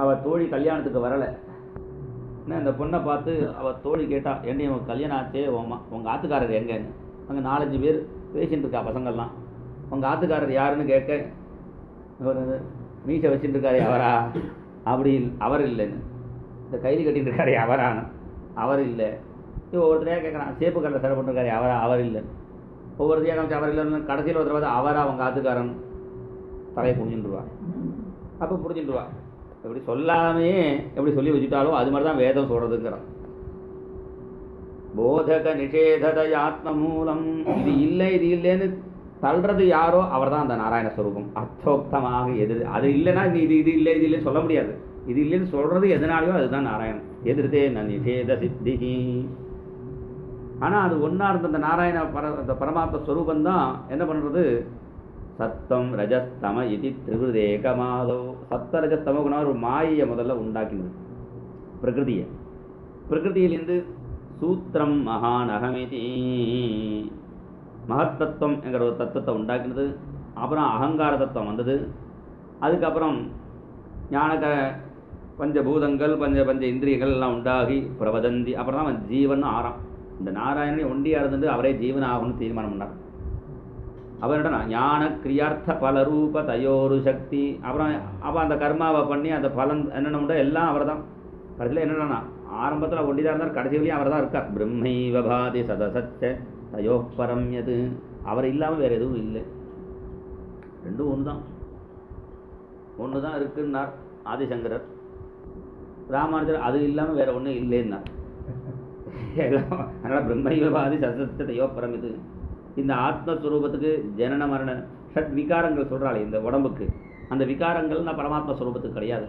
அவள் தோழி கல்யாணத்துக்கு வரலை. ஏன்னா இந்த பொண்ணை பார்த்து அவள் தோழி கேட்டா, என்ன உங்கள் கல்யாணம் ஆச்சே, உங்கள் ஆத்துக்காரர் எங்கன்னு. அங்கே 4-5 பேர் பேசிகிட்டு இருக்கா பசங்கள்லாம். உங்கள் ஆத்துக்காரர் யாருன்னு கேட்க, ஒரு மீசை வச்சுட்டு இருக்காரு அவரா, அப்படி அவர் இல்லைன்னு. இந்த கைது கட்டிட்டு இருக்காரு அவரான்னு, அவர் இல்லை. ஒவ்வொருத்தரையாக கேட்குறான், சேப்பு கல்லில் சடை பண்ணிருக்காரு அவரா, அவர் இல்லைன்னு. ஒவ்வொருத்தையாக காமிச்சு அவர் இல்லைன்னு. கடைசியில் ஒருத்தர் பார்த்து அவரா அவங்க ஆத்துக்காரன் தலையை புரிஞ்சுட்டுருவா. அப்போ புரிஞ்சுட்டுருவா. எப்படி சொல்லாமே எப்படி சொல்லி வச்சுட்டாலும் அது மாதிரி தான் வேதம் சொல்கிறதுங்கிறான். போதக நிஷேதயாத்ம மூலம். இது இல்லை இது இல்லைன்னு தள்ளுறது யாரோ அவர் தான் அந்த நாராயண ஸ்வரூபம். அர்த்தோக்தமாக எது அது இல்லைன்னா இது இல்லை இது இல்லைன்னு சொல்ல முடியாது. இது இல்லைன்னு சொல்கிறது எதனாலையோ அதுதான் நாராயணன். எதிர்த்தே நிஷேத சித்திகி. ஆனால் அது ஒன்றா இருந்த அந்த நாராயண அந்த பரமாத்ம ஸ்வரூபந்தான் என்ன பண்ணுறது, சத்தம் ரஜஸ்தம இது திரிவிருதேகமாதோ. சத்த ரஜஸ்தம குணம் ஒரு மாயை முதல்ல உண்டாக்கினது பிரகிருதியை. பிரகிருதியிலிருந்து சூத்திரம் மகாநகமிதி மகத்தத்துவம் என்கிற ஒரு தத்துவத்தை உண்டாக்கினது. அப்புறம் அகங்கார தத்துவம் வந்தது. அதுக்கப்புறம் ஞானக பஞ்சபூதங்கள் பஞ்ச இந்திரியங்கள் எல்லாம் உண்டாகி பிரவதந்தி. அப்புறம் தான் ஜீவன் ஆறாம். இந்த நாராயணனை ஒண்டியாக இருந்துட்டு அவரே ஜீவன் ஆகணும்னு தீர்மானம் பண்ணார். அவரிடம் ஞான கிரியார்த்த பலரூப தயோரு சக்தி. அப்புறம் அந்த கர்மாவை பண்ணி அந்த பலன் என்னென்ன உண்டோ எல்லாம் அவர் தான். கடைசியில் என்னென்னா ஆரம்பத்தில் ஒண்டிதான் இருந்தார், கடைசி வரையும் அவர் தான் இருக்கார். பிரம்மைவ பாதி சதசச்ச தயோ பரம்யது. அவர் இல்லாமல் வேறு எதுவும் இல்லை. ரெண்டும் ஒன்று தான் இருக்குன்னார் ஆதிசங்கரர். ராமானுஜர் அது இல்லாமல் வேறு ஒன்றும் இல்லைன்னார். அதனால் பிரம்மைவ பாதி சதசச்ச தயோ பரம்யது. இந்த ஆத்மஸ்வரூபத்துக்கு ஜனன மரண ஷட் விகாரங்கள் சொல்கிறாள் இந்த உடம்புக்கு. அந்த விகாரங்கள் நான் பரமாத்ம ஸ்வரூபத்துக்கு கிடையாது.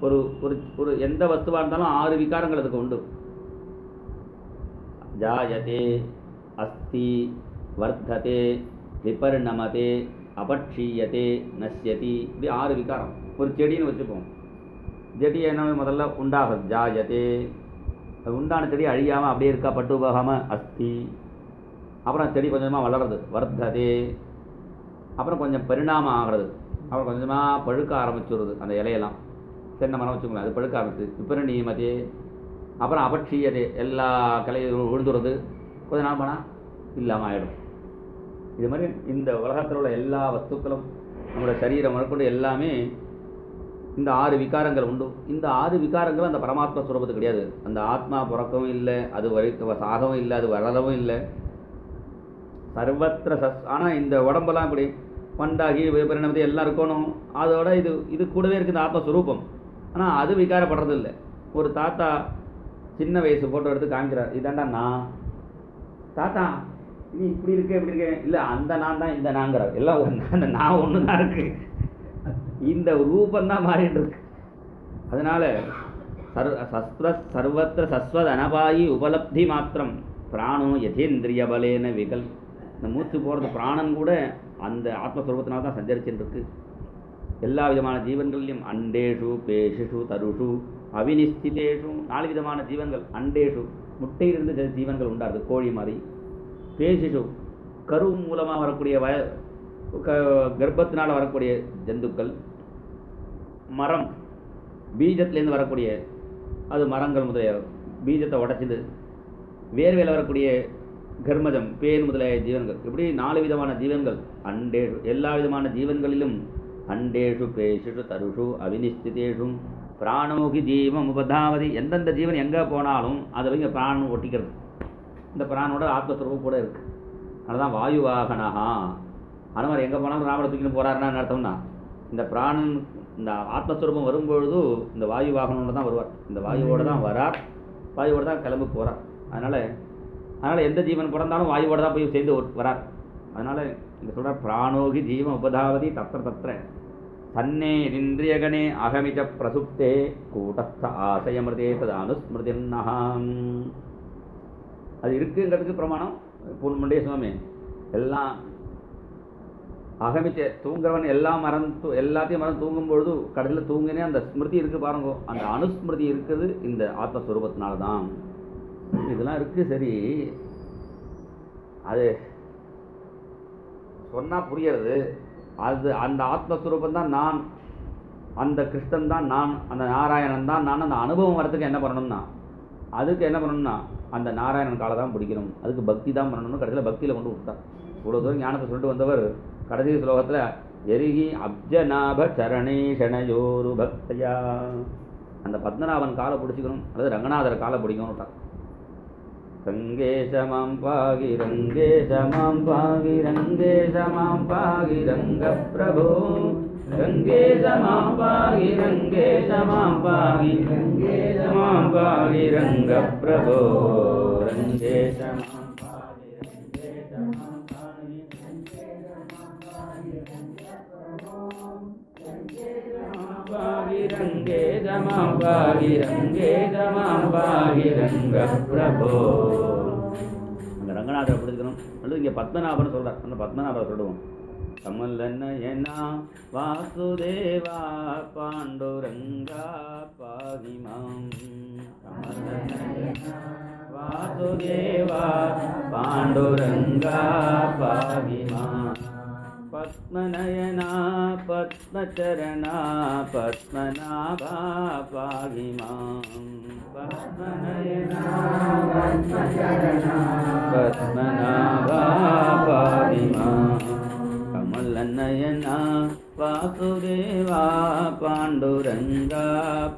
ஒரு ஒரு ஒரு எந்த வஸ்துவாக இருந்தாலும் 6 விகாரங்கள் அதுக்கு உண்டு. ஜாயதே அஸ்தி வர்த்ததே விபர்ணமதே அபட்சீயதே நஷ்யதி. இப்படி 6 விகாரம். ஒரு செடின்னு வச்சுப்போம். செடி என்ன முதல்ல உண்டாகும் ஜாயதே. அது உண்டான செடி அழியாமல் அப்படியே இருக்கா, பட்டு போகாமல் அஸ்தி. அப்புறம் செடி கொஞ்சமாக வளர்றது வர்த்ததே. அப்புறம் கொஞ்சம் பரிணாமம் ஆகிறது அப்புறம் கொஞ்சமாக பழுக்க ஆரம்பிச்சுடுது அந்த இலையெல்லாம். தென்னை மரம் வச்சுக்கோங்களேன், அது பழுக்க ஆரம்பிச்சு விபரணி மதி, அப்புறம் அபட்சியது எல்லா கிளையும் விழுந்துடுறது, கொஞ்ச நாள் போனால் இல்லாமல் ஆகிடும். இது மாதிரி இந்த உலகத்தில் உள்ள எல்லா வஸ்துக்களும் நம்மளோட சரீரம் வரக்கூடிய எல்லாமே இந்த 6 விகாரங்கள் உண்டு. இந்த 6 விகாரங்கள் அந்த பரமாத்மா சுரூபத்து கிடையாது. அந்த ஆத்மா பிறக்கவும் இல்லை, அது சாகவும் இல்லை, அது வளரவும் இல்லை. சர்வத்திர ஆனால் இந்த உடம்பெல்லாம் இப்படி பண்டாகி விபரணமதி எல்லாம் இருக்கணும். அதோட இது கூடவே இருக்குது இந்த ஆத்மஸ்வரூபம். ஆனால் அது விகாரப்படுறது இல்லை. ஒரு தாத்தா சின்ன வயசு ஃபோட்டோ எடுத்து காமிக்கிறார், இதாண்டா நான். தாத்தா நீ இப்படி இருக்க இப்படி இருக்கேன், இல்லை அந்த நான் தான் இந்த நாங்கிறார். எல்லாம் அந்த நான் ஒன்று தான் இருக்கு, இந்த ரூபந்தான் மாறிட்டு இருக்கு. அதனால சர்வத்திர சஸ்வத் அனபாயி உபலப்தி மாத்திரம் பிராணோ யதேந்திரிய பலேன விகல். இந்த மூச்சு போகிறது பிராணன் கூட அந்த ஆத்மஸ்வரூபத்தினால தான் சஞ்சரிச்சுட்டு இருக்கு. எல்லா விதமான ஜீவன்கள்லையும் அண்டேஷு பேஷிஷு தருஷு அவினிஸ்திதேஷு 4 விதமான ஜீவன்கள். அண்டேஷு முட்டையிலிருந்து ஜீவன்கள் உண்டாது, கோழி மாதிரி. பேஷிஷு கரு மூலமாக வரக்கூடிய கர்ப்பத்தினால் வரக்கூடிய ஜந்துக்கள். மரம் பீஜத்திலேருந்து வரக்கூடிய அது மரங்கள் முதலிய பீஜத்தை உடைச்சிது. வேர்வையில் வரக்கூடிய கர்மஜம் பேன் முதலிய ஜீவன்கள். இப்படி 4 விதமான ஜீவன்கள். அண்டேஷு எல்லா விதமான ஜீவன்களிலும் அண்டேஷு பேஷிஷு தருஷு அவினிஸ்திதேஷு பிராணோகி ஜீவம் உபதாவதி. எந்தெந்த ஜீவன் எங்கே போனாலும் அதில் இங்கே பிராணம் ஒட்டிக்கிறது. இந்த பிராணோட ஆத்மஸ்வரூபம் கூட இருக்குது. அதுதான் வாயு வாகனஹா. அது மாதிரி எங்கே போனாலும் ராமரை தூக்கின்னு போகிறாருன்னு அர்த்தம்னா, இந்த பிராணன் இந்த ஆத்மஸ்வரூபம் வரும்பொழுது இந்த வாயு வாகனோடு தான் வருவார். இந்த வாயுவோடு தான் வரார், வாயுவோடு தான் கிளம்பி போகிறார். அதனால் எந்த ஜீவன் பிறந்தாலும் வாயுவோடு தான் போய் சேர்ந்து வரார். அதனால் இந்த சொல்கிற பிராணோகி ஜீவம் உபதாவதி தத்திர தத்திர தன்னே இந்திரியகணே அகமிச்ச பிரசுப்தே கூட்டஸ்த ஆசயமிருதே தது அனுஸ்மிருதின்னஹாம். அது இருக்குங்கிறதுக்கு பிரமாணம் முண்டே சுவாமி. எல்லாம் அகமிச்ச தூங்குறவன் எல்லாம் எல்லாத்தையும் மறந்து தூங்கும்பொழுது கடைசியில் தூங்கினே அந்த ஸ்மிருதி இருக்குது பாருங்க. அந்த அனுஸ்மிருதி இருக்குது இந்த ஆத்மஸ்வரூபத்தினால தான். இதெல்லாம் இருக்குது. சரி, அது சொன்னால் புரியறது. அது அந்த ஆத்மஸ்வரூபம் தான் நான், அந்த கிருஷ்ணன் தான் நான், அந்த நாராயணன் தான் நான். அந்த அனுபவம் வரத்துக்கு என்ன பண்ணணும்னா, அதுக்கு என்ன பண்ணணும்னா அந்த நாராயணன் காலை தான் பிடிக்கணும், அதுக்கு பக்தி தான் பண்ணணும்னு கடைசியில் பக்தியில் கொண்டு விட்டார். இவ்வளோ தூரம் ஞானத்தை சொல்லிட்டு வந்தவர் கடைசி ஸ்லோகத்தில் எரிகி அப்ஜநாப சரணேஷணையோரு பக்தையா அந்த பத்மநாபன் காலை பிடிச்சிக்கணும், அல்லது ரங்கநாதர் காலை பிடிக்கணும் விட்டார். ரங்கேஷமாம் பாகி ரங்கேஷமாம் பாகி ரங்கேஷமாம் பாகி ரங்க பிரபோ ரங்கேஷமாம் பாகி ரங்கேஷமாம் பாகி ரங்கேஷமாம் பாகி ரங்க பிரபோ ரங்கேஷமாம் பாகி ரங்கேஷமாம் பாகி ரங்கேஷமாம் பாகி ரங்கேஷமாம் பாகி ரங்கேஷமாம் பாகி ரங்க பிரபோ. அந்த ரங்கநாதரை பிடிக்கணும். அல்லது இங்கே பத்மநாபன் சொல்கிறார், அந்த பத்மநாபரை சொல்லுவோம். கமலநயனா வாசுதேவா பாண்டுரங்கா பாகிமாம். கமலநயனா வாசுதேவா பாண்டுரங்கா பாகிமாம். பத்மநயனா பத்மச்சரணா பத்மநாபா பாகிமாம். பத்மநயனா பத்மச்சரணா பத்மநாபா பாகிமாம். கமலநயனா வாசுதேவா பாண்டுரங்கா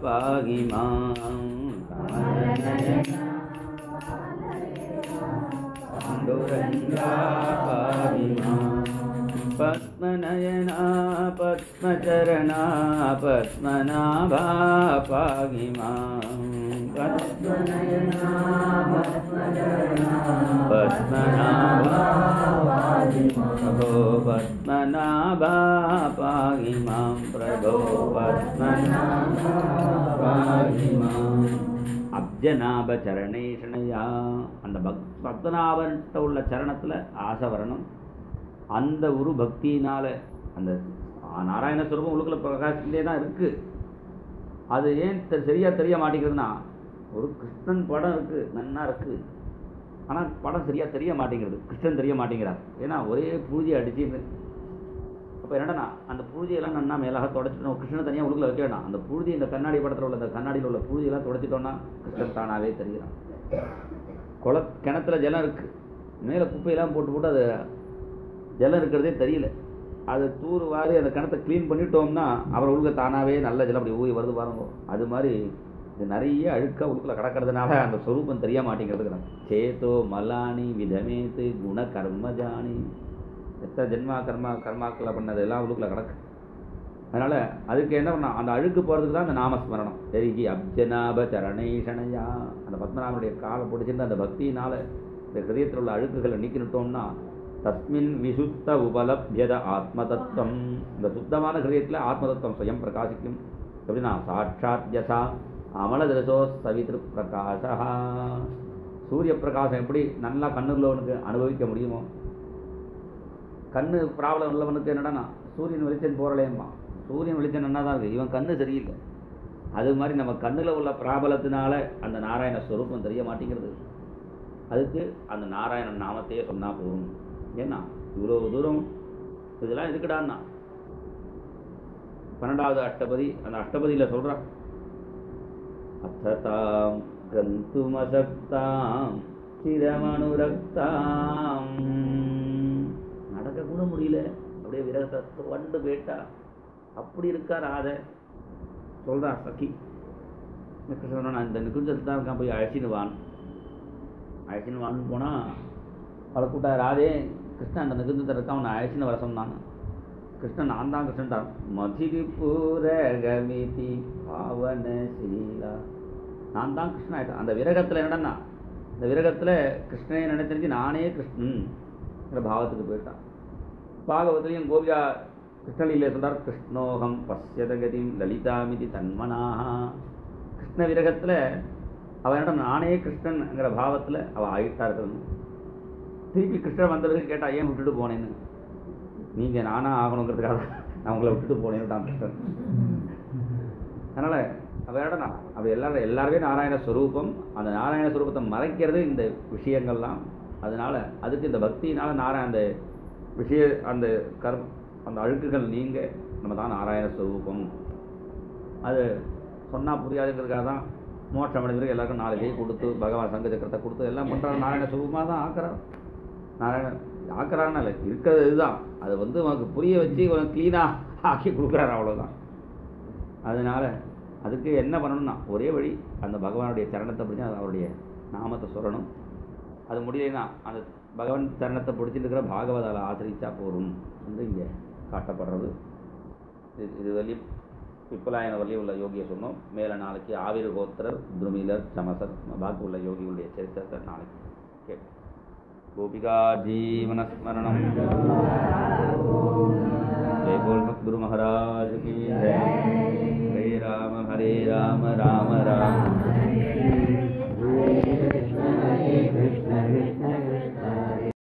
பாகிமாம். கமலநயனா பாண்டுரங்கா பாகிமாம். பத்மநயனா பத்மச்சரணா பத்மநாபா பாகிமாம். பத்மநயனா பத்மச்சரணா பத்மநாபா பிரபோ பத்மநாபா பாகிமாம். பிரபோ பத்மநாபா பாகிமாம். அப்ஜநாப சரணேஷணையா அந்த பத்மநாபன்கிட்ட உள்ள சரணத்தில் ஆசை வரணும். அந்த ஒரு பக்தியினால் அந்த நாராயண ஸ்வரூபம் உள்ளுக்குள்ள பிரகாசத்திலே தான் இருக்குது. அது ஏன் சரியாக தெரிய மாட்டேங்கிறதுனா, ஒரு கிருஷ்ணன் படம் இருக்குது, நன்னா இருக்குது, ஆனால் படம் சரியாக தெரிய மாட்டேங்கிறது, கிருஷ்ணன் தெரிய மாட்டேங்கிறார். ஏன்னா ஒரே பூஜை அடிச்சு அப்போ என்னடா அந்த புழுதியெல்லாம் நன்னா மேலாக தொடச்சிட்டோம். கிருஷ்ணன் தனியாக உள்ளுக்குள்ள வைக்க வேண்டாம். அந்த புழுதி இந்த கண்ணாடி படத்தில் உள்ள அந்த கண்ணாடியில் உள்ள புழுதியெல்லாம் தொடச்சிட்டோம்னா கிருஷ்ணன் தானாகவே தெரிகிறான். கிணத்துல ஜலம் இருக்குது, மேலே குப்பையெல்லாம் போட்டு அது ஜலம் இருக்கிறதே தெரியல. அதை தூர் வாரி அந்த கிணத்தை க்ளீன் பண்ணிட்டோம்னா அவர் உள்ள தானாகவே நல்ல ஜலம் அப்படி ஊறி வருது பாருங்க. அது மாதிரி இது நிறைய அழுக்காக உள்ளுக்குள்ள கிடக்கிறதுனால அந்த சொரூபம் தெரிய மாட்டேங்கிறதுக்கு சேத்தோ மலானி விதமேத்து குண கர்மஜானி, எத்தனை ஜென்மா கர்மாக்களை பண்ணது எல்லாம் உள்ளுக்குள்ள கிடக்கு. அதனால் அதுக்கு என்ன பண்ணால் அந்த அழுக்கு போகிறதுக்கு தான் அந்த நாமஸ்மரணம். தெரிகி அப்ஜனாப சரணேஷனையா, அந்த பத்மநாபனுடைய காலை பிடிச்சிருந்து அந்த பக்தியினால் இந்த ஹிருதயத்தில் உள்ள அழுக்குகளை நீக்கிட்டோம்னா தஸ்மின் விசுத்த உபலப்யத ஆத்ம தத்துவம், இந்த சுத்தமான ஹிருதயத்தில் ஆத்ம தத்துவம் சுயம் பிரகாசிக்கும். எப்படின்னா சாட்சாத் யசா அமலதிரசோ சவித்ரு பிரகாசா, சூரிய பிரகாசம் எப்படி நல்லா கண்ணுள்ளவனுக்கு அனுபவிக்க முடியுமோ, கண்ணு ப்ராப்ளம் உள்ளவனுக்கு என்னடா சூரியன் வெளிச்சம் போகிறலேம்மா, சூரியன் வெளிச்சம் நல்லா தான் இருக்குது, இவன் கண்ணு சரியில்லை. அது மாதிரி நம்ம கண்ணில் உள்ள பிராபலத்தினால அந்த நாராயண ஸ்வரூபம் தெரிய மாட்டேங்கிறது. அதுக்கு அந்த நாராயணன் நாமத்தையே சொன்னால் போகும். ஏன்னா இவ்வளோ தூரம் இதெல்லாம் எதுக்குடான்னா 12வது அஷ்டபதி, அந்த அஷ்டபதியில் சொல்கிறான் அத்ததாம் கந்துமசக்தாம் சிரமனுரக்தாம், நடக்க கூட முடியல, அப்படியே விரகத்தை வண்டு போயிட்டா அப்படி இருக்கார். அதை சொல்கிறான் சகி கிருஷ்ணன், நான் இந்த நிகுஞ்சத்தில் தான் இருக்கான், போய் அழைச்சின்னு வான்னு போனால் அவளை கூட்டா ராதே கிருஷ்ணன் அந்த நிகுஞ்சத்தில் இருக்கான், அவனை அழைச்சின்னு வர சொன்னான். கிருஷ்ணன் நான் தான் கிருஷ்ணன் தான் மதிரிபூரகமிதி பாவனசீலா, நான் தான் கிருஷ்ணன் ஆகிட்டேன். அந்த விரகத்தில் என்னடன்னா இந்த விரகத்தில் கிருஷ்ணனை நினைச்சிருச்சு நானே கிருஷ்ணன் பாவத்துக்கு போயிட்டான். பாகவத்திலையும் கோபியா கிருஷ்ணலீலை சொல்றார், கிருஷ்ணோகம் பசியதகதி லலிதாமிதி தன்மனாக. கிருஷ்ண விரகத்தில் அவன் என்னடா நானே கிருஷ்ணன்ங்கிற பாவத்தில் அவள் ஆகிட்டா இருக்கணும். திருப்பி கிருஷ்ணன் வந்தவருக்கு கேட்டா ஏன் விட்டுட்டு போனேன்னு, நீங்கள் நானாக ஆகணுங்கிறதுக்காக நான் உங்களை விட்டுட்டு போனேன்னுட்டான் கிருஷ்ணன். அதனால் அவள் என்னடா அப்படி எல்லாருமே நாராயண ஸ்வரூபம், அந்த நாராயண ஸ்வரூபத்தை மறைக்கிறது இந்த விஷயங்கள்லாம். அதனால் அதுக்கு இந்த பக்தியினால் அந்த விஷய அந்த அந்த அழுக்குகள் நீங்க நம்ம தான் நாராயண ஸ்வரூபம். அது சொன்னால் புரியாதுங்கிறதுக்காக தான் மோட்சம் அடைஞ்சிருக்கு எல்லாருக்கும் 4 கை கொடுத்து பகவான் சங்க சக்கரத்தை கொடுத்து எல்லாம் பண்ணுறாரு. நாராயண ஸ்வரூபமாக தான் ஆக்குறார். நாராயணன் ஆக்குறாருன்னு இல்லை, இருக்கிறது இதுதான். அதை உனக்கு புரிய வச்சு உனக்கு க்ளீனாக ஆக்கி கொடுக்குறாரு, அவ்வளோதான். அதனால் அதுக்கு என்ன பண்ணணும்னா ஒரே வழி, அந்த பகவானுடைய சரணத்தை பிடிச்சி அவருடைய நாமத்தை சொல்லணும். அது முடியலைன்னா அந்த பகவான் சரணத்தை பிடிச்சிட்டு இருக்கிற பாகவதால் ஆசிரிச்சா போகும் வந்து இங்கே காட்டப்படுறது. இது வரையும் பிப்பலாயன வரையும் உள்ள யோகியை சொன்னோம். மேலே நாளைக்கு ஆவிர் கோத்திரர், துருமிலர், சமசர் பாக்கி உள்ள யோகிகளுடைய சரித்திரத்தை நாளைக்கு கேட்போம். கோபிகா ஜீவனஸ்மரணம். ஜெய் போல் சத்குரு மகாராஜ் கி ஜெய். ஹரே ராம ராம ராம